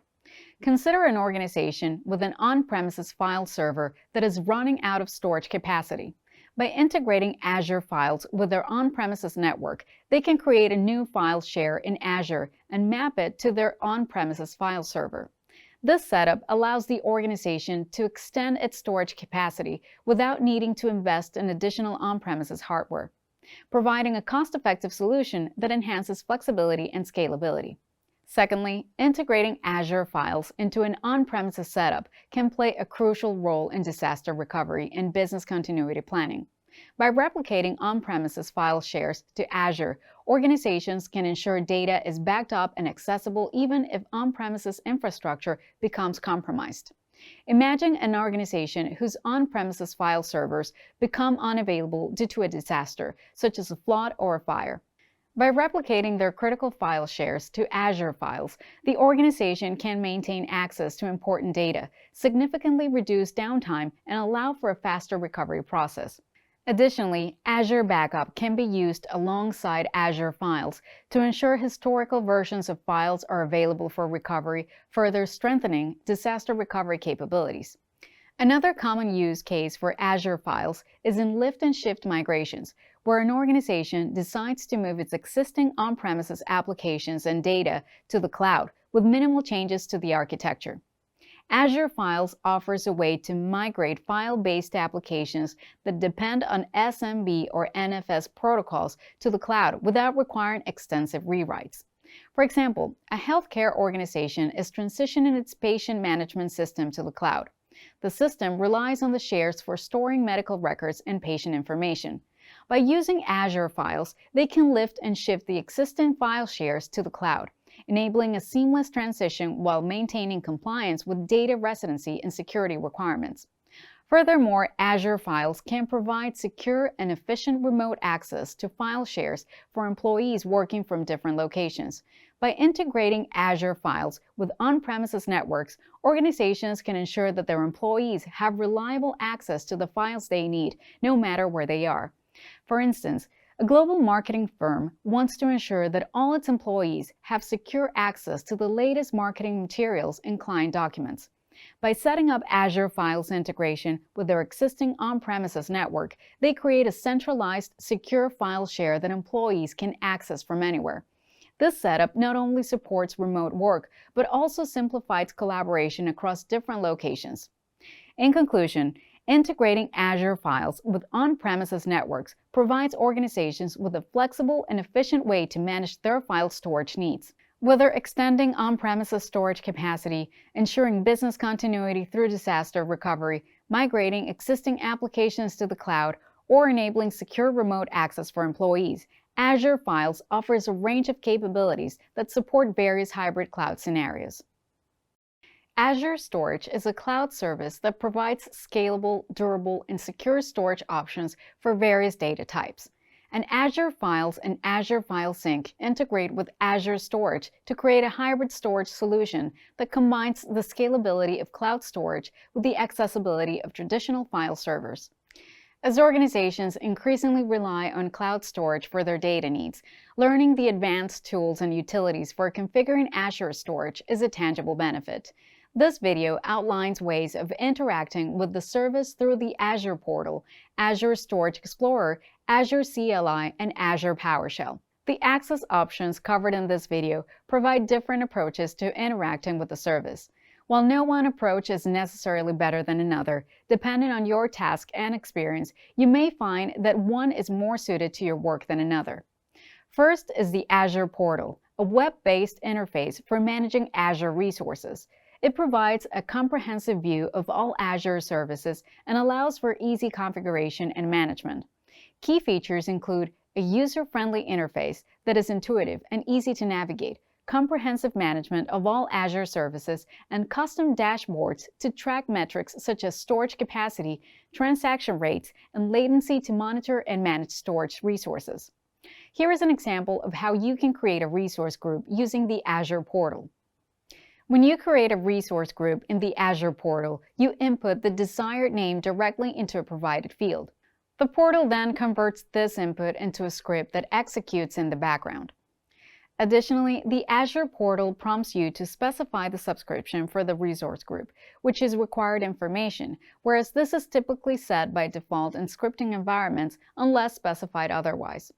Consider an organization with an on-premises file server that is running out of storage capacity. By integrating Azure Files with their on-premises network, they can create a new file share in Azure and map it to their on-premises file server. This setup allows the organization to extend its storage capacity without needing to invest in additional on-premises hardware, providing a cost-effective solution that enhances flexibility and scalability. Secondly, integrating Azure Files into an on-premises setup can play a crucial role in disaster recovery and business continuity planning. By replicating on-premises file shares to Azure, organizations can ensure data is backed up and accessible even if on-premises infrastructure becomes compromised. Imagine an organization whose on-premises file servers become unavailable due to a disaster, such as a flood or a fire. By replicating their critical file shares to Azure Files, the organization can maintain access to important data, significantly reduce downtime, and allow for a faster recovery process. Additionally, Azure Backup can be used alongside Azure Files to ensure historical versions of files are available for recovery, further strengthening disaster recovery capabilities. Another common use case for Azure Files is in lift and shift migrations, where an organization decides to move its existing on-premises applications and data to the cloud with minimal changes to the architecture. Azure Files offers a way to migrate file-based applications that depend on SMB or NFS protocols to the cloud without requiring extensive rewrites. For example, a healthcare organization is transitioning its patient management system to the cloud. The system relies on the shares for storing medical records and patient information. By using Azure Files, they can lift and shift the existing file shares to the cloud, enabling a seamless transition while maintaining compliance with data residency and security requirements. Furthermore, Azure Files can provide secure and efficient remote access to file shares for employees working from different locations. By integrating Azure Files with on-premises networks, organizations can ensure that their employees have reliable access to the files they need, no matter where they are. For instance, a global marketing firm wants to ensure that all its employees have secure access to the latest marketing materials and client documents. By setting up Azure Files integration with their existing on-premises network, they create a centralized, secure file share that employees can access from anywhere. This setup not only supports remote work, but also simplifies collaboration across different locations. In conclusion, integrating Azure Files with on-premises networks provides organizations with a flexible and efficient way to manage their file storage needs. Whether extending on-premises storage capacity, ensuring business continuity through disaster recovery, migrating existing applications to the cloud, or enabling secure remote access for employees, Azure Files offers a range of capabilities that support various hybrid cloud scenarios. Azure Storage is a cloud service that provides scalable, durable, and secure storage options for various data types. And Azure Files and Azure File Sync integrate with Azure Storage to create a hybrid storage solution that combines the scalability of cloud storage with the accessibility of traditional file servers. As organizations increasingly rely on cloud storage for their data needs, learning the advanced tools and utilities for configuring Azure Storage is a tangible benefit. This video outlines ways of interacting with the service through the Azure portal, Azure Storage Explorer, Azure CLI, and Azure PowerShell. The access options covered in this video provide different approaches to interacting with the service. While no one approach is necessarily better than another, depending on your task and experience, you may find that one is more suited to your work than another. First is the Azure portal, a web-based interface for managing Azure resources. It provides a comprehensive view of all Azure services and allows for easy configuration and management. Key features include a user-friendly interface that is intuitive and easy to navigate, comprehensive management of all Azure services, and custom dashboards to track metrics such as storage capacity, transaction rates, and latency to monitor and manage storage resources. Here is an example of how you can create a resource group using the Azure portal. When you create a resource group in the Azure portal, you input the desired name directly into a provided field. The portal then converts this input into a script that executes in the background. Additionally, the Azure portal prompts you to specify the subscription for the resource group, which is required information, whereas this is typically set by default in scripting environments unless specified otherwise.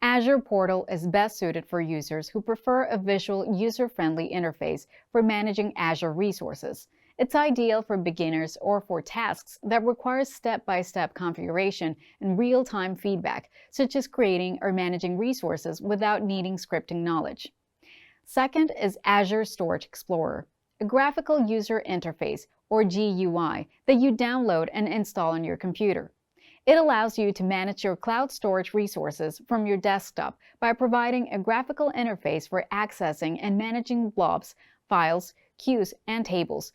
Azure portal is best suited for users who prefer a visual, user-friendly interface for managing Azure resources. It's ideal for beginners or for tasks that require step-by-step configuration and real-time feedback, such as creating or managing resources without needing scripting knowledge. Second is Azure Storage Explorer, a graphical user interface, or GUI, that you download and install on your computer. It allows you to manage your cloud storage resources from your desktop by providing a graphical interface for accessing and managing blobs, files, queues, and tables.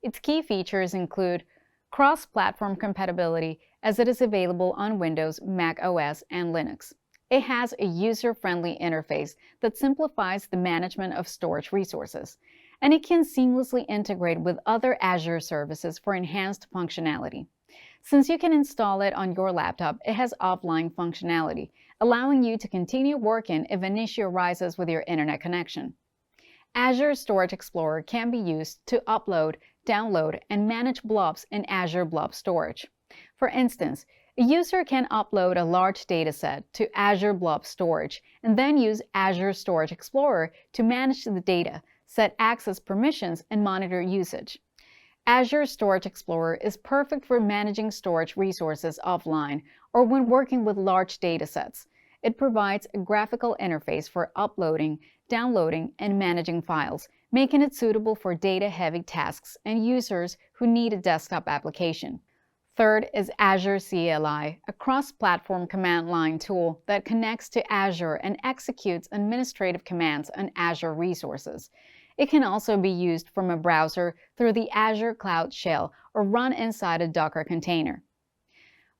Its key features include cross-platform compatibility, as it is available on Windows, Mac OS, and Linux. It has a user-friendly interface that simplifies the management of storage resources, and it can seamlessly integrate with other Azure services for enhanced functionality. Since you can install it on your laptop, it has offline functionality, allowing you to continue working if an issue arises with your internet connection. Azure Storage Explorer can be used to upload, download, and manage blobs in Azure Blob Storage. For instance, a user can upload a large dataset to Azure Blob Storage and then use Azure Storage Explorer to manage the data, set access permissions, and monitor usage. Azure Storage Explorer is perfect for managing storage resources offline or when working with large datasets. It provides a graphical interface for uploading, downloading, and managing files, making it suitable for data-heavy tasks and users who need a desktop application. Third is Azure CLI, a cross-platform command line tool that connects to Azure and executes administrative commands on Azure resources. It can also be used from a browser through the Azure Cloud Shell or run inside a Docker container.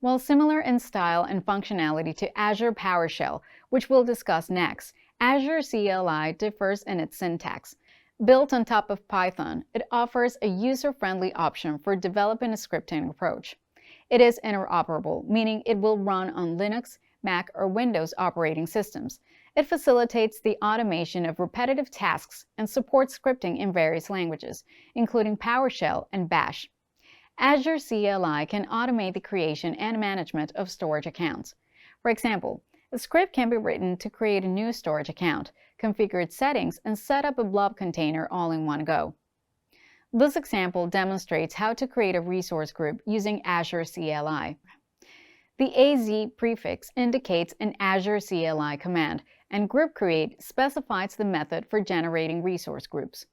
While similar in style and functionality to Azure PowerShell, which we'll discuss next, Azure CLI differs in its syntax. Built on top of Python, it offers a user-friendly option for developing a scripting approach. It is interoperable, meaning it will run on Linux, Mac, or Windows operating systems. It facilitates the automation of repetitive tasks and supports scripting in various languages, including PowerShell and Bash. Azure CLI can automate the creation and management of storage accounts. For example, a script can be written to create a new storage account, configure its settings, and set up a blob container all in one go. This example demonstrates how to create a resource group using Azure CLI. The AZ prefix indicates an Azure CLI command, and group create specifies the method for generating resource groups.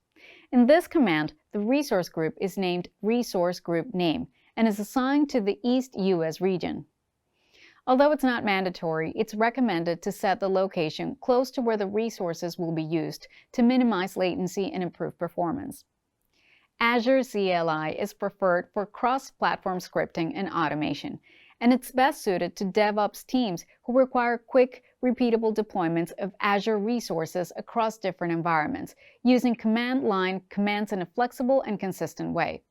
In this command, the resource group is named resource group name and is assigned to the East US region. Although it's not mandatory, it's recommended to set the location close to where the resources will be used to minimize latency and improve performance. Azure CLI is preferred for cross-platform scripting and automation, and it's best suited to DevOps teams who require quick, repeatable deployments of Azure resources across different environments, using command line commands in a flexible and consistent way.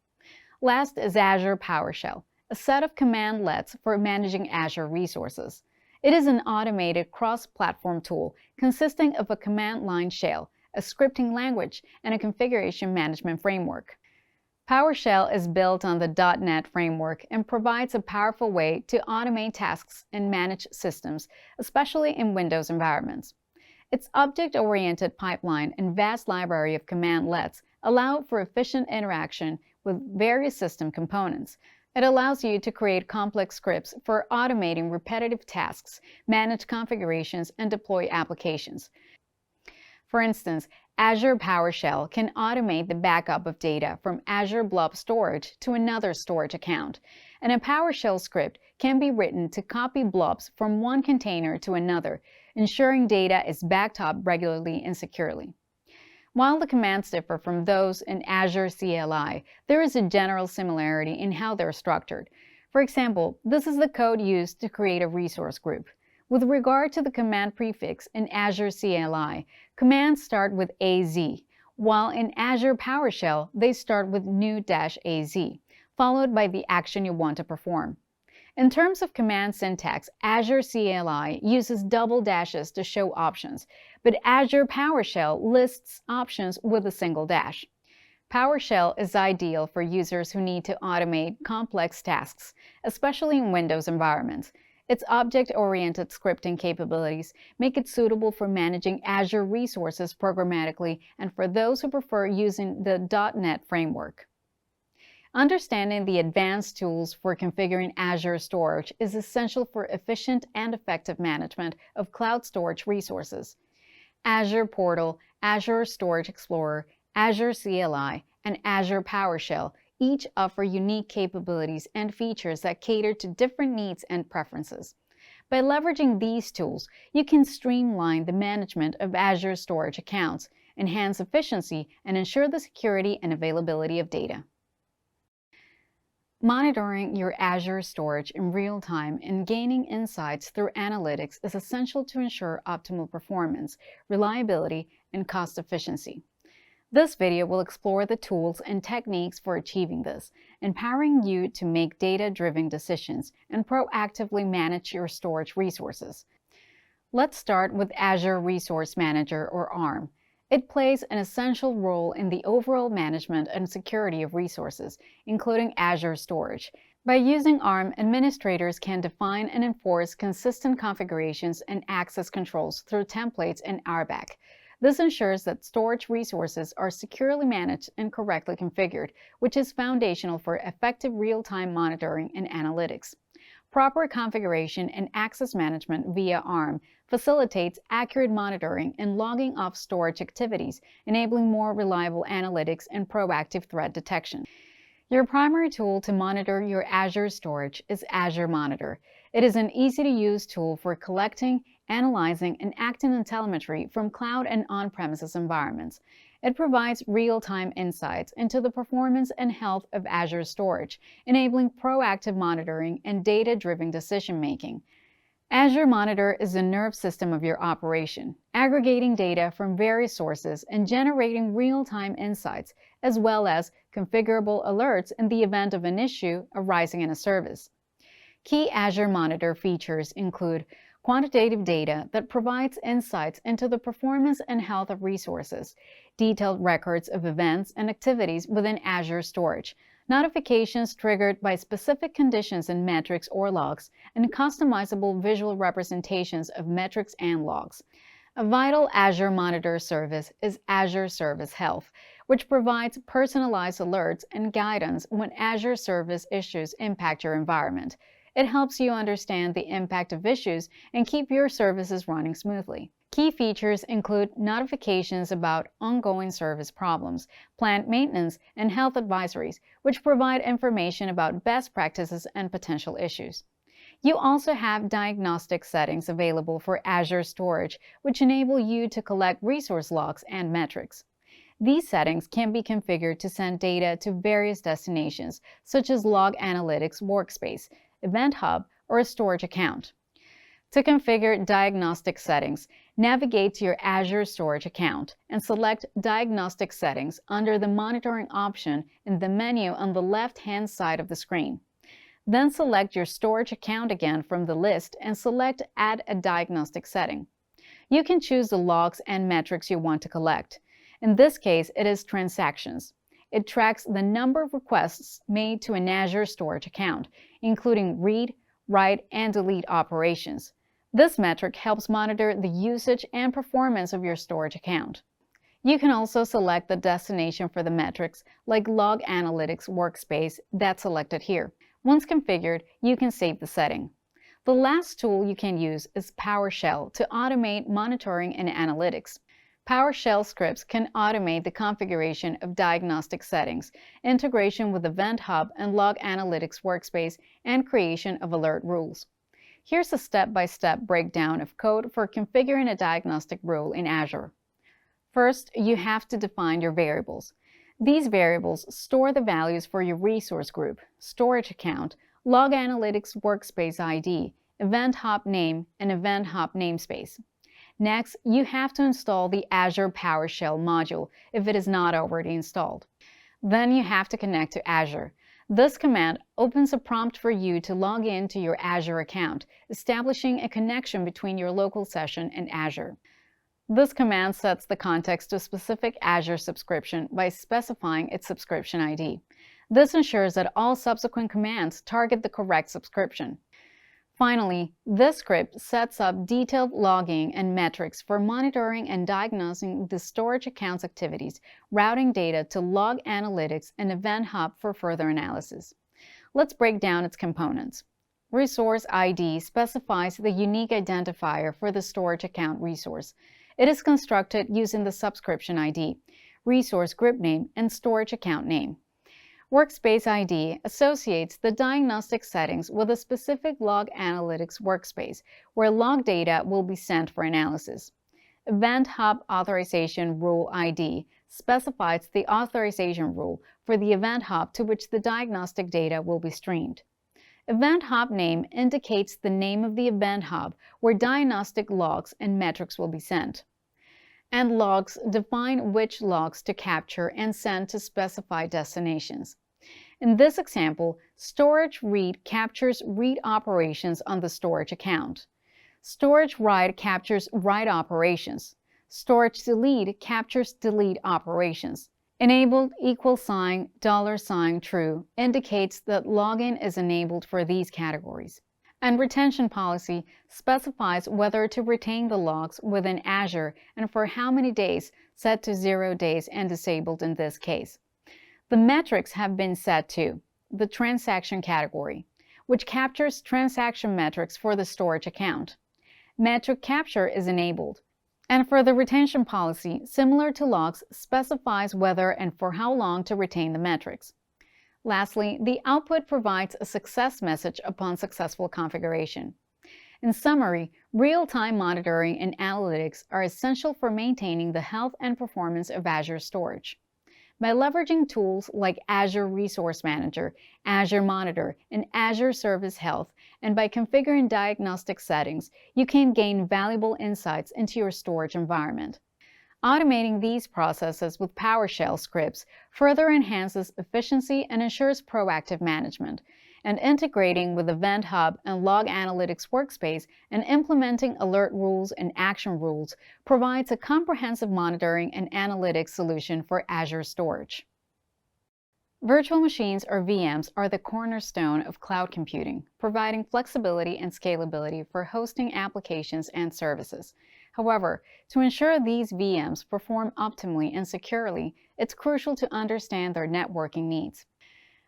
Last is Azure PowerShell, a set of commandlets for managing Azure resources. It is an automated cross-platform tool consisting of a command line shell, a scripting language, and a configuration management framework. PowerShell is built on the .NET framework and provides a powerful way to automate tasks and manage systems, especially in Windows environments. Its object-oriented pipeline and vast library of commandlets allow for efficient interaction with various system components. It allows you to create complex scripts for automating repetitive tasks, manage configurations, and deploy applications. For instance, Azure PowerShell can automate the backup of data from Azure Blob Storage to another storage account, and a PowerShell script can be written to copy blobs from one container to another, ensuring data is backed up regularly and securely. While the commands differ from those in Azure CLI, there is a general similarity in how they're structured. For example, this is the code used to create a resource group. With regard to the command prefix in Azure CLI, commands start with AZ, while in Azure PowerShell, they start with new-AZ, followed by the action you want to perform. In terms of command syntax, Azure CLI uses double dashes to show options, but Azure PowerShell lists options with a single dash. PowerShell is ideal for users who need to automate complex tasks, especially in Windows environments. Its object-oriented scripting capabilities make it suitable for managing Azure resources programmatically and for those who prefer using the .NET framework. Understanding the advanced tools for configuring Azure Storage is essential for efficient and effective management of cloud storage resources. Azure Portal, Azure Storage Explorer, Azure CLI, and Azure PowerShell each offer unique capabilities and features that cater to different needs and preferences. By leveraging these tools, you can streamline the management of Azure storage accounts, enhance efficiency, and ensure the security and availability of data. Monitoring your Azure storage in real time and gaining insights through analytics is essential to ensure optimal performance, reliability, and cost efficiency. This video will explore the tools and techniques for achieving this, empowering you to make data-driven decisions and proactively manage your storage resources. Let's start with Azure Resource Manager, or ARM. It plays an essential role in the overall management and security of resources, including Azure Storage. By using ARM, administrators can define and enforce consistent configurations and access controls through templates and RBAC. This ensures that storage resources are securely managed and correctly configured, which is foundational for effective real-time monitoring and analytics. Proper configuration and access management via ARM facilitates accurate monitoring and logging of storage activities, enabling more reliable analytics and proactive threat detection. Your primary tool to monitor your Azure storage is Azure Monitor. It is an easy-to-use tool for collecting, analyzing, and acting on telemetry from cloud and on-premises environments. It provides real-time insights into the performance and health of Azure storage, enabling proactive monitoring and data-driven decision-making. Azure Monitor is the nerve system of your operation, aggregating data from various sources and generating real-time insights, as well as configurable alerts in the event of an issue arising in a service. Key Azure Monitor features include quantitative data that provides insights into the performance and health of resources, detailed records of events and activities within Azure Storage, notifications triggered by specific conditions in metrics or logs, and customizable visual representations of metrics and logs. A vital Azure Monitor service is Azure Service Health, which provides personalized alerts and guidance when Azure service issues impact your environment. It helps you understand the impact of issues and keep your services running smoothly. Key features include notifications about ongoing service problems, planned maintenance, and health advisories, which provide information about best practices and potential issues. You also have diagnostic settings available for Azure Storage, which enable you to collect resource logs and metrics. These settings can be configured to send data to various destinations, such as Log Analytics Workspace, Event Hub, or a storage account. To configure diagnostic settings, navigate to your Azure Storage account and select Diagnostic Settings under the Monitoring option in the menu on the left-hand side of the screen. Then select your storage account again from the list and select Add a Diagnostic Setting. You can choose the logs and metrics you want to collect. In this case, it is transactions. It tracks the number of requests made to an Azure Storage account, including read, write, and delete operations. This metric helps monitor the usage and performance of your storage account. You can also select the destination for the metrics, like Log Analytics Workspace that's selected here. Once configured, you can save the setting. The last tool you can use is PowerShell to automate monitoring and analytics. PowerShell scripts can automate the configuration of diagnostic settings, integration with Event Hub and Log Analytics Workspace, and creation of alert rules. Here's a step-by-step breakdown of code for configuring a diagnostic rule in Azure. First, you have to define your variables. These variables store the values for your resource group, storage account, Log Analytics Workspace ID, Event Hub name, and Event Hub namespace. Next, you have to install the Azure PowerShell module if it is not already installed. Then you have to connect to Azure. This command opens a prompt for you to log in to your Azure account, establishing a connection between your local session and Azure. This command sets the context to a specific Azure subscription by specifying its subscription ID. This ensures that all subsequent commands target the correct subscription. Finally, this script sets up detailed logging and metrics for monitoring and diagnosing the storage account's activities, routing data to Log Analytics and Event Hub for further analysis. Let's break down its components. Resource ID specifies the unique identifier for the storage account resource. It is constructed using the subscription ID, resource group name, and storage account name. Workspace ID associates the diagnostic settings with a specific Log Analytics workspace, where log data will be sent for analysis. Event Hub Authorization Rule ID specifies the authorization rule for the Event Hub to which the diagnostic data will be streamed. Event Hub name indicates the name of the Event Hub where diagnostic logs and metrics will be sent. and logs define which logs to capture and send to specified destinations. In this example, storage read captures read operations on the storage account. Storage write captures write operations. Storage delete captures delete operations. Enabled $$true indicates that login is enabled for these categories. And retention policy specifies whether to retain the logs within Azure and for how many days, set to 0 days and disabled in this case. The metrics have been set to the transaction category, which captures transaction metrics for the storage account. Metric capture is enabled. And for the retention policy, similar to logs, specifies whether and for how long to retain the metrics. Lastly, the output provides a success message upon successful configuration. In summary, real-time monitoring and analytics are essential for maintaining the health and performance of Azure Storage. By leveraging tools like Azure Resource Manager, Azure Monitor, and Azure Service Health, and by configuring diagnostic settings, you can gain valuable insights into your storage environment. Automating these processes with PowerShell scripts further enhances efficiency and ensures proactive management. And integrating with Event Hub and Log Analytics Workspace and implementing alert rules and action rules provides a comprehensive monitoring and analytics solution for Azure Storage. Virtual machines or VMs are the cornerstone of cloud computing, providing flexibility and scalability for hosting applications and services. However, to ensure these VMs perform optimally and securely, it's crucial to understand their networking needs.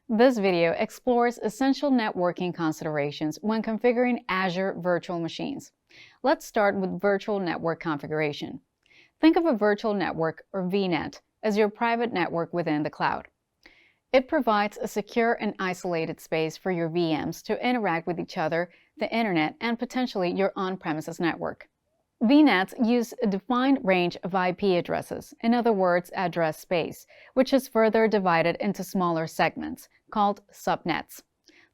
This video explores essential networking considerations when configuring Azure virtual machines. Let's start with virtual network configuration. Think of a virtual network, or VNet, as your private network within the cloud. It provides a secure and isolated space for your VMs to interact with each other, the internet, and potentially your on-premises network. VNets use a defined range of IP addresses, in other words, address space, which is further divided into smaller segments, called subnets.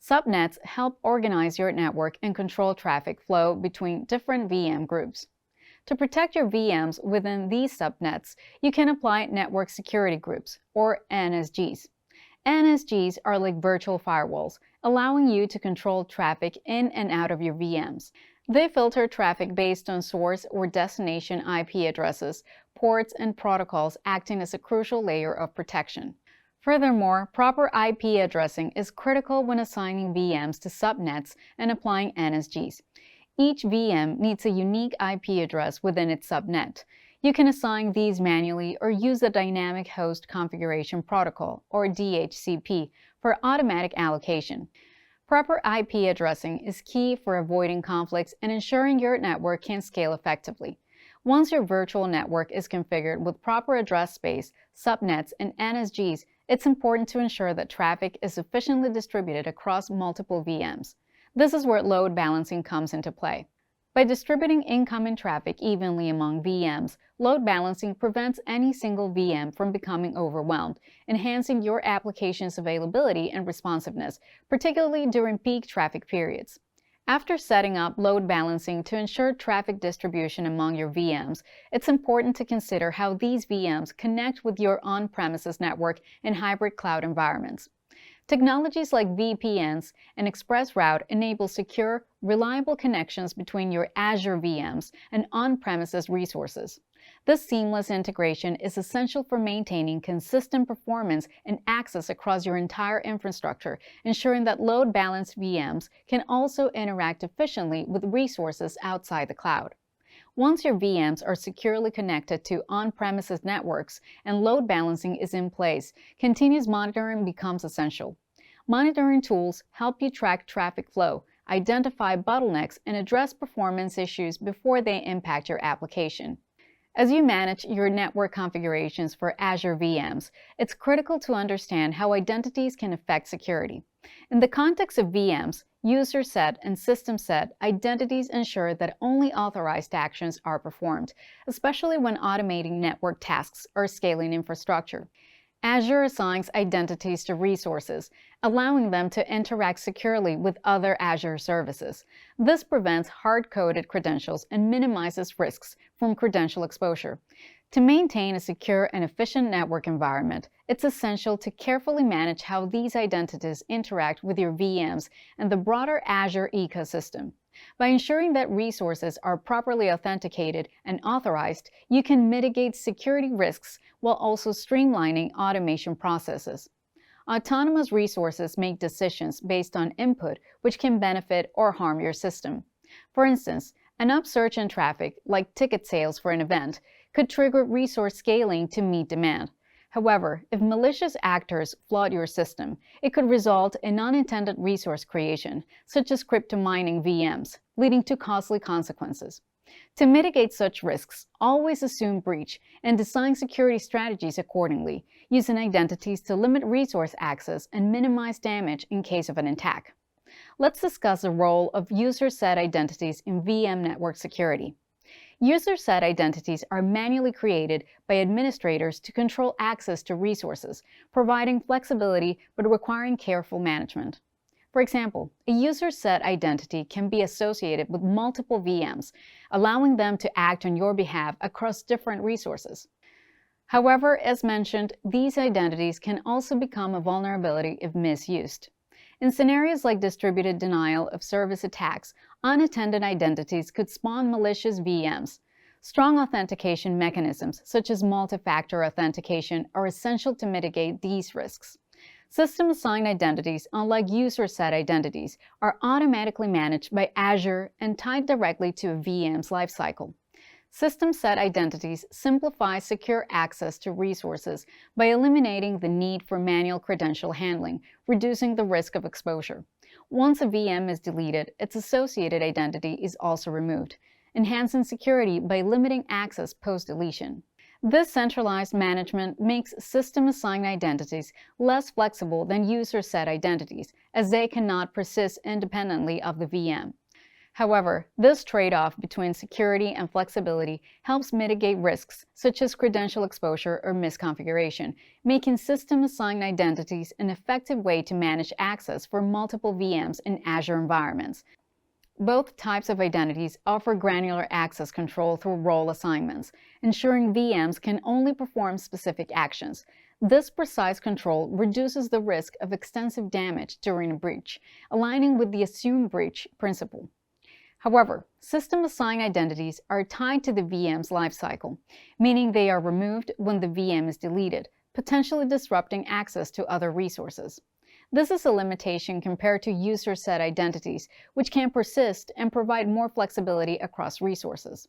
Subnets help organize your network and control traffic flow between different VM groups. To protect your VMs within these subnets, you can apply network security groups, or NSGs. NSGs are like virtual firewalls, allowing you to control traffic in and out of your VMs. They filter traffic based on source or destination IP addresses, ports, and protocols, acting as a crucial layer of protection. Furthermore, proper IP addressing is critical when assigning VMs to subnets and applying NSGs. Each VM needs a unique IP address within its subnet. You can assign these manually or use the Dynamic Host Configuration Protocol, or DHCP, for automatic allocation. Proper IP addressing is key for avoiding conflicts and ensuring your network can scale effectively. Once your virtual network is configured with proper address space, subnets, and NSGs, it's important to ensure that traffic is efficiently distributed across multiple VMs. This is where load balancing comes into play. By distributing incoming traffic evenly among VMs, load balancing prevents any single VM from becoming overwhelmed, enhancing your application's availability and responsiveness, particularly during peak traffic periods. After setting up load balancing to ensure traffic distribution among your VMs, it's important to consider how these VMs connect with your on-premises network in hybrid cloud environments. Technologies like VPNs and ExpressRoute enable secure, reliable connections between your Azure VMs and on-premises resources. This seamless integration is essential for maintaining consistent performance and access across your entire infrastructure, ensuring that load-balanced VMs can also interact efficiently with resources outside the cloud. Once your VMs are securely connected to on-premises networks and load balancing is in place, continuous monitoring becomes essential. Monitoring tools help you track traffic flow, identify bottlenecks, and address performance issues before they impact your application. As you manage your network configurations for Azure VMs, it's critical to understand how identities can affect security. In the context of VMs, user set and system set identities ensure that only authorized actions are performed, especially when automating network tasks or scaling infrastructure. Azure assigns identities to resources, allowing them to interact securely with other Azure services. This prevents hard-coded credentials and minimizes risks from credential exposure. To maintain a secure and efficient network environment, it's essential to carefully manage how these identities interact with your VMs and the broader Azure ecosystem. By ensuring that resources are properly authenticated and authorized, you can mitigate security risks while also streamlining automation processes. Autonomous resources make decisions based on input which can benefit or harm your system. For instance, an upsurge in traffic, like ticket sales for an event, could trigger resource scaling to meet demand. However, if malicious actors flood your system, it could result in unintended resource creation, such as crypto mining VMs, leading to costly consequences. To mitigate such risks, always assume breach and design security strategies accordingly, using identities to limit resource access and minimize damage in case of an attack. Let's discuss the role of user-set identities in VM network security. User-set identities are manually created by administrators to control access to resources, providing flexibility but requiring careful management. For example, a user-set identity can be associated with multiple VMs, allowing them to act on your behalf across different resources. However, as mentioned, these identities can also become a vulnerability if misused. In scenarios like distributed denial of service attacks, unattended identities could spawn malicious VMs. Strong authentication mechanisms, such as multi-factor authentication, are essential to mitigate these risks. System-assigned identities, unlike user-set identities, are automatically managed by Azure and tied directly to a VM's lifecycle. System-set identities simplify secure access to resources by eliminating the need for manual credential handling, reducing the risk of exposure. Once a VM is deleted, its associated identity is also removed, enhancing security by limiting access post-deletion. This centralized management makes system-assigned identities less flexible than user-set identities, as they cannot persist independently of the VM. However, this trade-off between security and flexibility helps mitigate risks such as credential exposure or misconfiguration, making system-assigned identities an effective way to manage access for multiple VMs in Azure environments. Both types of identities offer granular access control through role assignments, ensuring VMs can only perform specific actions. This precise control reduces the risk of extensive damage during a breach, aligning with the assume breach principle. However, system-assigned identities are tied to the VM's lifecycle, meaning they are removed when the VM is deleted, potentially disrupting access to other resources. This is a limitation compared to user-set identities, which can persist and provide more flexibility across resources.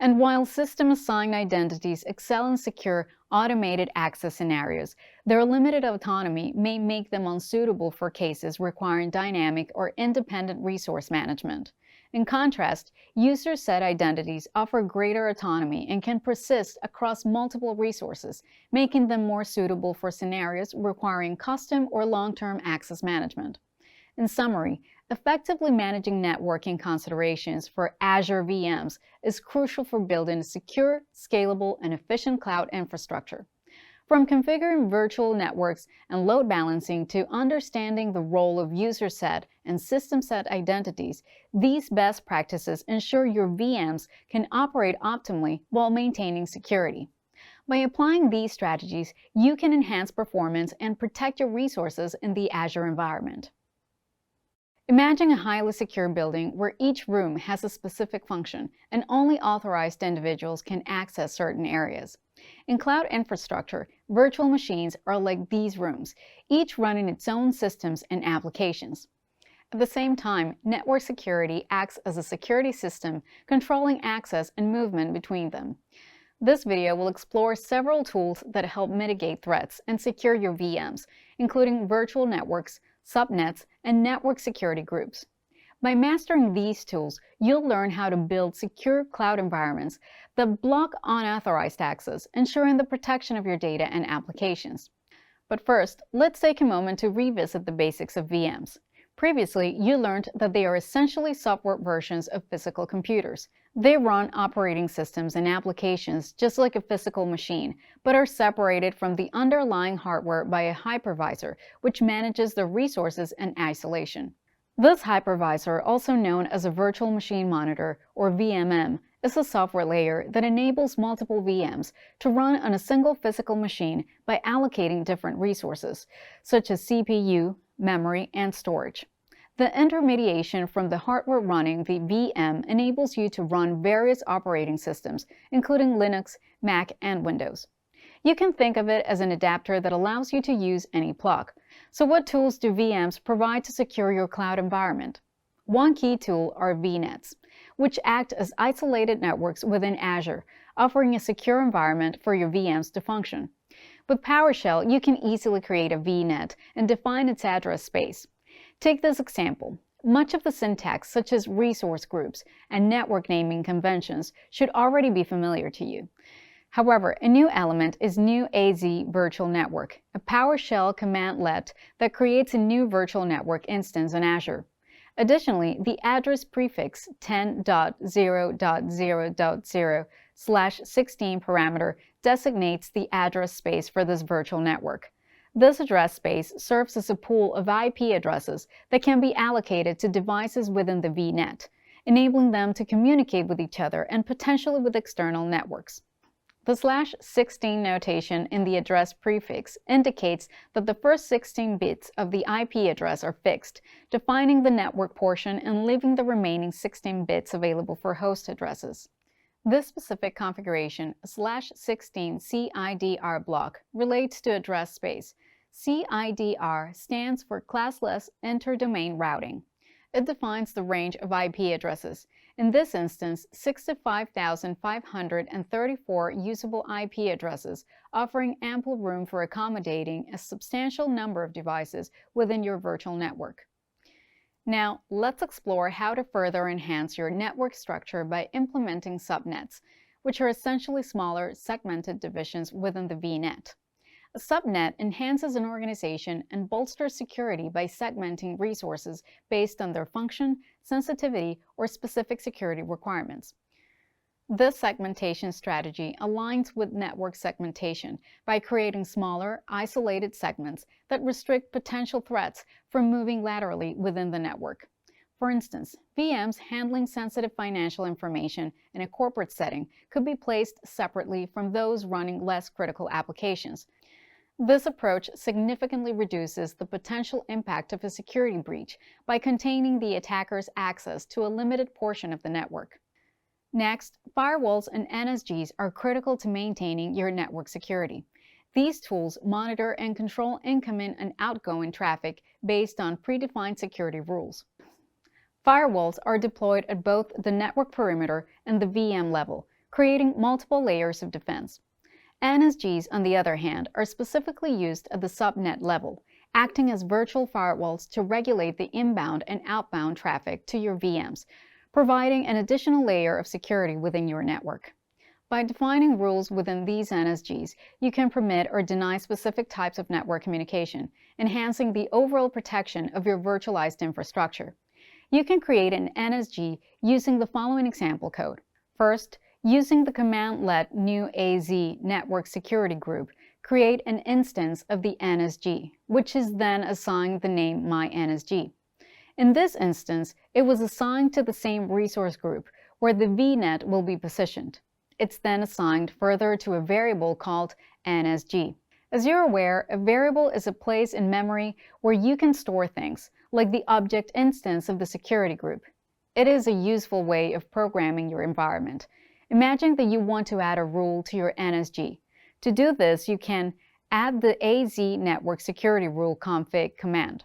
And while system-assigned identities excel in secure, automated access scenarios, their limited autonomy may make them unsuitable for cases requiring dynamic or independent resource management. In contrast, user-set identities offer greater autonomy and can persist across multiple resources, making them more suitable for scenarios requiring custom or long-term access management. In summary, effectively managing networking considerations for Azure VMs is crucial for building a secure, scalable, and efficient cloud infrastructure. From configuring virtual networks and load balancing to understanding the role of user-set and system-set identities, these best practices ensure your VMs can operate optimally while maintaining security. By applying these strategies, you can enhance performance and protect your resources in the Azure environment. Imagine a highly secure building where each room has a specific function and only authorized individuals can access certain areas. In cloud infrastructure, virtual machines are like these rooms, each running its own systems and applications. At the same time, network security acts as a security system controlling access and movement between them. This video will explore several tools that help mitigate threats and secure your VMs, including virtual networks, subnets, and network security groups. By mastering these tools, you'll learn how to build secure cloud environments that block unauthorized access, ensuring the protection of your data and applications. But first, let's take a moment to revisit the basics of VMs. Previously, you learned that they are essentially software versions of physical computers. They run operating systems and applications just like a physical machine, but are separated from the underlying hardware by a hypervisor, which manages the resources in isolation. This hypervisor, also known as a virtual machine monitor or VMM, is a software layer that enables multiple VMs to run on a single physical machine by allocating different resources, such as CPU, memory, and storage. The intermediation from the hardware running the VM enables you to run various operating systems, including Linux, Mac, and Windows. You can think of it as an adapter that allows you to use any plug. So what tools do VMs provide to secure your cloud environment? One key tool are VNets, which act as isolated networks within Azure, offering a secure environment for your VMs to function. With PowerShell, you can easily create a VNet and define its address space. Take this example. Much of the syntax, such as resource groups and network naming conventions, should already be familiar to you. However, a new element is new AZ Virtual Network, a PowerShell commandlet that creates a new virtual network instance in Azure. Additionally, the address prefix 10.0.0.0/16 parameter designates the address space for this virtual network. This address space serves as a pool of IP addresses that can be allocated to devices within the VNet, enabling them to communicate with each other and potentially with external networks. The /16 notation in the address prefix indicates that the first 16 bits of the IP address are fixed, defining the network portion and leaving the remaining 16 bits available for host addresses. This specific configuration, /16 CIDR block, relates to address space. CIDR stands for Classless Interdomain Routing. It defines the range of IP addresses. In this instance, 65,534 usable IP addresses, offering ample room for accommodating a substantial number of devices within your virtual network. Now, let's explore how to further enhance your network structure by implementing subnets, which are essentially smaller, segmented divisions within the VNet. A subnet enhances an organization and bolsters security by segmenting resources based on their function, sensitivity, or specific security requirements. This segmentation strategy aligns with network segmentation by creating smaller, isolated segments that restrict potential threats from moving laterally within the network. For instance, VMs handling sensitive financial information in a corporate setting could be placed separately from those running less critical applications. This approach significantly reduces the potential impact of a security breach by containing the attacker's access to a limited portion of the network. Next, firewalls and NSGs are critical to maintaining your network security. These tools monitor and control incoming and outgoing traffic based on predefined security rules. Firewalls are deployed at both the network perimeter and the VM level, creating multiple layers of defense. NSGs, on the other hand, are specifically used at the subnet level, acting as virtual firewalls to regulate the inbound and outbound traffic to your VMs, providing an additional layer of security within your network. By defining rules within these NSGs, you can permit or deny specific types of network communication, enhancing the overall protection of your virtualized infrastructure. You can create an NSG using the following example code. First, using the commandlet new AZ network security group, create an instance of the NSG, which is then assigned the name myNSG. In this instance, it was assigned to the same resource group where the VNet will be positioned. It's then assigned further to a variable called NSG. As you're aware, a variable is a place in memory where you can store things, like the object instance of the security group. It is a useful way of programming your environment. Imagine that you want to add a rule to your NSG. To do this, you can add the AZ network security rule config command.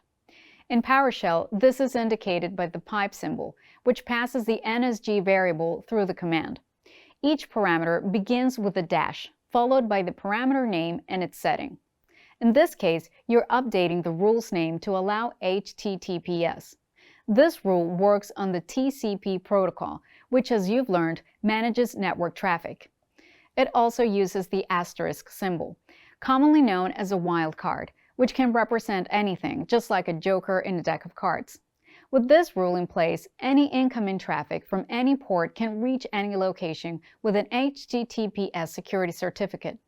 In PowerShell, this is indicated by the pipe symbol, which passes the NSG variable through the command. Each parameter begins with a dash, followed by the parameter name and its setting. In this case, you're updating the rule's name to allow HTTPS. This rule works on the TCP protocol, which, as you've learned, manages network traffic. It also uses the asterisk symbol, commonly known as a wildcard, which can represent anything, just like a joker in a deck of cards. With this rule in place, any incoming traffic from any port can reach any location with an HTTPS security certificate.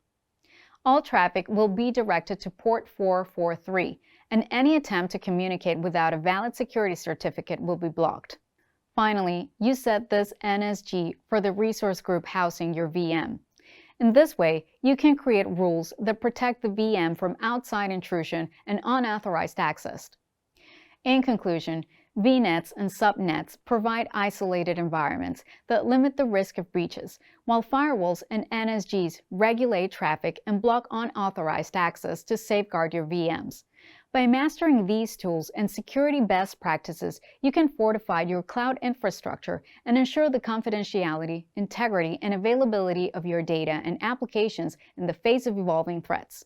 All traffic will be directed to port 443, and any attempt to communicate without a valid security certificate will be blocked. Finally, you set this NSG for the resource group housing your VM. In this way, you can create rules that protect the VM from outside intrusion and unauthorized access. In conclusion, VNets and subnets provide isolated environments that limit the risk of breaches, while firewalls and NSGs regulate traffic and block unauthorized access to safeguard your VMs. By mastering these tools and security best practices, you can fortify your cloud infrastructure and ensure the confidentiality, integrity, and availability of your data and applications in the face of evolving threats.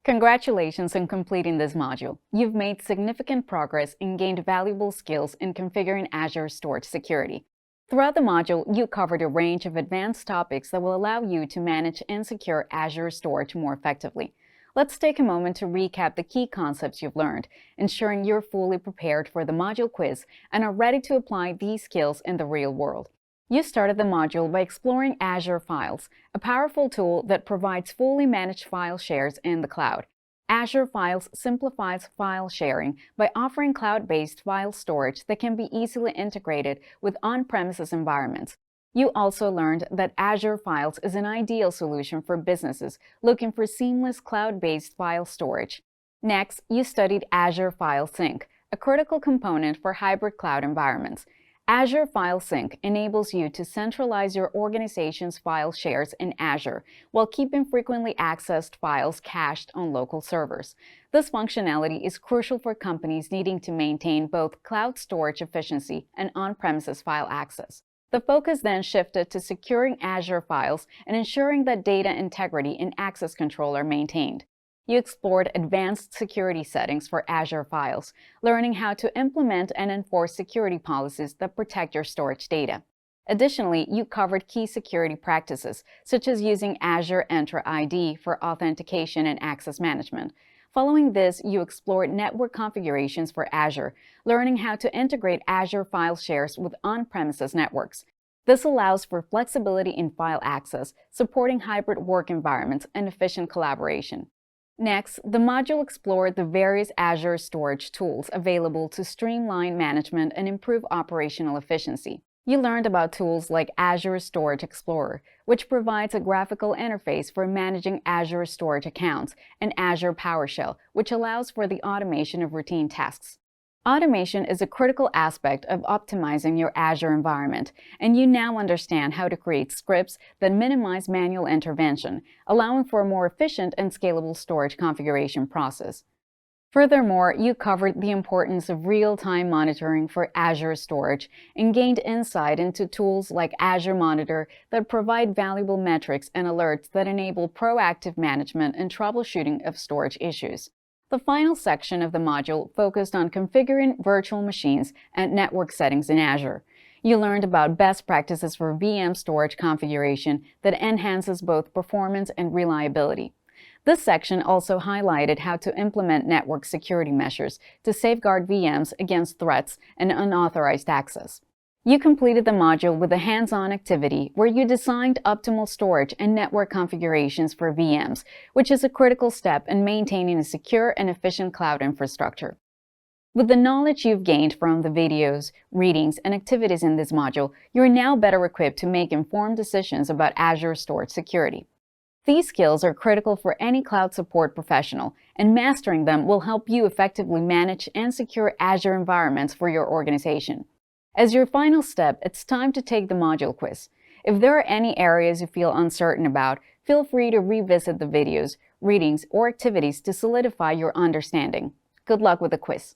Congratulations on completing this module. You've made significant progress and gained valuable skills in configuring Azure Storage security. Throughout the module, you covered a range of advanced topics that will allow you to manage and secure Azure Storage more effectively. Let's take a moment to recap the key concepts you've learned, ensuring you're fully prepared for the module quiz and are ready to apply these skills in the real world. You started the module by exploring Azure Files, a powerful tool that provides fully managed file shares in the cloud. Azure Files simplifies file sharing by offering cloud-based file storage that can be easily integrated with on-premises environments. You also learned that Azure Files is an ideal solution for businesses looking for seamless cloud-based file storage. Next, you studied Azure File Sync, a critical component for hybrid cloud environments. Azure File Sync enables you to centralize your organization's file shares in Azure while keeping frequently accessed files cached on local servers. This functionality is crucial for companies needing to maintain both cloud storage efficiency and on-premises file access. The focus then shifted to securing Azure files and ensuring that data integrity and access control are maintained. You explored advanced security settings for Azure files, learning how to implement and enforce security policies that protect your storage data. Additionally, you covered key security practices, such as using Azure Entra ID for authentication and access management. Following this, you explored network configurations for Azure, learning how to integrate Azure file shares with on-premises networks. This allows for flexibility in file access, supporting hybrid work environments and efficient collaboration. Next, the module explored the various Azure storage tools available to streamline management and improve operational efficiency. You learned about tools like Azure Storage Explorer, which provides a graphical interface for managing Azure storage accounts, and Azure PowerShell, which allows for the automation of routine tasks. Automation is a critical aspect of optimizing your Azure environment, and you now understand how to create scripts that minimize manual intervention, allowing for a more efficient and scalable storage configuration process. Furthermore, you covered the importance of real-time monitoring for Azure Storage and gained insight into tools like Azure Monitor that provide valuable metrics and alerts that enable proactive management and troubleshooting of storage issues. The final section of the module focused on configuring virtual machines and network settings in Azure. You learned about best practices for VM storage configuration that enhances both performance and reliability. This section also highlighted how to implement network security measures to safeguard VMs against threats and unauthorized access. You completed the module with a hands-on activity where you designed optimal storage and network configurations for VMs, which is a critical step in maintaining a secure and efficient cloud infrastructure. With the knowledge you've gained from the videos, readings, and activities in this module, you're now better equipped to make informed decisions about Azure storage security. These skills are critical for any cloud support professional, and mastering them will help you effectively manage and secure Azure environments for your organization. As your final step, it's time to take the module quiz. If there are any areas you feel uncertain about, feel free to revisit the videos, readings, or activities to solidify your understanding. Good luck with the quiz.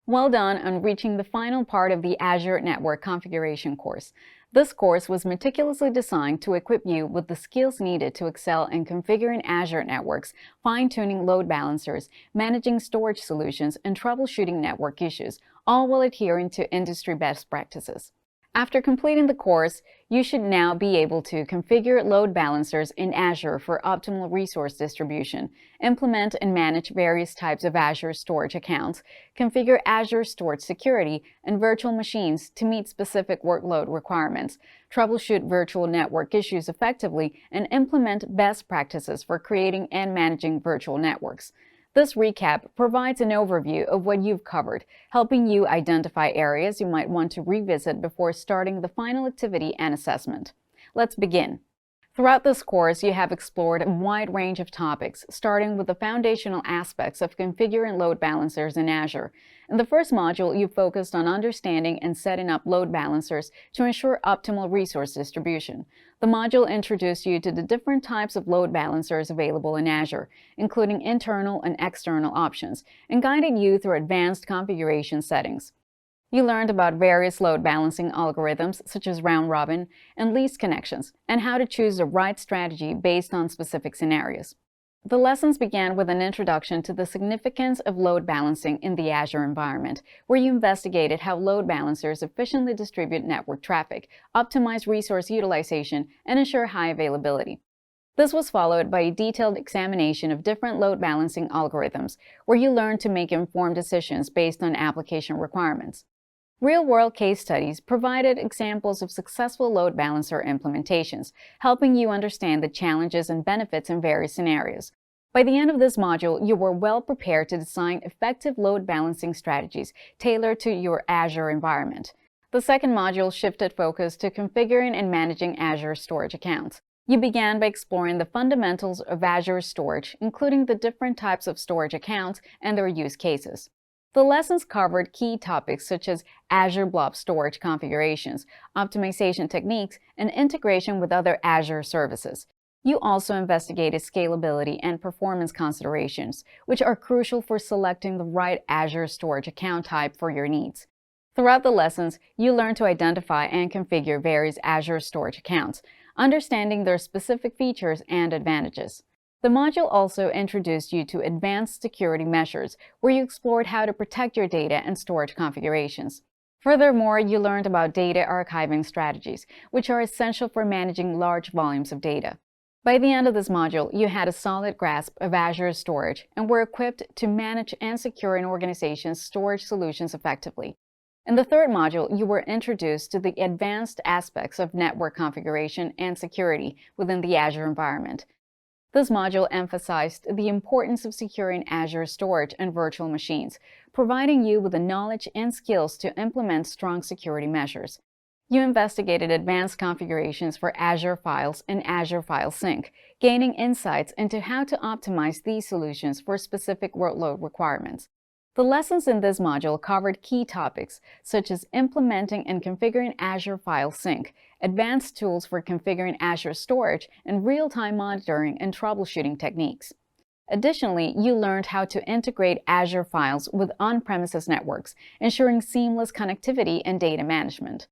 Well done on reaching the final part of the Azure Network Configuration course. This course was meticulously designed to equip you with the skills needed to excel in configuring Azure networks, fine-tuning load balancers, managing storage solutions, and troubleshooting network issues, all while adhering to industry best practices. After completing the course, you should now be able to configure load balancers in Azure for optimal resource distribution, implement and manage various types of Azure storage accounts, configure Azure storage security and virtual machines to meet specific workload requirements, troubleshoot virtual network issues effectively, and implement best practices for creating and managing virtual networks. This recap provides an overview of what you've covered, helping you identify areas you might want to revisit before starting the final activity and assessment. Let's begin. Throughout this course, you have explored a wide range of topics, starting with the foundational aspects of configuring load balancers in Azure. In the first module, you focused on understanding and setting up load balancers to ensure optimal resource distribution. The module introduced you to the different types of load balancers available in Azure, including internal and external options, and guided you through advanced configuration settings. You learned about various load balancing algorithms such as round-robin and least connections, and how to choose the right strategy based on specific scenarios. The lessons began with an introduction to the significance of load balancing in the Azure environment, where you investigated how load balancers efficiently distribute network traffic, optimize resource utilization, and ensure high availability. This was followed by a detailed examination of different load balancing algorithms, where you learned to make informed decisions based on application requirements. Real-world case studies provided examples of successful load balancer implementations, helping you understand the challenges and benefits in various scenarios. By the end of this module, you were well prepared to design effective load balancing strategies tailored to your Azure environment. The second module shifted focus to configuring and managing Azure Storage accounts. You began by exploring the fundamentals of Azure Storage, including the different types of storage accounts and their use cases. The lessons covered key topics such as Azure Blob storage configurations, optimization techniques, and integration with other Azure services. You also investigated scalability and performance considerations, which are crucial for selecting the right Azure storage account type for your needs. Throughout the lessons, you learned to identify and configure various Azure storage accounts, understanding their specific features and advantages. The module also introduced you to advanced security measures, where you explored how to protect your data and storage configurations. Furthermore, you learned about data archiving strategies, which are essential for managing large volumes of data. By the end of this module, you had a solid grasp of Azure Storage and were equipped to manage and secure an organization's storage solutions effectively. In the third module, you were introduced to the advanced aspects of network configuration and security within the Azure environment. This module emphasized the importance of securing Azure Storage and virtual machines, providing you with the knowledge and skills to implement strong security measures. You investigated advanced configurations for Azure Files and Azure File Sync, gaining insights into how to optimize these solutions for specific workload requirements. The lessons in this module covered key topics such as implementing and configuring Azure File Sync, advanced tools for configuring Azure Storage, and real-time monitoring and troubleshooting techniques. Additionally, you learned how to integrate Azure Files with on-premises networks, ensuring seamless connectivity and data management.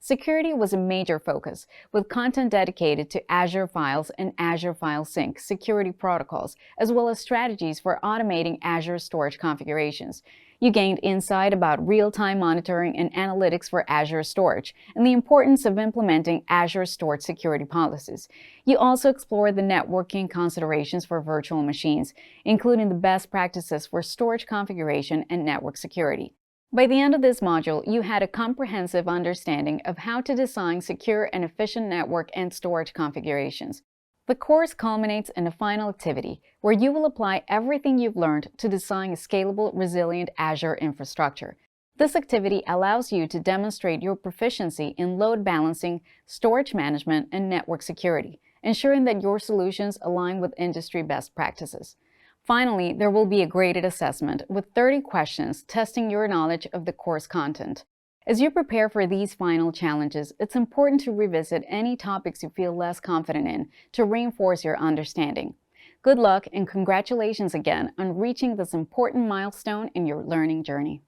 Security was a major focus, with content dedicated to Azure Files and Azure File Sync security protocols, as well as strategies for automating Azure Storage configurations. You gained insight about real-time monitoring and analytics for Azure Storage and the importance of implementing Azure Storage security policies. You also explored the networking considerations for virtual machines, including the best practices for storage configuration and network security. By the end of this module, you had a comprehensive understanding of how to design secure and efficient network and storage configurations. The course culminates in a final activity where you will apply everything you've learned to design a scalable, resilient Azure infrastructure. This activity allows you to demonstrate your proficiency in load balancing, storage management, and network security, ensuring that your solutions align with industry best practices. Finally, there will be a graded assessment with 30 questions testing your knowledge of the course content. As you prepare for these final challenges, it's important to revisit any topics you feel less confident in to reinforce your understanding. Good luck and congratulations again on reaching this important milestone in your learning journey.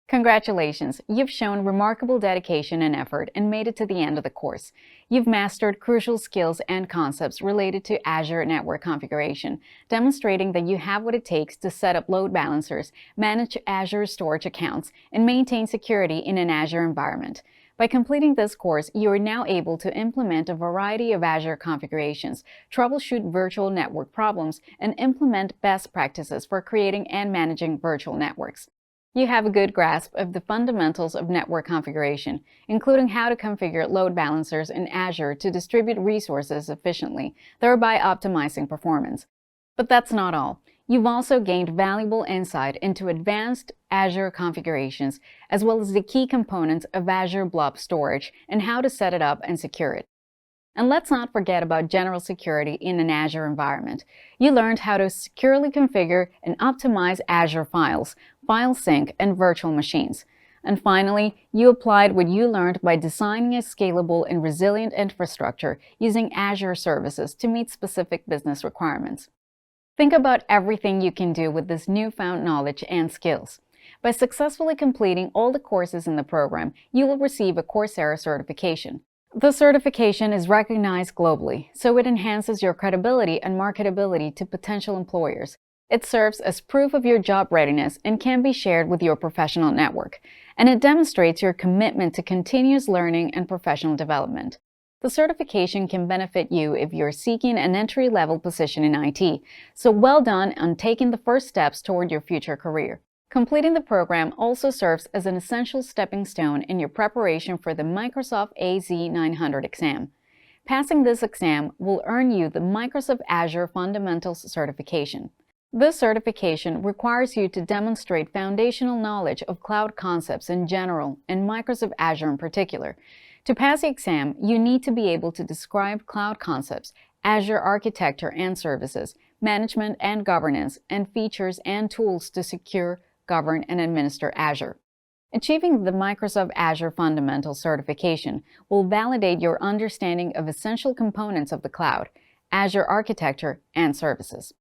Congratulations! You've shown remarkable dedication and effort and made it to the end of the course. You've mastered crucial skills and concepts related to Azure network configuration, demonstrating that you have what it takes to set up load balancers, manage Azure storage accounts, and maintain security in an Azure environment. By completing this course, you are now able to implement a variety of Azure configurations, troubleshoot virtual network problems, and implement best practices for creating and managing virtual networks. You have a good grasp of the fundamentals of network configuration, including how to configure load balancers in Azure to distribute resources efficiently, thereby optimizing performance. But that's not all. You've also gained valuable insight into advanced Azure configurations, as well as the key components of Azure Blob storage and how to set it up and secure it. And let's not forget about general security in an Azure environment. You learned how to securely configure and optimize Azure files, file sync, and virtual machines. And finally, you applied what you learned by designing a scalable and resilient infrastructure using Azure services to meet specific business requirements. Think about everything you can do with this newfound knowledge and skills. By successfully completing all the courses in the program, you will receive a Coursera certification. The certification is recognized globally, so it enhances your credibility and marketability to potential employers. It serves as proof of your job readiness and can be shared with your professional network, and it demonstrates your commitment to continuous learning and professional development. The certification can benefit you if you're seeking an entry-level position in IT, so well done on taking the first steps toward your future career. Completing the program also serves as an essential stepping stone in your preparation for the Microsoft AZ-900 exam. Passing this exam will earn you the Microsoft Azure Fundamentals certification. This certification requires you to demonstrate foundational knowledge of cloud concepts in general and Microsoft Azure in particular. To pass the exam, you need to be able to describe cloud concepts, Azure architecture and services, management and governance, and features and tools to secure, govern, and administer Azure. Achieving the Microsoft Azure Fundamentals certification will validate your understanding of essential components of the cloud, Azure architecture, and services.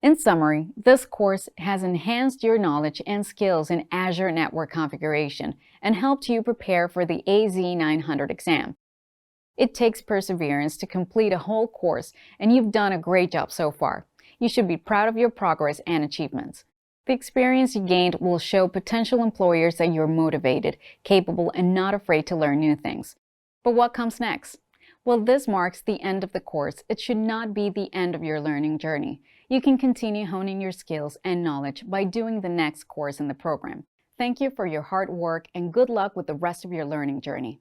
In summary, this course has enhanced your knowledge and skills in Azure network configuration and helped you prepare for the AZ-900 exam. It takes perseverance to complete a whole course, and you've done a great job so far. You should be proud of your progress and achievements. The experience you gained will show potential employers that you're motivated, capable, and not afraid to learn new things. But what comes next? While this marks the end of the course, it should not be the end of your learning journey. You can continue honing your skills and knowledge by doing the next course in the program. Thank you for your hard work and good luck with the rest of your learning journey.